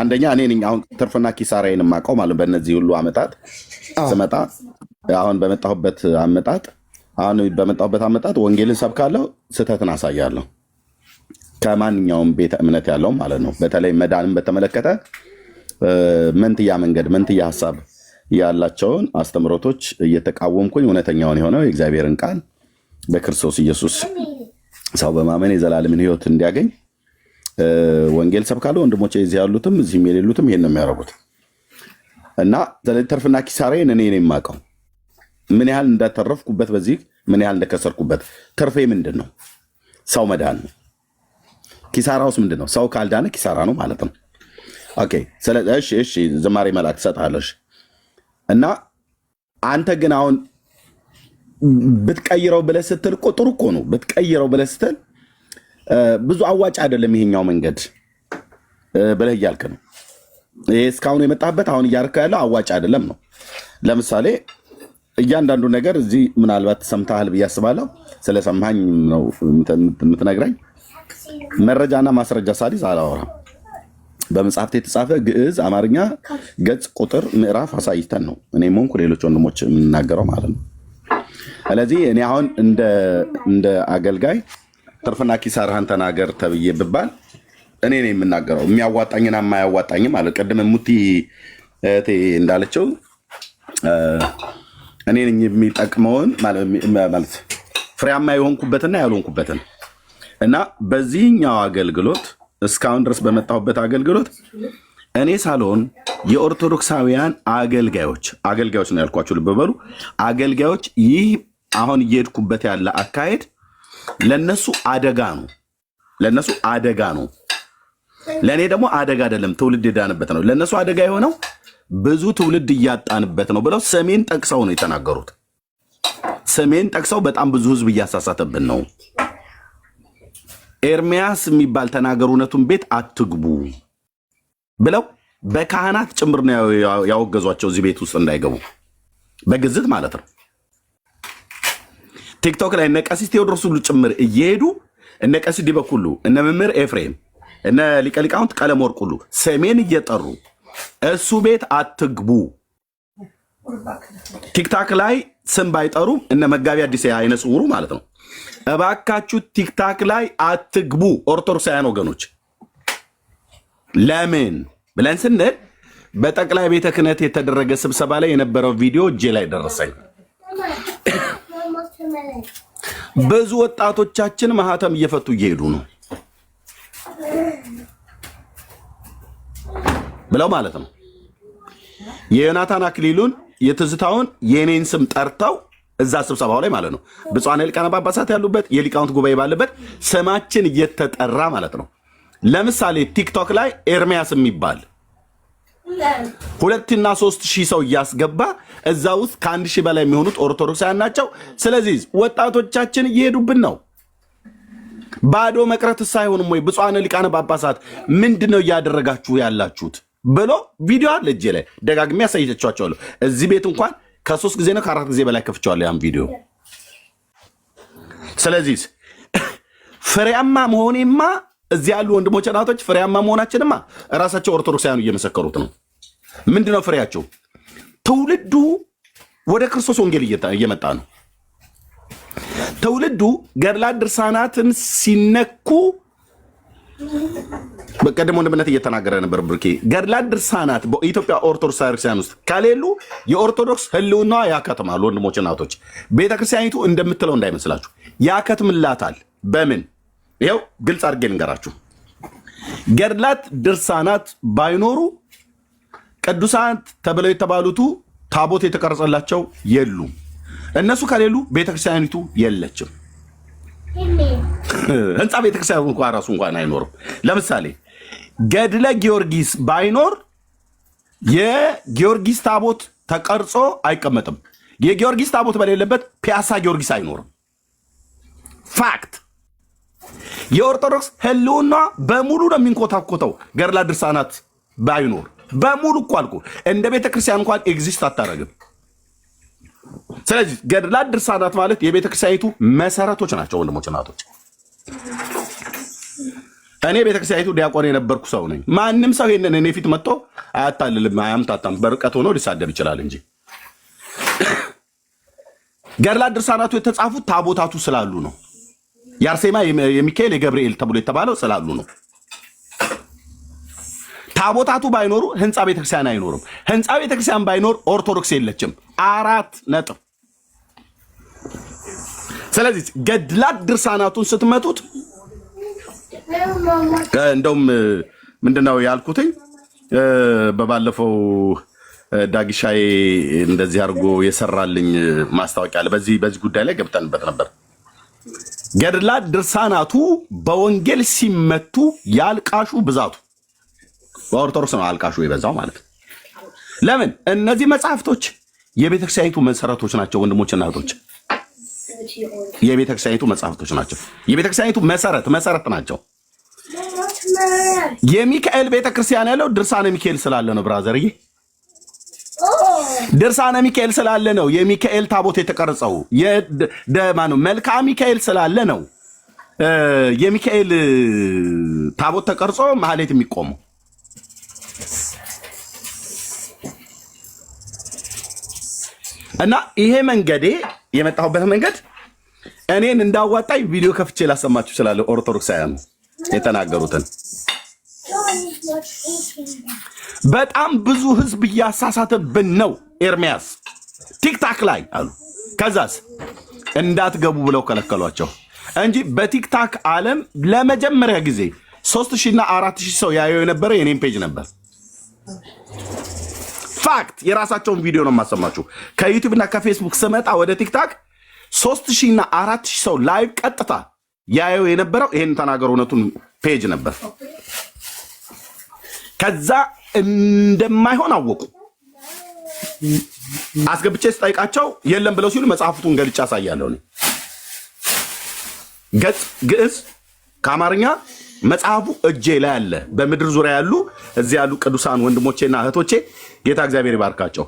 አንደኛ እኔ ነኝ አሁን ትርፍና ኪሳራዬን የማውቀው ማለት በእነዚህ ሁሉ አመጣጥ ስመጣ አሁን በመጣሁበት አመጣጥ ወንጌልን ሰብካለሁ፣ ስህተትን አሳያለሁ። ከማንኛውም ቤተ እምነት ያለው ማለት ነው። በተለይ መዳንን በተመለከተ መንትያ መንገድ መንትያ ሀሳብ ያላቸውን አስተምሮቶች እየተቃወምኩኝ እውነተኛውን የሆነው የእግዚአብሔርን ቃል በክርስቶስ ኢየሱስ ሰው በማመን የዘላለምን ሕይወት እንዲያገኝ ወንጌል ሰብካለሁ። ወንድሞቼ እዚህ ያሉትም እዚህም የሌሉትም ይሄን ነው የሚያደርጉት እና ትርፍና ኪሳራዬን እኔ ነኝ የማውቀው። ምን ያህል እንዳተረፍኩበት፣ በዚህ ምን ያህል እንደከሰርኩበት። ትርፌ ምንድን ነው? ሰው መዳን ነው። ኪሳራውስ ምንድን ነው? ሰው ካልዳነ ኪሳራ ነው ማለት ነው። ኦኬ። እሺ ዝማሬ መልአክ ትሰጥሃለሽ እና አንተ ግን አሁን ብትቀይረው ብለህ ስትል ቁጥሩ እኮ ነው። ብትቀይረው ብለህ ስትል ብዙ አዋጭ አይደለም ይሄኛው መንገድ ብለህ እያልክ ነው። ይሄ እስካሁን የመጣበት አሁን እያደረከው ያለው አዋጭ አይደለም ነው። ለምሳሌ እያንዳንዱ ነገር እዚህ ምናልባት ሰምተሃል ብዬ አስባለሁ። ስለሰማኝ ነው የምትነግረኝ። መረጃና ማስረጃ ሳሊዝ አላወራም። በመጽሐፍት የተጻፈ ግዕዝ፣ አማርኛ፣ ገጽ፣ ቁጥር፣ ምዕራፍ አሳይተን ነው እኔም ሆንኩ ሌሎች ወንድሞች የምናገረው ማለት ነው። ስለዚህ እኔ አሁን እንደ አገልጋይ ትርፍና ኪሳራህን ተናገር ተብዬ ብባል እኔ ነኝ የምናገረው፣ የሚያዋጣኝና የማያዋጣኝም ማለት ቅድም ሙቲ እህቴ እንዳለችው እኔ ነኝ የሚጠቅመውን ማለት ፍሬያማ የሆንኩበትና ያልሆንኩበትን እና በዚህኛው አገልግሎት እስካሁን ድረስ በመጣሁበት አገልግሎት እኔ ሳልሆን የኦርቶዶክሳውያን አገልጋዮች ነው ያልኳቸው። ልብ በሉ አገልጋዮች፣ ይህ አሁን እየሄድኩበት ያለ አካሄድ ለነሱ አደጋ ነው። ለእኔ ደግሞ አደጋ አይደለም፣ ትውልድ የዳንበት ነው። ለነሱ አደጋ የሆነው ብዙ ትውልድ እያጣንበት ነው ብለው ሰሜን ጠቅሰው ነው የተናገሩት። ሰሜን ጠቅሰው በጣም ብዙ ህዝብ እያሳሳተብን ነው። ኤርሚያስ የሚባል ተናገር እውነቱን ቤት አትግቡ ብለው በካህናት ጭምር ነው ያወገዟቸው፣ እዚህ ቤት ውስጥ እንዳይገቡ በግዝት ማለት ነው። ቲክቶክ ላይ እነ ቀሲስ ቴዎድሮስ ሁሉ ጭምር እየሄዱ እነ ቀሲስ ዲበኩሉ፣ እነ መምህር ኤፍሬም፣ እነ ሊቀ ሊቃውንት ቀለም ወርቅ ሁሉ ሰሜን እየጠሩ እሱ ቤት አትግቡ። ቲክታክ ላይ ስም ባይጠሩም እነ መጋቢ አዲስ አይነ ጽውሩ ማለት ነው። እባካችሁ ቲክታክ ላይ አትግቡ ኦርቶዶክሳውያን ወገኖች። ለምን ብለን ስንል በጠቅላይ ቤተ ክህነት የተደረገ ስብሰባ ላይ የነበረው ቪዲዮ እጄ ላይ ደረሰኝ። ብዙ ወጣቶቻችን ማህተም እየፈቱ እየሄዱ ነው ብለው ማለት ነው። የዮናታን አክሊሉን የትዝታውን የኔን ስም ጠርተው እዛ ስብሰባው ላይ ማለት ነው ብፁዓን ሊቃነ ጳጳሳት ያሉበት የሊቃውንት ጉባኤ ባለበት ስማችን እየተጠራ ማለት ነው። ለምሳሌ ቲክቶክ ላይ ኤርሚያስ የሚባል 2,000 እና 3,000 ሰው እያስገባ እዛ ውስጥ ከ1,000 በላይ የሚሆኑት ኦርቶዶክሳውያን ናቸው። ስለዚህ ወጣቶቻችን እየሄዱብን ነው። ባዶ መቅረት ሳይሆንም ወይ ብፁዓን ሊቃነ ጳጳሳት ምንድነው እያደረጋችሁ ያላችሁት ብሎ ቪዲዮ አለ እጄ ላይ ደጋግሜ ያሳይቻችኋለሁ። እዚህ ቤት እንኳን ከ3 ጊዜ ነው ከ4 ጊዜ በላይ ከፍቼዋለሁ ያን ቪዲዮ። ስለዚህ ፍሬያማ መሆኔማ እዚህ ያሉ ወንድሞች እናቶች ፍሬያማ መሆናችንማ እራሳቸው ኦርቶዶክሳውያኑ እየመሰከሩት ነው። ምንድነው ፍሬያቸው? ትውልዱ ወደ ክርስቶስ ወንጌል እየመጣ ነው። ትውልዱ ገድላት ድርሳናትን ሲነኩ በቀደም ወንድምነት እየተናገረ ነበር ብርኬ። ገድላት ድርሳናት በኢትዮጵያ ኦርቶዶክስ ክርስቲያን ውስጥ ከሌሉ የኦርቶዶክስ ህልውና ያከትማል። ወንድሞች እናቶች፣ ቤተክርስቲያኒቱ እንደምትለው እንዳይመስላችሁ ያከትምላታል። በምን? ይኸው ግልጽ አድርጌ ልንገራችሁ። ገድላት ድርሳናት ባይኖሩ ቅዱሳት ተብለው የተባሉቱ ታቦት የተቀረጸላቸው የሉም። እነሱ ከሌሉ ቤተክርስቲያኒቱ የለችም። ህንፃ ቤተክርስቲያን እንኳን ራሱ እንኳን አይኖርም። ለምሳሌ ገድለ ጊዮርጊስ ባይኖር የጊዮርጊስ ታቦት ተቀርጾ አይቀመጥም። የጊዮርጊስ ታቦት በሌለበት ፒያሳ ጊዮርጊስ አይኖርም። ፋክት። የኦርቶዶክስ ህልውና በሙሉ ነው የሚንኮታኮተው ገድላት ድርሳናት ባይኖር በሙሉ እኮ አልኩ። እንደ ቤተክርስቲያን እንኳን ኤግዚስት አታረግም። ስለዚህ ገድላት ድርሳናት ማለት የቤተክርስቲያኒቱ መሰረቶች ናቸው። ወንድሞች እናቶች፣ እኔ ቤተክርስቲያኒቱ ዲያቆን የነበርኩ ሰው ነኝ። ማንም ሰው ይሄንን እኔ ፊት መጥቶ አያታልልም፣ አያምታታም። በርቀት ሆኖ ሊሳደብ ይችላል እንጂ ገድላት ድርሳናቱ የተጻፉት ታቦታቱ ስላሉ ነው። የአርሴማ የሚካኤል የገብርኤል ተብሎ የተባለው ስላሉ ነው። ታቦታቱ ባይኖሩ ህንፃ ቤተክርስቲያን አይኖርም። ህንፃ ቤተክርስቲያን ባይኖር ኦርቶዶክስ የለችም። 4 ነጥብ። ስለዚህ ገድላት ድርሳናቱን ስትመቱት እንደውም ምንድነው ያልኩትኝ በባለፈው ዳጊሻዬ እንደዚህ አድርጎ የሰራልኝ ማስታወቂያ አለ። በዚህ ጉዳይ ላይ ገብተንበት ነበር። ገድላት ድርሳናቱ በወንጌል ሲመቱ ያልቃሹ ብዛቱ በኦርቶዶክስ ነው አልቃሹ የበዛው ማለት ነው። ለምን? እነዚህ መጽሐፍቶች የቤተክርስቲያኒቱ መሰረቶች ናቸው። ወንድሞች እናቶች፣ የቤተክርስቲያኒቱ መጽሐፍቶች ናቸው። የቤተክርስቲያኒቱ መሰረት ናቸው። የሚካኤል ቤተክርስቲያን ያለው ድርሳነ ሚካኤል ስላለ ነው። ብራዘርዬ፣ ድርሳነ ሚካኤል ስላለ ነው የሚካኤል ታቦት የተቀረጸው። ማነው? መልክዓ ሚካኤል ስላለ ነው የሚካኤል ታቦት ተቀርጾ ማህሌት የሚቆመው። እና ይሄ መንገዴ የመጣሁበት መንገድ እኔን እንዳዋጣኝ ቪዲዮ ከፍቼ ላሰማችሁ እችላለሁ። ኦርቶዶክሳውያን የተናገሩትን በጣም ብዙ ህዝብ እያሳሳተብን ነው ኤርሚያስ ቲክታክ ላይ አሉ። ከዛስ እንዳትገቡ ብለው ከለከሏቸው እንጂ በቲክታክ ዓለም ለመጀመሪያ ጊዜ 3000 እና 4000 ሰው ያየው የነበረ የኔም ፔጅ ነበር። ፋክት። የራሳቸውን ቪዲዮ ነው የማሰማችሁ። ከዩቲዩብ እና ከፌስቡክ ስመጣ ወደ ቲክታክ 3000 እና 4000 ሰው ላይቭ ቀጥታ ያየው የነበረው ይሄን ተናገሩ እውነቱን ፔጅ ነበር። ከዛ እንደማይሆን አወቁ። አስገብቼ ስጠይቃቸው የለም ብለው ሲሉ መጽሐፍቱን ገልጬ አሳያለሁ። ገጽ ግዕዝ ከአማርኛ መጽሐፉ እጄ ላይ አለ። በምድር ዙሪያ ያሉ እዚህ ያሉ ቅዱሳን ወንድሞቼና እህቶቼ ጌታ እግዚአብሔር ይባርካቸው።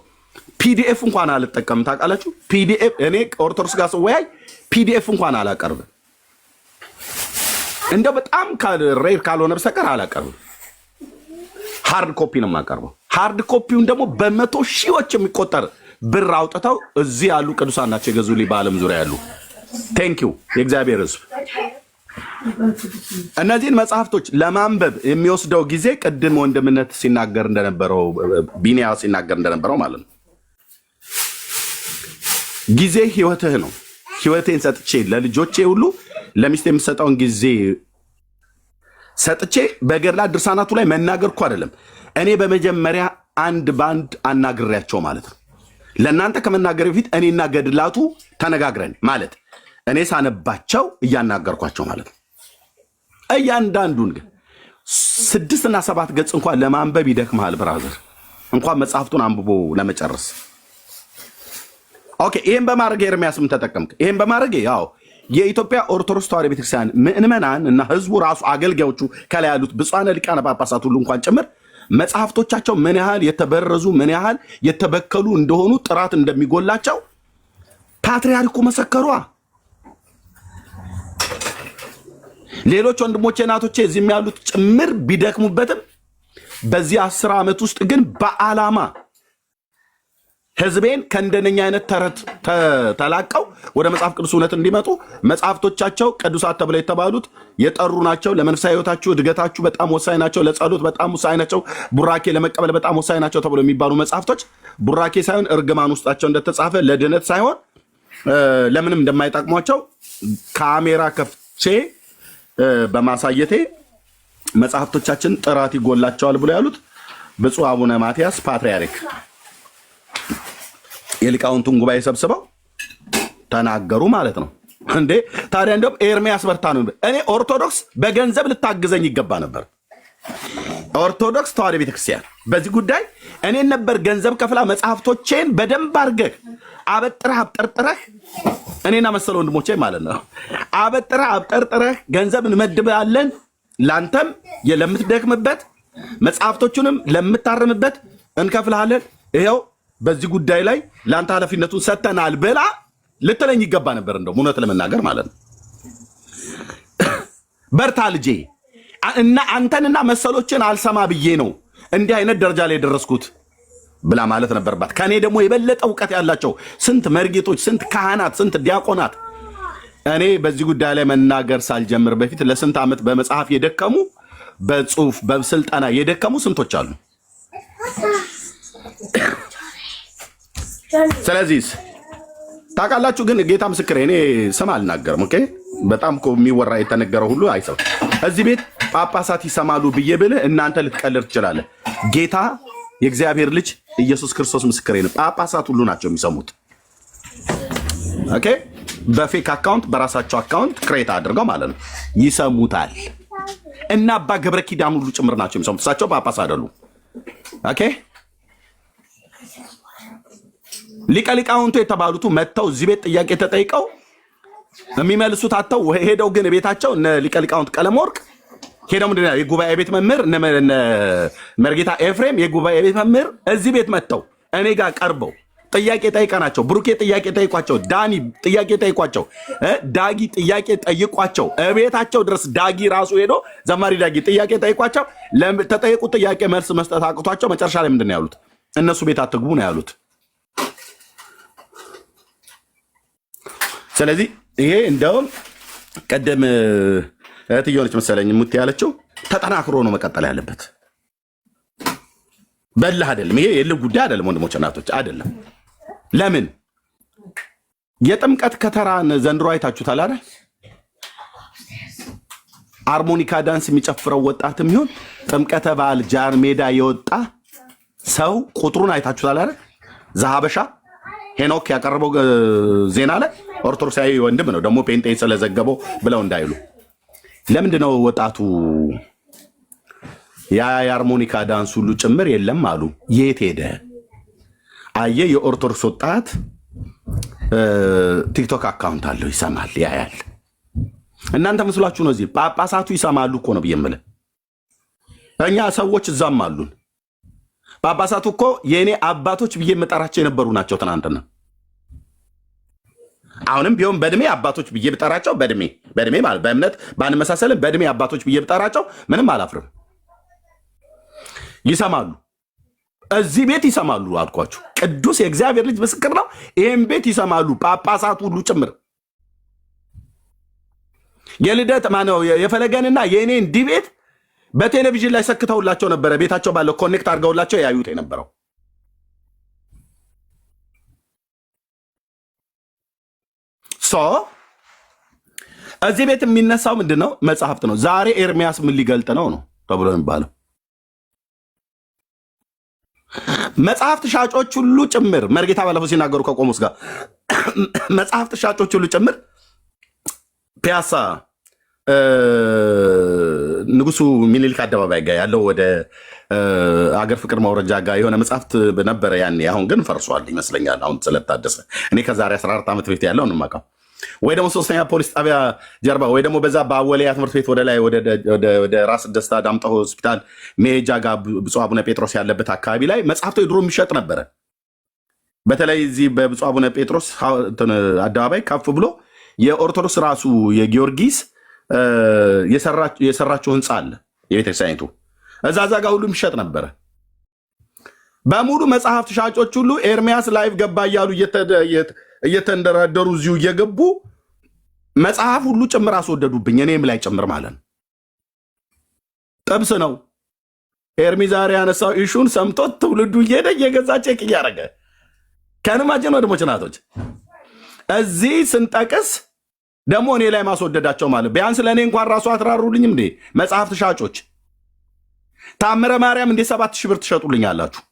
ፒዲኤፍ እንኳን አልጠቀምም። ታውቃላችሁ? ፒዲኤፍ እኔ ኦርቶዶክስ ጋር ስወያይ ፒዲኤፍ እንኳን አላቀርብም። እንደው በጣም ሬር ካልሆነ በስተቀር አላቀርብም። ሃርድ ኮፒ ነው የማቀርበው። ሃርድ ኮፒውን ደግሞ በመቶ ሺዎች የሚቆጠር ብር አውጥተው እዚህ ያሉ ቅዱሳን ናቸው የገዙልኝ፣ በዓለም ዙሪያ ያሉ። ቴንኪው የእግዚአብሔር ሕዝብ። እነዚህን መጽሐፍቶች ለማንበብ የሚወስደው ጊዜ ቅድም ወንድምነት ሲናገር እንደነበረው ቢኒያ ሲናገር እንደነበረው ማለት ነው። ጊዜ ህይወትህ ነው። ህይወቴን ሰጥቼ ለልጆቼ ሁሉ ለሚስት የምሰጠውን ጊዜ ሰጥቼ በገድላት ድርሳናቱ ላይ መናገር እኮ አይደለም። እኔ በመጀመሪያ አንድ ባንድ አናግሬያቸው ማለት ነው። ለእናንተ ከመናገር በፊት እኔና ገድላቱ ተነጋግረን ማለት እኔ ሳነባቸው እያናገርኳቸው ማለት ነው። እያንዳንዱን ግን 6 እና 7 ገጽ እንኳን ለማንበብ ይደክምሃል ብራዘር፣ እንኳን መጽሐፍቱን አንብቦ ለመጨረስ። ኦኬ፣ ይሄን በማድረግ ኤርሚያስም ተጠቀምክ። ይሄን በማድረግ ያው የኢትዮጵያ ኦርቶዶክስ ተዋሕዶ ቤተክርስቲያን ምዕመናን እና ህዝቡ ራሱ አገልጋዮቹ ከላይ ያሉት ብፁዓን ሊቃነ ጳጳሳት ሁሉ እንኳን ጭምር መጽሐፍቶቻቸው ምን ያህል የተበረዙ ምን ያህል የተበከሉ እንደሆኑ ጥራት እንደሚጎላቸው ፓትርያርኩ መሰከሯ። ሌሎች ወንድሞቼ እናቶቼ እዚህም ያሉት ጭምር ቢደክሙበትም በዚህ 10 ዓመት ውስጥ ግን በዓላማ ህዝቤን ከእንደነኛ አይነት ተረት ተላቀው ወደ መጽሐፍ ቅዱስ እውነት እንዲመጡ መጽሐፍቶቻቸው ቅዱሳት ተብለው የተባሉት የጠሩ ናቸው። ለመንፈሳዊ ህይወታችሁ እድገታችሁ በጣም ወሳኝ ናቸው። ለጸሎት በጣም ወሳኝ ናቸው። ቡራኬ ለመቀበል በጣም ወሳኝ ናቸው ተብለው የሚባሉ መጽሐፍቶች ቡራኬ ሳይሆን እርግማን ውስጣቸው እንደተጻፈ ለድነት ሳይሆን ለምንም እንደማይጠቅሟቸው ካሜራ ከፍቼ በማሳየቴ መጽሐፍቶቻችን ጥራት ይጎላቸዋል ብሎ ያሉት ብፁዕ አቡነ ማትያስ ፓትርያርክ የሊቃውንቱን ጉባኤ ሰብስበው ተናገሩ ማለት ነው። እንዴ ታዲያ እንደውም ኤርሚያስ በርታ ነው። እኔ ኦርቶዶክስ በገንዘብ ልታግዘኝ ይገባ ነበር። ኦርቶዶክስ ተዋሕዶ ቤተክርስቲያን በዚህ ጉዳይ እኔን ነበር ገንዘብ ከፍላ መጽሐፍቶቼን በደንብ አድርገህ አበጥረህ አብጠርጥረህ እኔና መሰለ ወንድሞቼ ማለት ነው አበጥረህ አብጠርጥረህ ገንዘብ እንመድባለን ላንተም ለምትደክምበት መጽሐፍቶቹንም ለምታርምበት እንከፍልሃለን። ይኸው በዚህ ጉዳይ ላይ ለአንተ ኃላፊነቱን ሰጥተናል ብላ ልትለኝ ይገባ ነበር። እንደውም እውነት ለመናገር ማለት ነው በርታ ልጄ እና አንተንና መሰሎችን አልሰማ ብዬ ነው እንዲህ አይነት ደረጃ ላይ የደረስኩት ብላ ማለት ነበርባት። ከኔ ደግሞ የበለጠ እውቀት ያላቸው ስንት መርጌቶች፣ ስንት ካህናት፣ ስንት ዲያቆናት እኔ በዚህ ጉዳይ ላይ መናገር ሳልጀምር በፊት ለስንት ዓመት በመጽሐፍ የደከሙ በጽሁፍ በስልጠና የደከሙ ስንቶች አሉ። ስለዚህ ታውቃላችሁ፣ ግን ጌታ ምስክሬ እኔ ስም አልናገርም። ኦኬ በጣም እኮ የሚወራ የተነገረው ሁሉ አይሰው እዚህ ቤት ጳጳሳት ይሰማሉ ብዬ ብልህ እናንተ ልትቀልር ትችላለህ። ጌታ የእግዚአብሔር ልጅ ኢየሱስ ክርስቶስ ምስክሬ ነው። ጳጳሳት ሁሉ ናቸው የሚሰሙት። ኦኬ በፌክ አካውንት በራሳቸው አካውንት ክሬት አድርገው ማለት ነው ይሰሙታል። እና አባ ገብረ ኪዳን ሁሉ ጭምር ናቸው የሚሰሙት። እሳቸው ጳጳስ አይደሉም። ኦኬ ሊቀ ሊቃውንቱ የተባሉት መጥተው እዚህ ቤት ጥያቄ ተጠይቀው የሚመልሱት አጥተው ሄደው ግን ቤታቸው እነ ሊቀ ሊቃውንት ቀለመወርቅ ሄደው ምንድን ነው የጉባኤ ቤት መምህር እነ መርጌታ ኤፍሬም የጉባኤ ቤት መምህር እዚህ ቤት መጥተው እኔ ጋር ቀርበው ጥያቄ ጠይቀናቸው፣ ብሩኬ ጥያቄ ጠይቋቸው፣ ዳኒ ጥያቄ ጠይቋቸው፣ ዳጊ ጥያቄ ጠይቋቸው፣ እቤታቸው ድረስ ዳጊ ራሱ ሄዶ ዘማሪ ዳጊ ጥያቄ ጠይቋቸው። ተጠየቁ ጥያቄ መልስ መስጠት አቅቷቸው መጨረሻ ላይ ምንድን ነው ያሉት? እነሱ ቤት አትግቡ ነው ያሉት። ስለዚህ ይሄ እንደውም ቀደም እህትዬ ሆነች መሰለኝ ሙት ያለችው ተጠናክሮ ነው መቀጠል ያለበት። በላህ አይደለም። ይሄ የልብ ጉዳይ አይደለም ወንድሞች እናቶች አይደለም። ለምን የጥምቀት ከተራን ዘንድሮ አይታችሁታል አይደል? ሃርሞኒካ ዳንስ የሚጨፍረው ወጣትም ይሁን ጥምቀተ በዓል ጃር ሜዳ የወጣ ሰው ቁጥሩን አይታችሁታል አይደል? ዘሀበሻ ሄኖክ ያቀረበው ዜና ላይ ኦርቶዶክሳዊ ወንድም ነው ደግሞ ፔንጤ ስለዘገበው ብለው እንዳይሉ ለምንድነው ወጣቱ የሃርሞኒካ ዳንስ ሁሉ ጭምር የለም አሉ? የት ሄደ? አየ የኦርቶዶክስ ወጣት ቲክቶክ አካውንት አለው፣ ይሰማል፣ ያያል። እናንተ መስሏችሁ ነው እዚህ ጳጳሳቱ ይሰማሉ እኮ ነው ብዬ የምልህ። እኛ ሰዎች እዛም አሉን። ጳጳሳቱ እኮ የእኔ አባቶች ብዬ የምጠራቸው የነበሩ ናቸው ትናንትና። አሁንም ቢሆን በእድሜ አባቶች ብዬ ብጠራቸው በእድሜ ማለት በእምነት ባንመሳሰልም በእድሜ አባቶች ብዬ ብጠራቸው ምንም አላፍርም። ይሰማሉ፣ እዚህ ቤት ይሰማሉ አልኳችሁ። ቅዱስ የእግዚአብሔር ልጅ ምስክር ነው። ይህም ቤት ይሰማሉ ጳጳሳት ሁሉ ጭምር። የልደት ማነው የፈለገንና የእኔ እንዲህ ቤት በቴሌቪዥን ላይ ሰክተውላቸው ነበረ። ቤታቸው ባለው ኮኔክት አድርገውላቸው ያዩት የነበረው እዚህ ቤት የሚነሳው ምንድን ነው? መጽሐፍት ነው። ዛሬ ኤርሚያስ ምን ሊገልጥ ነው ተብሎ የሚባለው መጽሐፍት ሻጮች ሁሉ ጭምር መርጌታ ባለፈው ሲናገሩ ከቆሙስ ጋር መጽሐፍት ሻጮች ሁሉ ጭምር ፒያሳ ንጉሱ ሚኒሊክ አደባባይ ጋር ያለው ወደ አገር ፍቅር ማውረጃ ጋር የሆነ መጽሐፍት ነበረ ያኔ። አሁን ግን ፈርሷል ይመስለኛል፣ አሁን ስለታደሰ። እኔ ከዛሬ 14 ዓመት በፊት ያለው ነው የማውቀው። ወይ ደግሞ 3ኛ ፖሊስ ጣቢያ ጀርባ ወይ ደግሞ በዛ በአወሊያ ትምህርት ቤት ወደ ላይ ወደ ራስ ደስታ ዳምጠው ሆስፒታል መሄጃ ጋር ብፁዕ አቡነ ጴጥሮስ ያለበት አካባቢ ላይ መጽሐፍቶ ድሮ የሚሸጥ ነበረ። በተለይ እዚህ በብፁዕ አቡነ ጴጥሮስ አደባባይ ከፍ ብሎ የኦርቶዶክስ ራሱ የጊዮርጊስ የሰራቸው ህንፃ አለ የቤተክርስቲያኒቱ፣ እዛ ጋር ሁሉ የሚሸጥ ነበረ። በሙሉ መጽሐፍት ሻጮች ሁሉ ኤርሚያስ ላይቭ ገባ እያሉ እየተንደራደሩ እዚሁ እየገቡ መጽሐፍ ሁሉ ጭምር አስወደዱብኝ፣ እኔም ላይ ጭምር ማለት ነው። ጥብስ ነው። ኤርሚ ዛሬ ያነሳው ኢሹን ሰምቶት ትውልዱ እየሄደ እየገዛ ቼክ እያደረገ ከንማጀን ወንድሞች ናቶች እዚህ ስንጠቅስ ደግሞ እኔ ላይ ማስወደዳቸው ማለት ቢያንስ ለእኔ እንኳን ራሱ አትራሩልኝም እንዴ? መጽሐፍት ሻጮች ታምረ ማርያም እንዴ 7,000 ብር ትሸጡልኝ አላችሁ?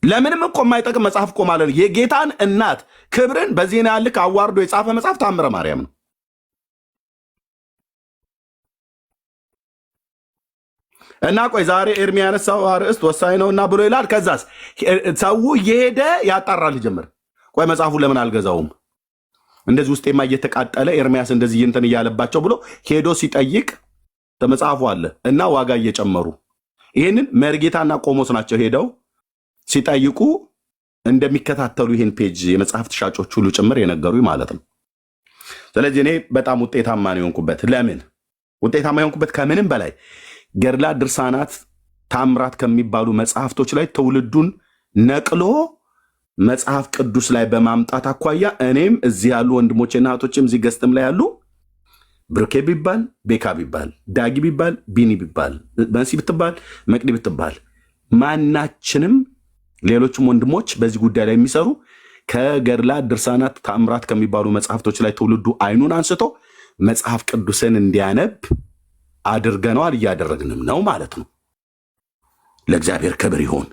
ለምንም እኮ የማይጠቅም መጽሐፍ እኮ ማለት ነው። የጌታን እናት ክብርን በዜና ልክ አዋርዶ የጻፈ መጽሐፍ ታምረ ማርያም ነው። እና ቆይ ዛሬ ኤርሚ ያነሳው አርዕስት ወሳኝ ነው እና ብሎ ይላል። ከዛስ ሰው እየሄደ ያጣራል ጀምር። ቆይ መጽሐፉ ለምን አልገዛውም? እንደዚህ ውስጤማ እየተቃጠለ ኤርሚያስ እንደዚህ እንትን እያለባቸው ብሎ ሄዶ ሲጠይቅ ተመጽሐፉ አለ እና ዋጋ እየጨመሩ ይህንን መርጌታና ቆሞስ ናቸው ሄደው ሲጠይቁ እንደሚከታተሉ ይህን ፔጅ የመጽሐፍት ሻጮች ሁሉ ጭምር የነገሩኝ ማለት ነው። ስለዚህ እኔ በጣም ውጤታማ ነው የሆንኩበት። ለምን ውጤታማ የሆንኩበት? ከምንም በላይ ገድላ ድርሳናት ታምራት ከሚባሉ መጽሐፍቶች ላይ ትውልዱን ነቅሎ መጽሐፍ ቅዱስ ላይ በማምጣት አኳያ እኔም እዚህ ያሉ ወንድሞቼና እህቶችም እዚህ ገስትም ላይ ያሉ ብሩኬ ቢባል ቤካ ቢባል ዳጊ ቢባል ቢኒ ቢባል መንሲ ብትባል መቅዲ ብትባል ማናችንም ሌሎችም ወንድሞች በዚህ ጉዳይ ላይ የሚሰሩ ከገድላ ድርሳናት ታምራት ከሚባሉ መጽሐፍቶች ላይ ትውልዱ አይኑን አንስቶ መጽሐፍ ቅዱስን እንዲያነብ አድርገነዋል፣ እያደረግንም ነው ማለት ነው። ለእግዚአብሔር ክብር ይሁን።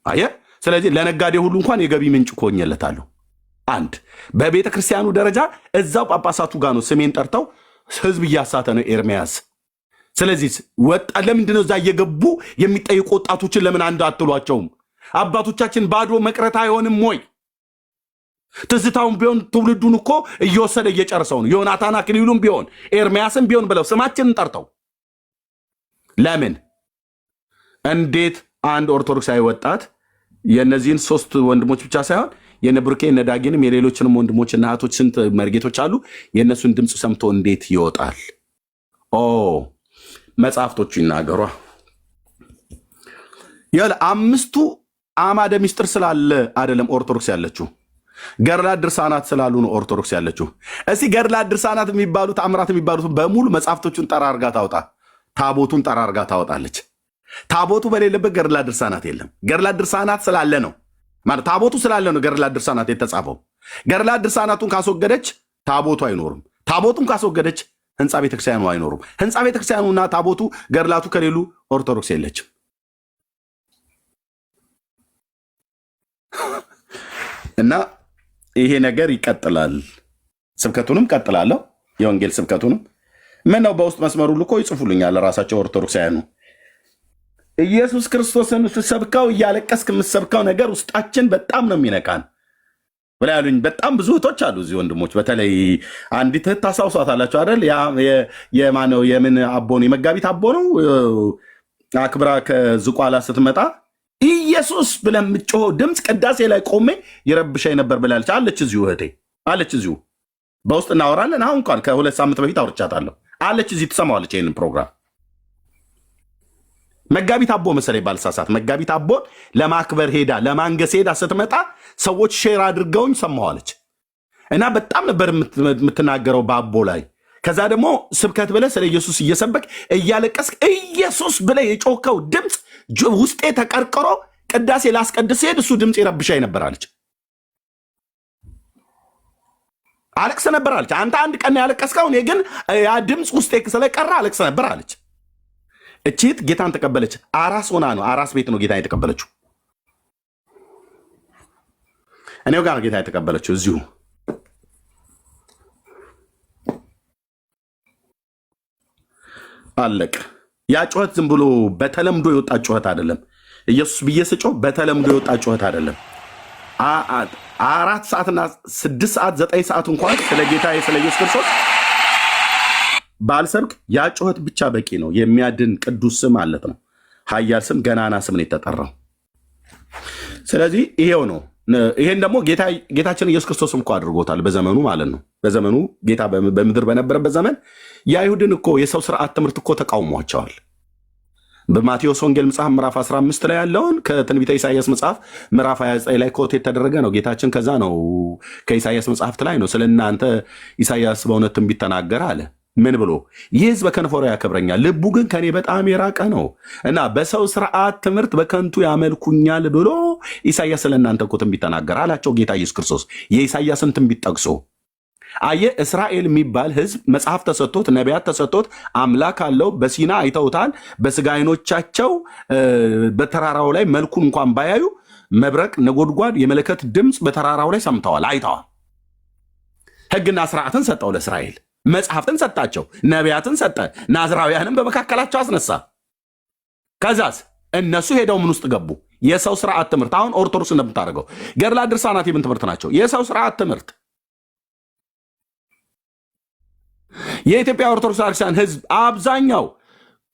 አየ ስለዚህ ለነጋዴ ሁሉ እንኳን የገቢ ምንጭ ኮኘለታለሁ። አንድ በቤተ ክርስቲያኑ ደረጃ እዛው ጳጳሳቱ ጋር ነው ስሜን ጠርተው ህዝብ እያሳተ ነው ኤርሚያስ። ስለዚህ ወጣ ለምንድን ነው እዛ እየገቡ የሚጠይቁ ወጣቶችን ለምን አንድ አትሏቸውም? አባቶቻችን ባዶ መቅረት አይሆንም ወይ? ትዝታውን ቢሆን ትውልዱን እኮ እየወሰደ እየጨርሰው ነው። ዮናታን አክሊሉም ቢሆን ኤርሚያስም ቢሆን ብለው ስማችንን ጠርተው ለምን እንዴት አንድ ኦርቶዶክሳዊ ወጣት የነዚህን 3 ወንድሞች ብቻ ሳይሆን የነብሩኬ የነዳጊንም የሌሎችንም ወንድሞችና እህቶች ስንት መርጌቶች አሉ፣ የእነሱን ድምፅ ሰምቶ እንዴት ይወጣል? መጽሐፍቶቹ ይናገሯ። አምስቱ አማደ ሚስጥር ስላለ አይደለም ኦርቶዶክስ ያለችው፣ ገድላ ድርሳናት ስላሉ ነው ኦርቶዶክስ ያለችው። እስኪ ገድላ ድርሳናት የሚባሉት አምራት የሚባሉት በሙሉ መጽሐፍቶቹን ጠራርጋ ታውጣ፣ ታቦቱን ጠራርጋ ታወጣለች። ታቦቱ በሌለበት ገድላ ድርሳናት የለም። ገድላ ድርሳናት ስላለ ነው ማለት ታቦቱ ስላለ ነው ገድላ ድርሳናት የተጻፈው። ገድላ ድርሳናቱን ካስወገደች ታቦቱ አይኖርም። ታቦቱን ካስወገደች ህንፃ ቤተክርስቲያኑ አይኖሩም። ህንፃ ቤተክርስቲያኑና ታቦቱ ገድላቱ ከሌሉ ኦርቶዶክስ የለችም። እና ይሄ ነገር ይቀጥላል። ስብከቱንም ቀጥላለሁ፣ የወንጌል ስብከቱንም ምን ነው በውስጥ መስመሩ ልኮ ይጽፉልኛል ራሳቸው ኦርቶዶክሳውያኑ። ኢየሱስ ክርስቶስን ስትሰብከው እያለቀስክ የምትሰብከው ነገር ውስጣችን በጣም ነው የሚነካን ብላ ያሉኝ በጣም ብዙ እህቶች አሉ እዚህ ወንድሞች። በተለይ አንዲት እህት ታስታውሷታላችሁ አይደል? የማነው የምን አቦ ነው የመጋቢት አቦ ነው አክብራ ከዝቋላ ስትመጣ ኢየሱስ ብለን የምትጮኸው ድምፅ ቅዳሴ ላይ ቆሜ ይረብሻኝ ነበር ብላለች። አለች እዚሁ እህቴ አለች። እዚሁ በውስጥ እናወራለን። አሁን እንኳን ከ2 ሳምንት በፊት አውርቻታለሁ። አለች እዚህ ትሰማዋለች ይህንን ፕሮግራም። መጋቢት አቦ መሰለኝ ባልሳሳት መጋቢት አቦን ለማክበር ሄዳ ለማንገስ ሄዳ ስትመጣ ሰዎች ሼር አድርገውኝ ሰማዋለች። እና በጣም ነበር የምትናገረው በአቦ ላይ። ከዛ ደግሞ ስብከት ብለህ ስለ ኢየሱስ እየሰበክ እያለቀስክ ኢየሱስ ብለህ የጮከው ድምፅ ውስጤ ተቀርቅሮ ቅዳሴ ላስቀድስ ሄድ እሱ ድምፅ ይረብሻኝ ነበር አለች። አለቅስ ነበር አለች። አንተ አንድ ቀን ያለቀስከው፣ እኔ ግን ያ ድምፅ ውስጤ ስለቀረ አለቅስ ነበር አለች። እቺት ጌታን ተቀበለች። አራስ ሆና ነው፣ አራስ ቤት ነው ጌታን የተቀበለችው። እኔው ጋር ጌታ የተቀበለችው እዚሁ። አለቅ ያ ጩኸት ዝም ብሎ በተለምዶ የወጣ ጩኸት አይደለም። ኢየሱስ ብዬ ስጮህ በተለምዶ የወጣ ጩኸት አይደለም። 4 ሰዓትና 6 ሰዓት 9 ሰዓት እንኳን ስለ ጌታ ስለ ኢየሱስ ክርስቶስ ባልሰብክ ያ ጩኸት ብቻ በቂ ነው። የሚያድን ቅዱስ ስም ማለት ነው። ኃያል ስም፣ ገናና ስም ነው የተጠራው። ስለዚህ ይሄው ነው። ይሄን ደግሞ ጌታችን ኢየሱስ ክርስቶስም እኮ አድርጎታል በዘመኑ ማለት ነው። በዘመኑ ጌታ በምድር በነበረበት ዘመን የአይሁድን እኮ የሰው ስርዓት ትምህርት እኮ ተቃውሟቸዋል። በማቴዎስ ወንጌል መጽሐፍ ምዕራፍ 15 ላይ ያለውን ከትንቢተ ኢሳይያስ መጽሐፍ ምዕራፍ 29 ላይ ኮት የተደረገ ነው። ጌታችን ከዛ ነው ከኢሳይያስ መጽሐፍት ላይ ነው ስለ እናንተ ኢሳይያስ በእውነት ትንቢት ተናገረ አለ። ምን ብሎ? ይህ ሕዝብ በከንፈሩ ያከብረኛል፣ ልቡ ግን ከኔ በጣም የራቀ ነው እና በሰው ስርዓት ትምህርት በከንቱ ያመልኩኛል ብሎ ኢሳይያስ ስለ እናንተ እኮ ትንቢት ተናገረ አላቸው ጌታ ኢየሱስ ክርስቶስ የኢሳይያስን ትንቢት ጠቅሶ። አየ እስራኤል የሚባል ሕዝብ መጽሐፍ ተሰጥቶት ነቢያት ተሰጥቶት አምላክ አለው። በሲና አይተውታል። በስጋ ዓይኖቻቸው በተራራው ላይ መልኩን እንኳን ባያዩ መብረቅ፣ ነጎድጓድ፣ የመለከት ድምፅ በተራራው ላይ ሰምተዋል፣ አይተዋል። ሕግና ስርዓትን ሰጠው ለእስራኤል፣ መጽሐፍትን ሰጣቸው፣ ነቢያትን ሰጠ፣ ናዝራውያንም በመካከላቸው አስነሳ። ከዛስ እነሱ ሄደው ምን ውስጥ ገቡ? የሰው ስርዓት ትምህርት። አሁን ኦርቶዶክስ እንደምታደርገው ገድላት ድርሳናት የምን ትምህርት ናቸው? የሰው ስርዓት ትምህርት። የኢትዮጵያ ኦርቶዶክስ ክርስቲያን ህዝብ አብዛኛው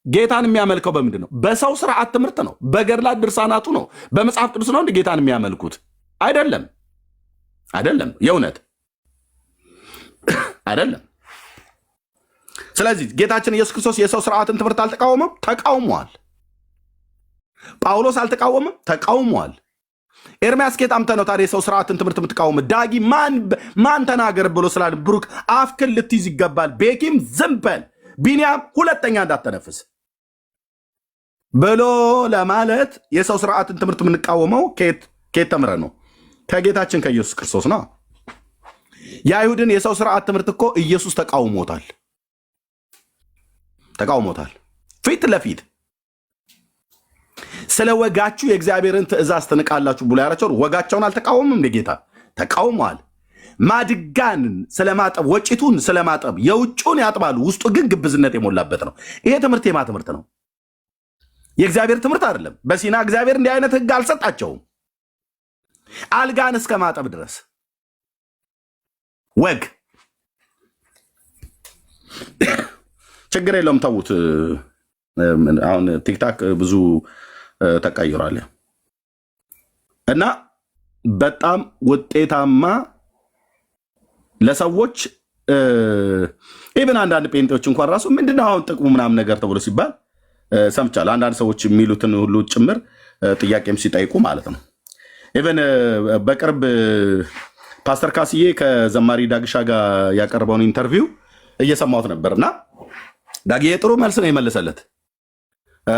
ጌታን የሚያመልከው በምንድን ነው? በሰው ስርዓት ትምህርት ነው። በገድላት ድርሳናቱ ነው። በመጽሐፍ ቅዱስ ነው እንደ ጌታን የሚያመልኩት አይደለም። አይደለም፣ የእውነት አይደለም። ስለዚህ ጌታችን ኢየሱስ ክርስቶስ የሰው ስርዓትን ትምህርት አልተቃወመም? ተቃውሟል። ጳውሎስ አልተቃወመም? ተቃውሟል። ኤርምያስ ጌታ አምጥተህ ነው ታዲያ የሰው ስርዓትን ትምህርት የምትቃወም? ዳጊ ማን ተናገር ብሎ ስላል ብሩክ አፍክን ልትይዝ ይገባል። ቤኪም ዝም በል፣ ቢንያም ሁለተኛ እንዳተነፍስ ብሎ ለማለት የሰው ስርዓትን ትምህርት የምንቃወመው ኬት ተምረ ነው? ከጌታችን ከኢየሱስ ክርስቶስ ነው። የአይሁድን የሰው ስርዓት ትምህርት እኮ ኢየሱስ ተቃውሞታል። ፊት ለፊት ስለ ወጋችሁ የእግዚአብሔርን ትእዛዝ ትንቃላችሁ ብሎ ያላቸው ወጋቸውን አልተቃወምም? እንደ ጌታ ተቃውሟል። ማድጋን ስለማጠብ፣ ወጭቱን ስለማጠብ የውጩን ያጥባሉ፣ ውስጡ ግን ግብዝነት የሞላበት ነው። ይሄ ትምህርት የማ ትምህርት ነው? የእግዚአብሔር ትምህርት አይደለም። በሲና እግዚአብሔር እንዲህ አይነት ህግ አልሰጣቸውም። አልጋን እስከ ማጠብ ድረስ ወግ። ችግር የለውም ተዉት። አሁን ቲክታክ ብዙ ተቀይሯል እና በጣም ውጤታማ ለሰዎች ኢብን አንዳንድ ጴንጤዎች እንኳን ራሱ ምንድነው አሁን ጥቅሙ ምናምን ነገር ተብሎ ሲባል ሰምቻለሁ። አንዳንድ ሰዎች የሚሉትን ሁሉ ጭምር ጥያቄም ሲጠይቁ ማለት ነው። ኢብን በቅርብ ፓስተር ካስዬ ከዘማሪ ዳግሻ ጋር ያቀረበውን ኢንተርቪው እየሰማሁት ነበርና ዳግዬ ጥሩ መልስ ነው የመለሰለት።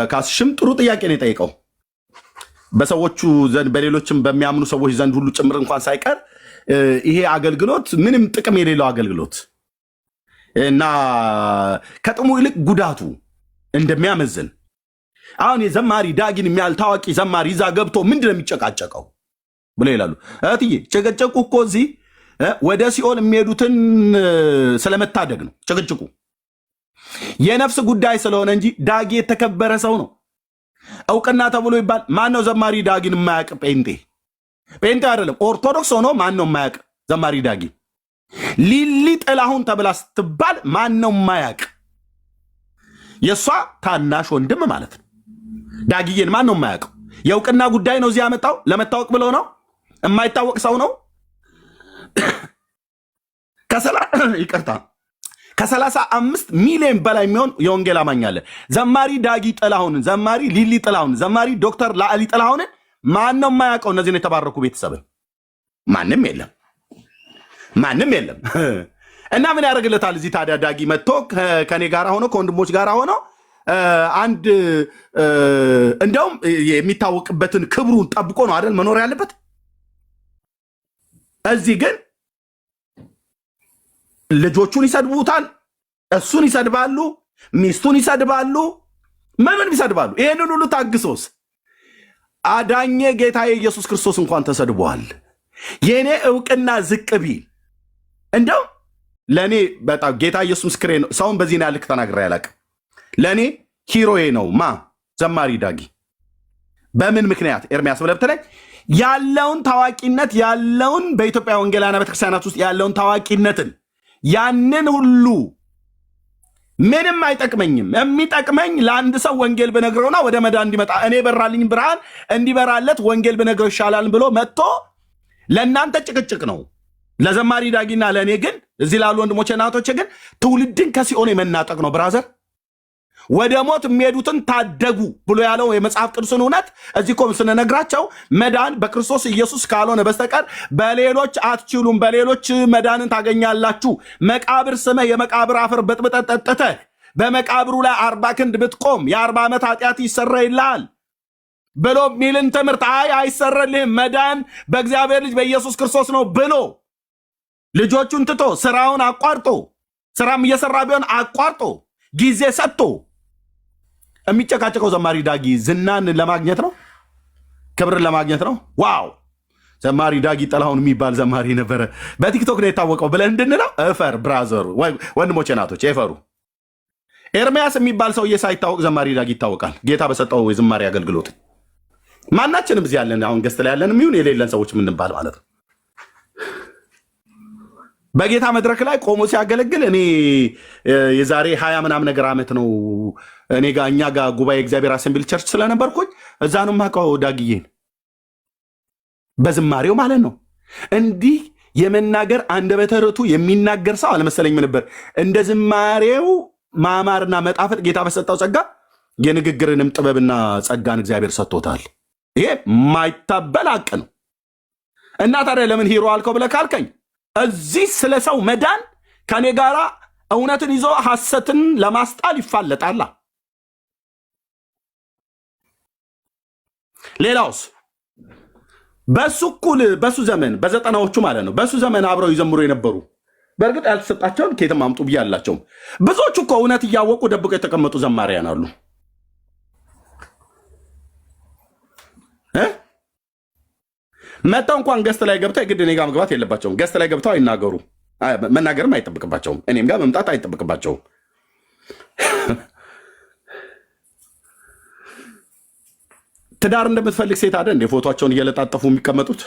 ካስሽም ጥሩ ጥያቄ ነው የጠየቀው። በሰዎቹ ዘንድ በሌሎችም በሚያምኑ ሰዎች ዘንድ ሁሉ ጭምር እንኳን ሳይቀር ይሄ አገልግሎት ምንም ጥቅም የሌለው አገልግሎት እና ከጥሙ ይልቅ ጉዳቱ እንደሚያመዝን አሁን የዘማሪ ዳጊን የሚያህል ታዋቂ ዘማሪ ይዛ ገብቶ ምንድን ነው የሚጨቃጨቀው ብሎ ይላሉ። እህትዬ ጭቅጭቁ እኮ እዚህ ወደ ሲኦል የሚሄዱትን ስለመታደግ ነው ጭቅጭቁ። የነፍስ ጉዳይ ስለሆነ እንጂ ዳጊ የተከበረ ሰው ነው። እውቅና ተብሎ ይባል ማን ነው ዘማሪ ዳጊን የማያውቅ? ጴንጤ አይደለም ኦርቶዶክስ ሆኖ ማን ነው የማያውቅ ዘማሪ ዳጊ? ሊሊ ጥላሁን ተብላ ስትባል ማን ነው የማያውቅ? የእሷ ታናሽ ወንድም ማለት ነው። ዳጊዬን ማን ነው የማያውቀው? የእውቅና ጉዳይ ነው እዚህ ያመጣው። ለመታወቅ ብሎ ነው። የማይታወቅ ሰው ነው። ይቅርታ ከ35 ሚሊዮን በላይ የሚሆን የወንጌል አማኝ አለ። ዘማሪ ዳጊ ጥላሁንን፣ ዘማሪ ሊሊ ጥላሁንን፣ ዘማሪ ዶክተር ላዕሊ ጥላሁንን ማን ነው የማያውቀው? እነዚህን የተባረኩ ቤተሰብን ማንም የለም። እና ምን ያደርግለታል እዚህ ታዲያ? ዳጊ መጥቶ ከኔ ጋር ሆኖ ከወንድሞች ጋር ሆኖ አንድ እንደውም የሚታወቅበትን ክብሩን ጠብቆ ነው አይደል መኖር ያለበት። እዚህ ግን ልጆቹን ይሰድቡታል፣ እሱን ይሰድባሉ፣ ሚስቱን ይሰድባሉ፣ ምንም ይሰድባሉ። ይህንን ሁሉ ታግሶስ አዳኜ ጌታዬ ኢየሱስ ክርስቶስ እንኳን ተሰድቧል። የእኔ እውቅና ዝቅ ቢል እንደው ለእኔ በጣም ጌታ ኢየሱስ ምስክሬ ነው። ሰውን በዚህ ነው ያልክ ተናግሬ አላውቅም። ለእኔ ሂሮዬ ነው ዘማሪ ዳጊ። በምን ምክንያት ኤርሚያስ ብለህ ብትለኝ ያለውን ታዋቂነት ያለውን በኢትዮጵያ ወንጌላውያን ቤተክርስቲያናት ውስጥ ያለውን ታዋቂነትን ያንን ሁሉ ምንም አይጠቅመኝም። የሚጠቅመኝ ለአንድ ሰው ወንጌል ብነግረውና ወደ መዳን እንዲመጣ እኔ በራልኝ ብርሃን እንዲበራለት ወንጌል ብነግረው ይሻላል ብሎ መጥቶ ለእናንተ ጭቅጭቅ ነው። ለዘማሪ ዳጊና ለእኔ ግን እዚህ ላሉ ወንድሞቼ እናቶቼ ግን ትውልድን ከሲኦል የመናጠቅ ነው። ብራዘር ወደ ሞት የሚሄዱትን ታደጉ ብሎ ያለው የመጽሐፍ ቅዱስን እውነት እዚህ ቆም ስንነግራቸው መዳን በክርስቶስ ኢየሱስ ካልሆነ በስተቀር በሌሎች አትችሉም፣ በሌሎች መዳንን ታገኛላችሁ። መቃብር ስመህ የመቃብር አፈር በጥብጠህ ጠጥተህ በመቃብሩ ላይ 40 ክንድ ብትቆም የ40 ዓመት ኃጢአት ይሰረይልሃል ብሎ ሚልን ትምህርት አይሰረልህም። መዳን በእግዚአብሔር ልጅ በኢየሱስ ክርስቶስ ነው ብሎ ልጆቹን ትቶ ስራውን አቋርጦ ስራም እየሰራ ቢሆን አቋርጦ ጊዜ ሰጥቶ የሚጨቃጨቀው ዘማሪ ዳጊ ዝናን ለማግኘት ነው፣ ክብርን ለማግኘት ነው። ዋው ዘማሪ ዳጊ ጥላሁን የሚባል ዘማሪ ነበረ፣ በቲክቶክ ነው የታወቀው ብለን እንድንለው እፈር ብራዘሩ፣ ወንድሞቼ ናቶች እፈሩ። ኤርሚያስ የሚባል ሰውዬ ሳይታወቅ ዘማሪ ዳጊ ይታወቃል፣ ጌታ በሰጠው የዝማሬ አገልግሎት። ማናችንም እዚህ ያለን አሁን ገስት ላይ ያለን የሚሆን የሌለን ሰዎች የምንባል ማለት ነው። በጌታ መድረክ ላይ ቆሞ ሲያገለግል እኔ የዛሬ 20 ምናምን ነገር ዓመት ነው እኛ ጋር ጉባኤ እግዚአብሔር አሰምብል ቸርች ስለነበርኩኝ እዛ ነው የማውቀው ዳግዬን በዝማሬው ማለት ነው። እንዲህ የመናገር አንደበተ ርቱዕ የሚናገር ሰው አልመሰለኝም ነበር። እንደ ዝማሬው ማማርና መጣፈጥ ጌታ በሰጠው ጸጋ የንግግርንም ጥበብና ጸጋን እግዚአብሔር ሰጥቶታል። ይሄ ማይታበል ሐቅ ነው። እና ታዲያ ለምን ሂሮ አልከው ብለህ ካልከኝ እዚህ ስለ ሰው መዳን ከኔ ጋር እውነትን ይዞ ሐሰትን ለማስጣል ይፋለጣላ። ሌላውስ በሱ እኩል በሱ ዘመን በዘጠናዎቹ ማለት ነው በሱ ዘመን አብረው ይዘምሩ የነበሩ በእርግጥ ያልተሰጣቸውን ከየትም አምጡ ብዬ አላቸውም። ብዙዎቹ እኮ እውነት እያወቁ ደብቀው የተቀመጡ ዘማሪያን አሉ። መጣው እንኳን ገስት ላይ ገብተው የግድ እኔ ጋር መግባት የለባቸውም። ገስት ላይ ገብተው አይናገሩ፣ መናገርም አይጠብቅባቸውም። እኔም ጋር መምጣት አይጠብቅባቸውም። ትዳር እንደምትፈልግ ሴት አይደል እንደ ፎቶቸውን እየለጣጠፉ የሚቀመጡት?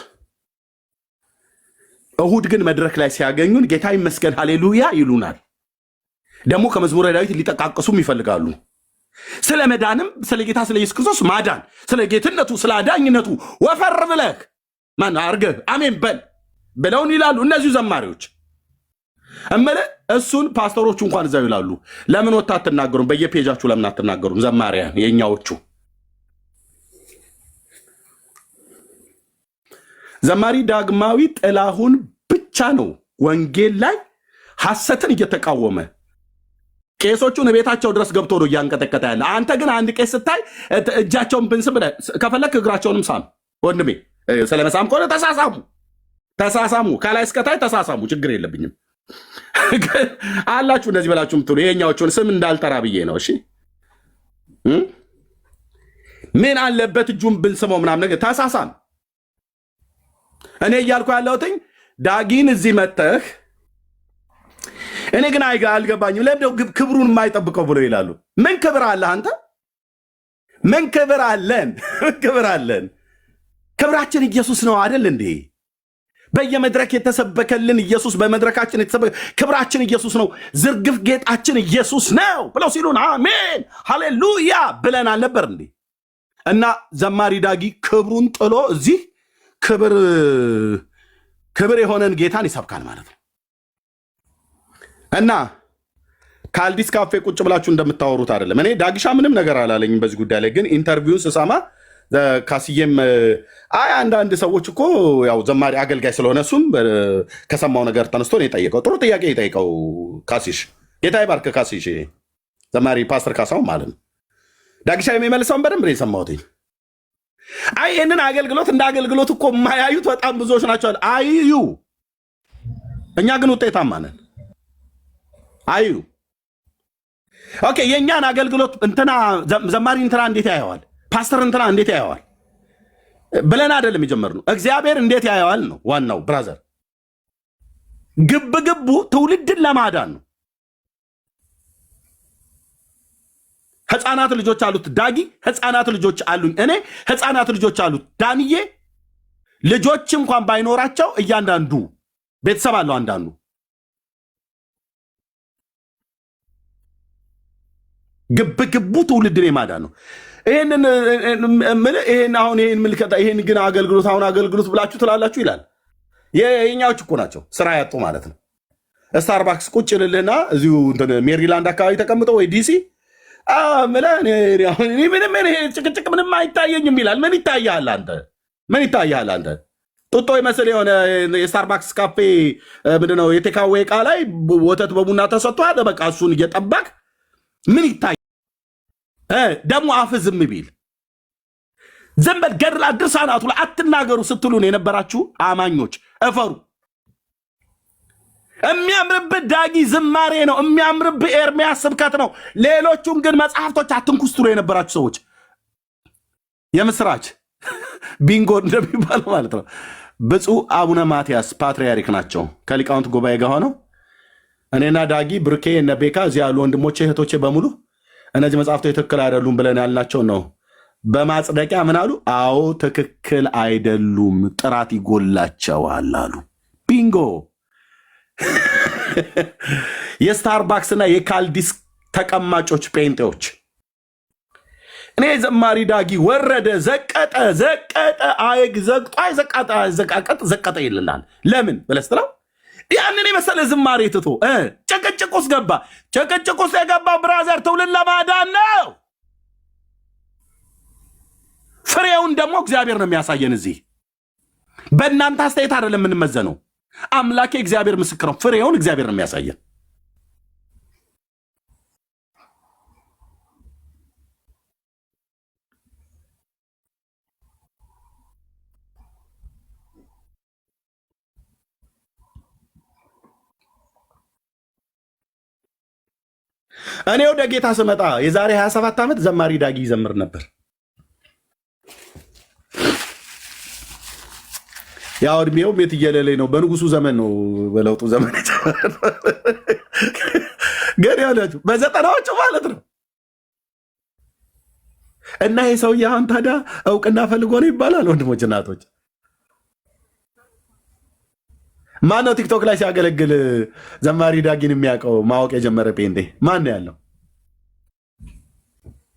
እሁድ ግን መድረክ ላይ ሲያገኙን ጌታ ይመስገን ሃሌሉያ ይሉናል። ደግሞ ከመዝሙረ ዳዊት ሊጠቃቅሱም ይፈልጋሉ። ስለ መዳንም ስለ ጌታ ስለ ኢየሱስ ክርስቶስ ማዳን ስለ ጌትነቱ ስለ አዳኝነቱ ወፈር ብለህ ማን አርገህ አሜን በል ብለውን ይላሉ እነዚሁ ዘማሪዎች። እምልህ እሱን ፓስተሮቹ እንኳን እዛው ይላሉ። ለምን ወጣ አትናገሩም? በየፔጃችሁ ለምን አትናገሩም? ዘማሪያን የኛዎቹ ዘማሪ ዳግማዊ ጥላሁን ብቻ ነው ወንጌል ላይ ሐሰትን እየተቃወመ ቄሶቹን ቤታቸው ድረስ ገብቶ ነው እያንቀጠቀጠ ያለ። አንተ ግን አንድ ቄስ ስታይ እጃቸውን ብንስም ብለህ ከፈለክ እግራቸውንም ሳም ወንድሜ። ስለመሳም ከሆነ ተሳሳሙ፣ ከላይ እስከታይ ተሳሳሙ፣ ችግር የለብኝም። አላችሁ እንደዚህ በላችሁ ምትሉ የኛዎቹን ስም እንዳልጠራ ብዬ ነው። እሺ ምን አለበት እጁን ብንስመው ምናምን ነገር ተሳሳም። እኔ እያልኩ ያለሁትኝ ዳጊን እዚህ መተህ እኔ ግን አልገባኝም ለምንድነው ክብሩን የማይጠብቀው ብሎ ይላሉ። ምን ክብር አለህ አንተ? ምን ክብር አለን? ክብር አለን። ክብራችን ኢየሱስ ነው አይደል እንዴ? በየመድረክ የተሰበከልን ኢየሱስ፣ በመድረካችን የተሰበከ ክብራችን ኢየሱስ ነው፣ ዝርግፍ ጌጣችን ኢየሱስ ነው ብለው ሲሉን አሜን ሃሌሉያ ብለን አልነበር እንዴ? እና ዘማሪ ዳጊ ክብሩን ጥሎ እዚህ ክብር የሆነን ጌታን ይሰብካል ማለት ነው። እና ከአልዲስ ካፌ ቁጭ ብላችሁ እንደምታወሩት አይደለም። እኔ ዳግሻ ምንም ነገር አላለኝም በዚህ ጉዳይ ላይ። ግን ኢንተርቪውን ስሰማ ካስዬም አንዳንድ ሰዎች እኮ ያው ዘማሪ አገልጋይ ስለሆነ እሱም ከሰማው ነገር ተነስቶ ነው የጠየቀው። ጥሩ ጥያቄ የጠየቀው ካሲሽ፣ ጌታ ይባርክ ካሲሽ፣ ዘማሪ ፓስተር ካሳው ማለት ነው። ዳግሻ የሚመልሰውን በደንብ ነው የሰማሁት። ይህንን አገልግሎት እንደ አገልግሎት እኮ የማያዩት በጣም ብዙዎች ናቸው። አይዩ፣ እኛ ግን ውጤታማ ነን። አዩ ኦኬ። የእኛን አገልግሎት እንትና ዘማሪ እንትና እንዴት ያየዋል፣ ፓስተር እንትና እንዴት ያየዋል ብለን አይደለም የጀመርነው። እግዚአብሔር እንዴት ያየዋል ነው ዋናው ብራዘር። ግብግቡ ትውልድን ለማዳን ነው። ህፃናት ልጆች አሉት ዳጊ፣ ህፃናት ልጆች አሉኝ እኔ፣ ህፃናት ልጆች አሉት ዳንዬ። ልጆች እንኳን ባይኖራቸው እያንዳንዱ ቤተሰብ አለው። አንዳንዱ ግብግቡ ትውልድን የማዳን ነው። ይህን ግን አገልግሎት አሁን አገልግሎት ብላችሁ ትላላችሁ ይላል። የኛዎች እኮ ናቸው ስራ ያጡ ማለት ነው። ስታርባክስ ቁጭ ልልና እዚሁ ሜሪላንድ አካባቢ ተቀምጠው ወይ ዲሲ ምንም ጭቅጭቅ ምንም አይታየኝም ይላል። ምን ይታያል አንተ? ምን ይታያል አንተ? ጡጦ ይመስል የሆነ የስታርባክስ ካፌ ምንድነው የቴካዌ ዕቃ ላይ ወተት በቡና ተሰጥቷል። በቃ እሱን እየጠበቅ ምን ይታያል? ደግሞ አፍ ዝም ቢል ዝም በል። ገድላት ድርሳናቱ ላይ አትናገሩ ስትሉን የነበራችሁ አማኞች እፈሩ። የሚያምርብህ ዳጊ ዝማሬ ነው። የሚያምርብህ ኤርሚያስ ስብከት ነው። ሌሎቹን ግን መጽሐፍቶች አትንኩ ስትሉ የነበራችሁ ሰዎች የምስራች ቢንጎ እንደሚባለው ማለት ነው። ብፁዕ አቡነ ማትያስ ፓትርያርክ ናቸው። ከሊቃውንት ጉባኤ ጋር ሆነው እኔና ዳጊ ብርኬ እነ ቤካ እዚህ ያሉ ወንድሞቼ እህቶቼ በሙሉ እነዚህ መጽሐፍቶች ትክክል አይደሉም ብለን ያልናቸው ነው በማጽደቂያ ምን አሉ? አዎ ትክክል አይደሉም፣ ጥራት ይጎላቸዋል አሉ። ቢንጎ። የስታርባክስ እና የካልዲስ ተቀማጮች ጴንጤዎች እኔ ዘማሪ ዳጊ ወረደ ዘቀጠ ዘቀጠ ይልላል። ለምን ብለህ ስትለው ያንን የመሰለ ዝማሬ ትቶ ጭቅጭቅ ውስጥ ገባ። ጭቅጭቅ ውስጥ የገባው ብራዘር ትውልድ ለማዳን ነው። ፍሬውን ደግሞ እግዚአብሔር ነው የሚያሳየን። እዚህ በእናንተ አስተያየት አይደለም የምንመዘነው። አምላኬ እግዚአብሔር ምስክር ነው። ፍሬውን እግዚአብሔር ነው የሚያሳየን። እኔ ወደ ጌታ ስመጣ የዛሬ 27 ዓመት ዘማሪ ዳጊ ይዘምር ነበር። ያው እድሜው ቤት እየለለኝ ነው። በንጉሱ ዘመን ነው፣ በለውጡ ዘመን ግን ያላችሁ በዘጠናዎቹ ማለት ነው። እና ይህ ሰውዬ አሁን ታዲያ እውቅና ፈልጎ ነው ይባላል። ወንድሞች እናቶች፣ ማነው ቲክቶክ ላይ ሲያገለግል ዘማሪ ዳጊን የሚያውቀው ማወቅ የጀመረ ጴንጤ ማን ነው ያለው?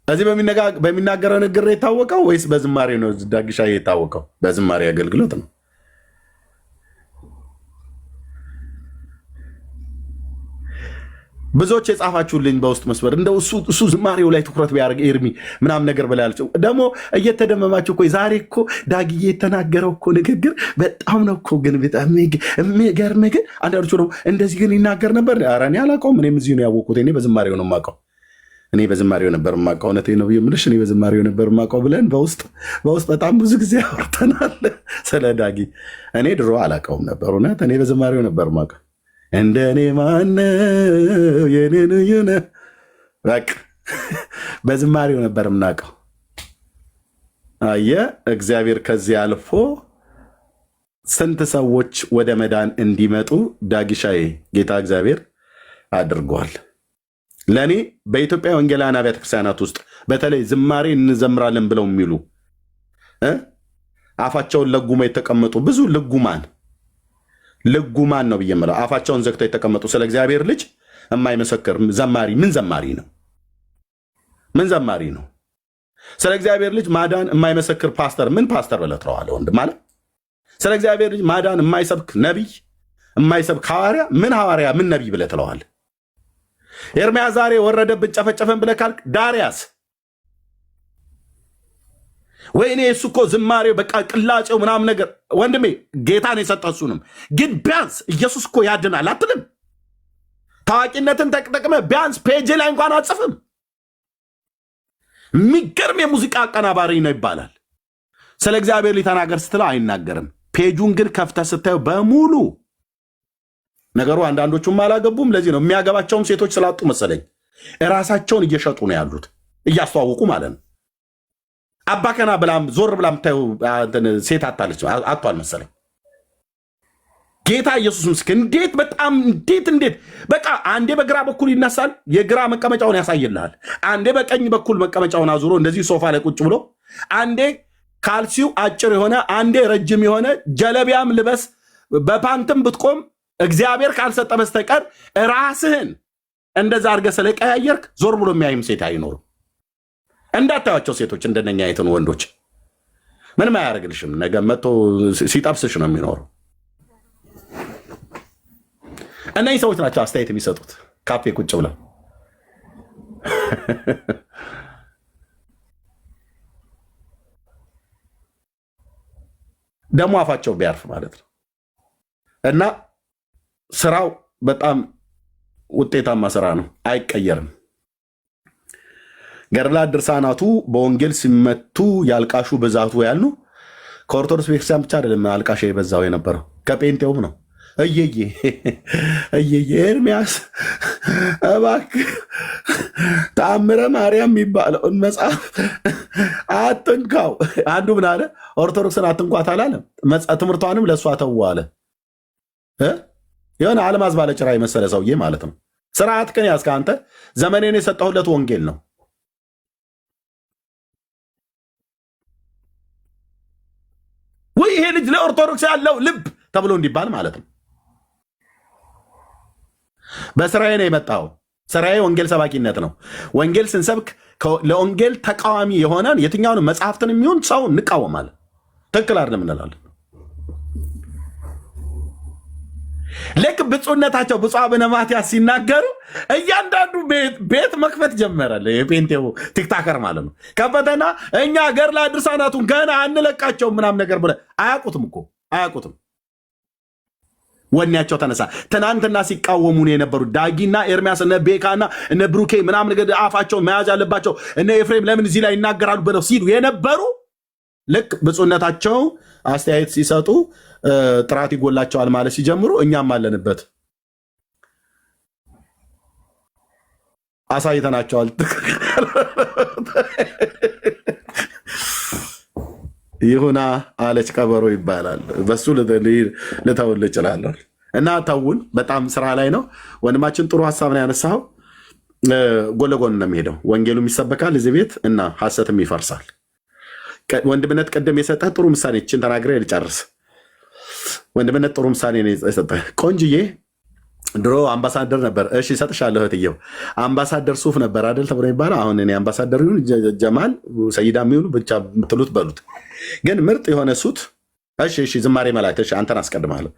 እዚህ በሚናገረው ንግግር የታወቀው ወይስ በዝማሬ ነው? ዳጊሻ የታወቀው በዝማሬ አገልግሎት ነው። ብዙዎች የጻፋችሁልኝ በውስጥ መስመር እንደው እሱ ዝማሬው ላይ ትኩረት ቢያደርግ ኤርሚ ምናምን ነገር ብላ ያልቸው ደግሞ እየተደመማችሁ እኮ ዛሬ እኮ ዳጊዬ የተናገረው እኮ ንግግር በጣም ነው እኮ ግን በጣም የሚገርም ግን አንዳንዶቹ ነው እንደዚህ ግን ይናገር ነበር። ኧረ እኔ አላውቀውም። እኔም እዚሁ ነው ያወቅሁት። እኔ በዝማሬው ነው የማውቀው። እኔ በዝማሬው ነበር የማውቀው። እውነቴን ነው የምልሽ። እኔ በዝማሬው ነበር የማውቀው ብለን በውስጥ በጣም ብዙ ጊዜ አውርተናል ስለ ዳጊ። እኔ ድሮ አላውቀውም ነበር እውነት። እኔ በዝማሬው ነበር የማውቀው። እንደ እኔ ማነው የኔን በቃ በዝማሬው ነበር የምናውቀው። አየህ እግዚአብሔር ከዚህ አልፎ ስንት ሰዎች ወደ መዳን እንዲመጡ ዳጊሻዬ ጌታ እግዚአብሔር አድርጓል። ለእኔ በኢትዮጵያ ወንጌላውያን አብያተ ክርስቲያናት ውስጥ በተለይ ዝማሬ እንዘምራለን ብለው የሚሉ አፋቸውን ለጉመው የተቀመጡ ብዙ ልጉማን ነው ብዬ የምለው አፋቸውን ዘግተው የተቀመጡ ስለ እግዚአብሔር ልጅ የማይመሰክር ዘማሪ ምን ዘማሪ ነው? ምን ዘማሪ ነው? ስለ እግዚአብሔር ልጅ ማዳን የማይመሰክር ፓስተር ምን ፓስተር ብለህ ትለዋለህ? ወንድም ማለት ስለ እግዚአብሔር ልጅ ማዳን የማይሰብክ ነቢይ፣ የማይሰብክ ሐዋርያ ምን ሐዋርያ ምን ነቢይ ብለህ ትለዋለህ? ኤርምያስ ዛሬ ወረደብን ጨፈጨፈን ብለህ ካልክ ዳርያስ ወይኔ እሱ እኮ ዝማሬው በቃ ቅላጼው ምናምን ነገር ወንድሜ ጌታን የሰጠ እሱንም ግን ቢያንስ ኢየሱስ እኮ ያድናል አትልም? ታዋቂነትን ተጠቅመ ቢያንስ ፔጅ ላይ እንኳን አጽፍም። የሚገርም የሙዚቃ አቀናባሪ ነው ይባላል። ስለ እግዚአብሔር ሊተናገር ስትለው አይናገርም። ፔጁን ግን ከፍተ ስታየው በሙሉ ነገሩ አንዳንዶቹም አላገቡም። ለዚህ ነው የሚያገባቸውም ሴቶች ስላጡ መሰለኝ እራሳቸውን እየሸጡ ነው ያሉት፣ እያስተዋውቁ ማለት ነው። አባከና ብላም ዞር ብላ የምታየው ሴት አታለች አቷል መሰለኝ። ጌታ ኢየሱስ ምስክር እንዴት በጣም እንዴት በቃ አንዴ በግራ በኩል ይነሳል፣ የግራ መቀመጫውን ያሳይልሃል። አንዴ በቀኝ በኩል መቀመጫውን አዙሮ እንደዚህ ሶፋ ላይ ቁጭ ብሎ አንዴ ካልሲው አጭር የሆነ አንዴ ረጅም የሆነ ጀለቢያም ልበስ በፓንትም ብትቆም እግዚአብሔር ካልሰጠ በስተቀር ራስህን እንደዛ አድርገህ ስለቀያየርክ ዞር ብሎ የሚያይም ሴት አይኖርም። እንዳታዩቸው ሴቶች እንደነኛ አይተን ወንዶች ምንም አያደርግልሽም። ነገ መጥቶ ሲጠብስሽ ነው የሚኖረው። እነዚህ ሰዎች ናቸው አስተያየት የሚሰጡት ካፌ ቁጭ ብለው ደግሞ አፋቸው ቢያርፍ ማለት ነው። እና ስራው በጣም ውጤታማ ስራ ነው፣ አይቀየርም። ገድላት ድርሳናቱ በወንጌል ሲመቱ ያልቃሹ ብዛቱ ያልኑ ከኦርቶዶክስ ቤተክርስቲያን ብቻ አይደለም አልቃሽ የበዛው የነበረው ከጴንጤውም ነው። እየየ ኤርሚያስ እባክህ ተአምረ ማርያም የሚባለውን መጽሐፍ አትንካው። አንዱ ምን አለ? ኦርቶዶክስን አትንኳት አላለም። ትምህርቷንም ለእሷ ተው አለ። የሆነ አልማዝ ባለጭራ የመሰለ ሰውዬ ማለት ነው። ስርዓት ግን ያዝከ አንተ። ዘመኔን የሰጠሁለት ወንጌል ነው። ወይ ይሄ ልጅ ለኦርቶዶክስ ያለው ልብ ተብሎ እንዲባል ማለት ነው። በስራዬ ነው የመጣው። ስራዬ ወንጌል ሰባኪነት ነው። ወንጌል ስንሰብክ ለወንጌል ተቃዋሚ የሆነን የትኛውን መጽሐፍትን የሚሆን ሰው እንቃወማለን። ትክክል አይደለም እንላለን። ልክ ብፁዕነታቸው ብፁዕ አቡነ ማትያስ ሲናገሩ እያንዳንዱ ቤት መክፈት ጀመራል። የጴንጤው ቲክታከር ማለት ነው። ከፈተና እኛ ገድላት ድርሳናቱን ገና አንለቃቸው ምናምን ነገር ብለህ አያውቁትም እኮ አያውቁትም። ወኔያቸው ተነሳ። ትናንትና ሲቃወሙን የነበሩ ዳጊና ኤርሚያስ እነ ቤካና እነ ብሩኬ ምናምን ነገር አፋቸውን መያዝ ያለባቸው እነ ኤፍሬም ለምን እዚህ ላይ ይናገራሉ ብለው ሲሉ የነበሩ ልክ ብፁዕነታቸው አስተያየት ሲሰጡ ጥራት ይጎላቸዋል ማለት ሲጀምሩ እኛም አለንበት አሳይተናቸዋል። ይሁና አለች ቀበሮ ይባላል። በሱ ልተውል እችላለሁ እና ተውን። በጣም ስራ ላይ ነው ወንድማችን። ጥሩ ሀሳብ ነው ያነሳው። ጎን ለጎን ነው የሚሄደው። ወንጌሉም ይሰበካል እዚህ ቤት እና ሐሰትም ይፈርሳል። ወንድምነት ቅድም የሰጠህ ጥሩ ምሳሌ ችን ተናግሬ ልጨርስ። ወንድምነት ጥሩ ምሳሌ የሰጠህ ቆንጅዬ ድሮ አምባሳደር ነበር። እሺ እሰጥሻለሁ እህትየው። አምባሳደር ሱፍ ነበር አይደል ተብሎ ይባላል። አሁን እኔ አምባሳደር ይሁን ጀማል ሰይዳ የሚሆኑ ብቻ ትሉት በሉት፣ ግን ምርጥ የሆነ ሱት። እሺ ዝማሬ መላእክት። እሺ አንተን አስቀድማለሁ።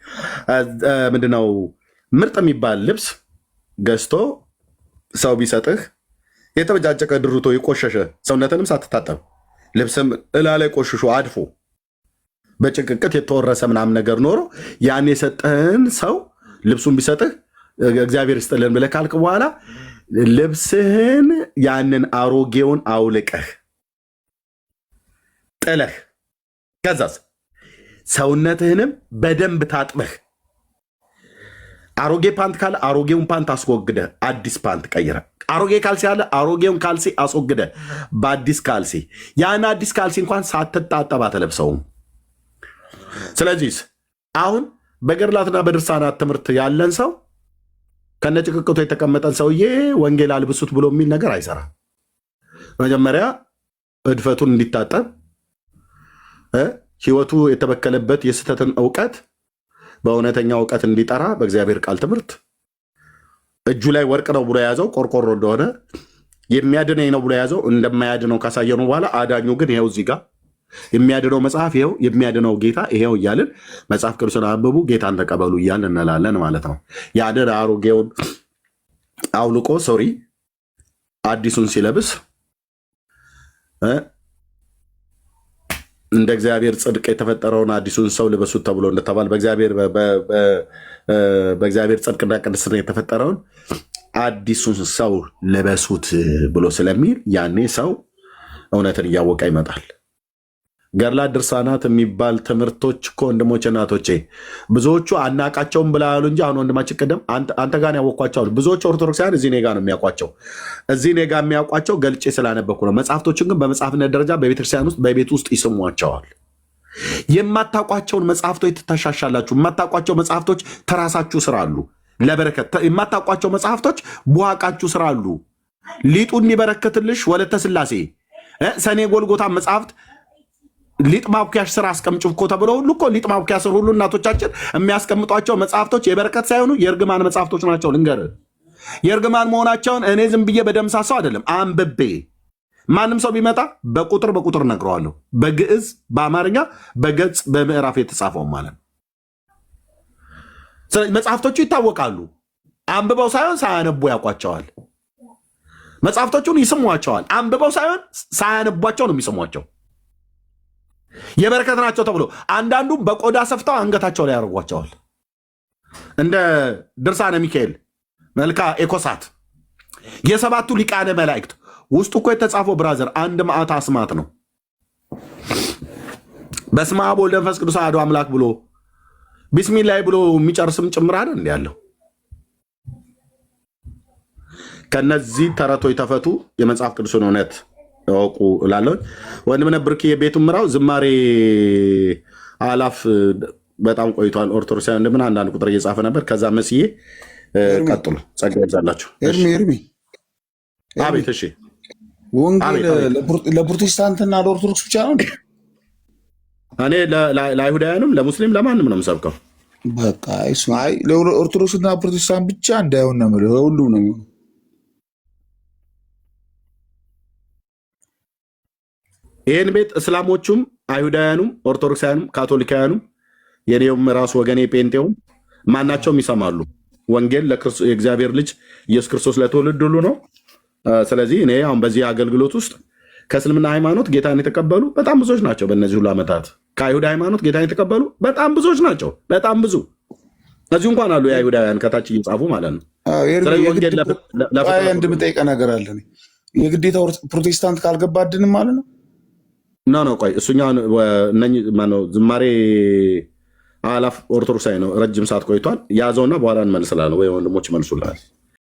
ምንድነው ምርጥ የሚባል ልብስ ገዝቶ ሰው ቢሰጥህ የተበጃጨቀ ድሩቶ የቆሸሸ ሰውነትንም ሳትታጠብ ልብስም እላ ላይ ቆሽሾ አድፎ በጭቅቅት የተወረሰ ምናምን ነገር ኖሮ ያን የሰጠህን ሰው ልብሱን ቢሰጥህ እግዚአብሔር ይስጥልን ብለህ ካልክ በኋላ ልብስህን ያንን አሮጌውን አውልቀህ ጥለህ ከዛስ ሰውነትህንም በደንብ ታጥበህ አሮጌ ፓንት ካለ አሮጌውን ፓንት አስወግደህ አዲስ ፓንት ቀይረህ፣ አሮጌ ካልሲ አለ አሮጌውን ካልሲ አስወግደህ በአዲስ ካልሲ፣ ያን አዲስ ካልሲ እንኳን ሳትታጠብ አትለብሰውም። ስለዚህ አሁን በገድላትና በድርሳናት ትምህርት ያለን ሰው ከነጭቅቅቱ የተቀመጠን ሰውዬ ወንጌል አልብሱት ብሎ የሚል ነገር አይሰራም። መጀመሪያ እድፈቱን እንዲታጠብ ህይወቱ የተበከለበት የስህተትን እውቀት በእውነተኛ እውቀት እንዲጠራ በእግዚአብሔር ቃል ትምህርት እጁ ላይ ወርቅ ነው ብሎ የያዘው ቆርቆሮ እንደሆነ የሚያድነኝ ነው ብሎ የያዘው እንደማያድነው ካሳየኑ በኋላ አዳኙ ግን ይኸው እዚህ ጋር የሚያድነው መጽሐፍ ይኸው የሚያድነው ጌታ ይኸው እያልን መጽሐፍ ቅዱስን አንብቡ ጌታን ተቀበሉ እያልን እንላለን ማለት ነው። ያንን አሮጌውን አውልቆ አዲሱን ሲለብስ እንደ እግዚአብሔር ጽድቅ የተፈጠረውን አዲሱን ሰው ልበሱት ተብሎ እንደተባለ በእግዚአብሔር ጽድቅና ቅድስና የተፈጠረውን አዲሱን ሰው ልበሱት ብሎ ስለሚል ያኔ ሰው እውነትን እያወቀ ይመጣል። ገድላት ድርሳናት የሚባል ትምህርቶች እኮ ወንድሞች እናቶቼ ብዙዎቹ አናቃቸውም ብላሉ እንጂ አሁን ወንድማችን ቅድም አንተ ጋር ያወቋቸው ብዙዎቹ ኦርቶዶክሳውያን እዚህ ኔጋ ነው የሚያውቋቸው። እዚህ ኔጋ የሚያውቋቸው ገልጬ ስላነበኩ ነው። መጽሐፍቶችን ግን በመጽሐፍነት ደረጃ በቤተክርስቲያን ውስጥ በቤት ውስጥ ይስሟቸዋል። የማታውቋቸውን መጽሐፍቶች ትታሻሻላችሁ። የማታውቋቸው መጽሐፍቶች ተራሳችሁ ስራ አሉ ለበረከት። የማታውቋቸው መጽሐፍቶች ቡሃቃችሁ ስራ አሉ። ሊጡን ይበረከትልሽ ወለተ ስላሴ ሰኔ ጎልጎታ መጽሐፍት ሊጥ ማብኪያሽ ስራ አስቀምጭ እኮ ተብሎ ሁሉ እኮ ሊጥ ማብኪያ ስር ሁሉ እናቶቻችን የሚያስቀምጧቸው መጽሐፍቶች የበረከት ሳይሆኑ የእርግማን መጽሐፍቶች ናቸው። ልንገርህ የእርግማን መሆናቸውን እኔ ዝም ብዬ በደምሳሳው አይደለም አንብቤ። ማንም ሰው ቢመጣ በቁጥር ነግረዋለሁ። በግዕዝ በአማርኛ በገጽ በምዕራፍ የተጻፈው ማለት ነው። ስለዚህ መጽሐፍቶቹ ይታወቃሉ። አንብበው ሳይሆን ሳያነቡ ያውቋቸዋል። መጽሐፍቶቹን ይስሟቸዋል። አንብበው ሳይሆን ሳያነቧቸው ነው የሚስሟቸው። የበረከት ናቸው ተብሎ አንዳንዱ በቆዳ ሰፍተው አንገታቸው ላይ ያደርጓቸዋል። እንደ ድርሳነ ሚካኤል መልካ ኤኮሳት የሰባቱ ሊቃነ መላእክት ውስጡ እኮ የተጻፈው ብራዘር አንድ መዓት አስማት ነው። በስመ አብ ወወልድ ወመንፈስ ቅዱስ አሐዱ አምላክ ብሎ ቢስሚላህ ብሎ የሚጨርስም ጭምር አይደል እንዴ ያለው? ከነዚህ ተረቶች ተፈቱ፣ የመጽሐፍ ቅዱስን እውነት ያውቁ እላለሁ። ወንድምነ ብርክ የቤቱን ምራው ዝማሬ አላፍ በጣም ቆይቷል። ኦርቶዶክሳውያን እንደምን አንዳንድ ቁጥር እየጻፈ ነበር። ከዛ መስዬ ቀጥሉ። ጸጋ ይብዛላችሁ። ኤርሚ አቤት። እሺ ወንጌል ለፕሮቴስታንትና ለኦርቶዶክስ ብቻ ነው? እኔ ለአይሁዳውያንም ለሙስሊም ለማንም ነው የምሰብከው። በቃ እሱ አይ ለኦርቶዶክስና ፕሮቴስታንት ብቻ እንዳይሆን ነው የምልህ፣ ለሁሉም ነው የሚሆነው። ይህን ቤት እስላሞቹም አይሁዳውያኑም ኦርቶዶክሳውያኑም ካቶሊካውያኑም የኔውም ራሱ ወገኔ ጴንጤውም ማናቸውም ይሰማሉ። ወንጌል የእግዚአብሔር ልጅ ኢየሱስ ክርስቶስ ለትውልድ ሁሉ ነው። ስለዚህ እኔ አሁን በዚህ አገልግሎት ውስጥ ከእስልምና ሃይማኖት ጌታን የተቀበሉ በጣም ብዙዎች ናቸው። በእነዚህ ሁሉ ዓመታት ከአይሁድ ሃይማኖት ጌታን የተቀበሉ በጣም ብዙዎች ናቸው። በጣም ብዙ እዚሁ እንኳን አሉ የአይሁዳውያን ከታች እየጻፉ ማለት ነው። ስለዚህ ወንጌል እንደምጠይቀህ ነገር አለ። የግዴታ ፕሮቴስታንት ካልገባድንም ማለት ነው? ኖ ቆይ እሱኛ ዝማሬ አላፍ ኦርቶዶክሳዊ ነው። ረጅም ሰዓት ቆይቷል። ያዘውና በኋላ እንመልስላለን ወይ ወንድሞች ይመልሱልሃል።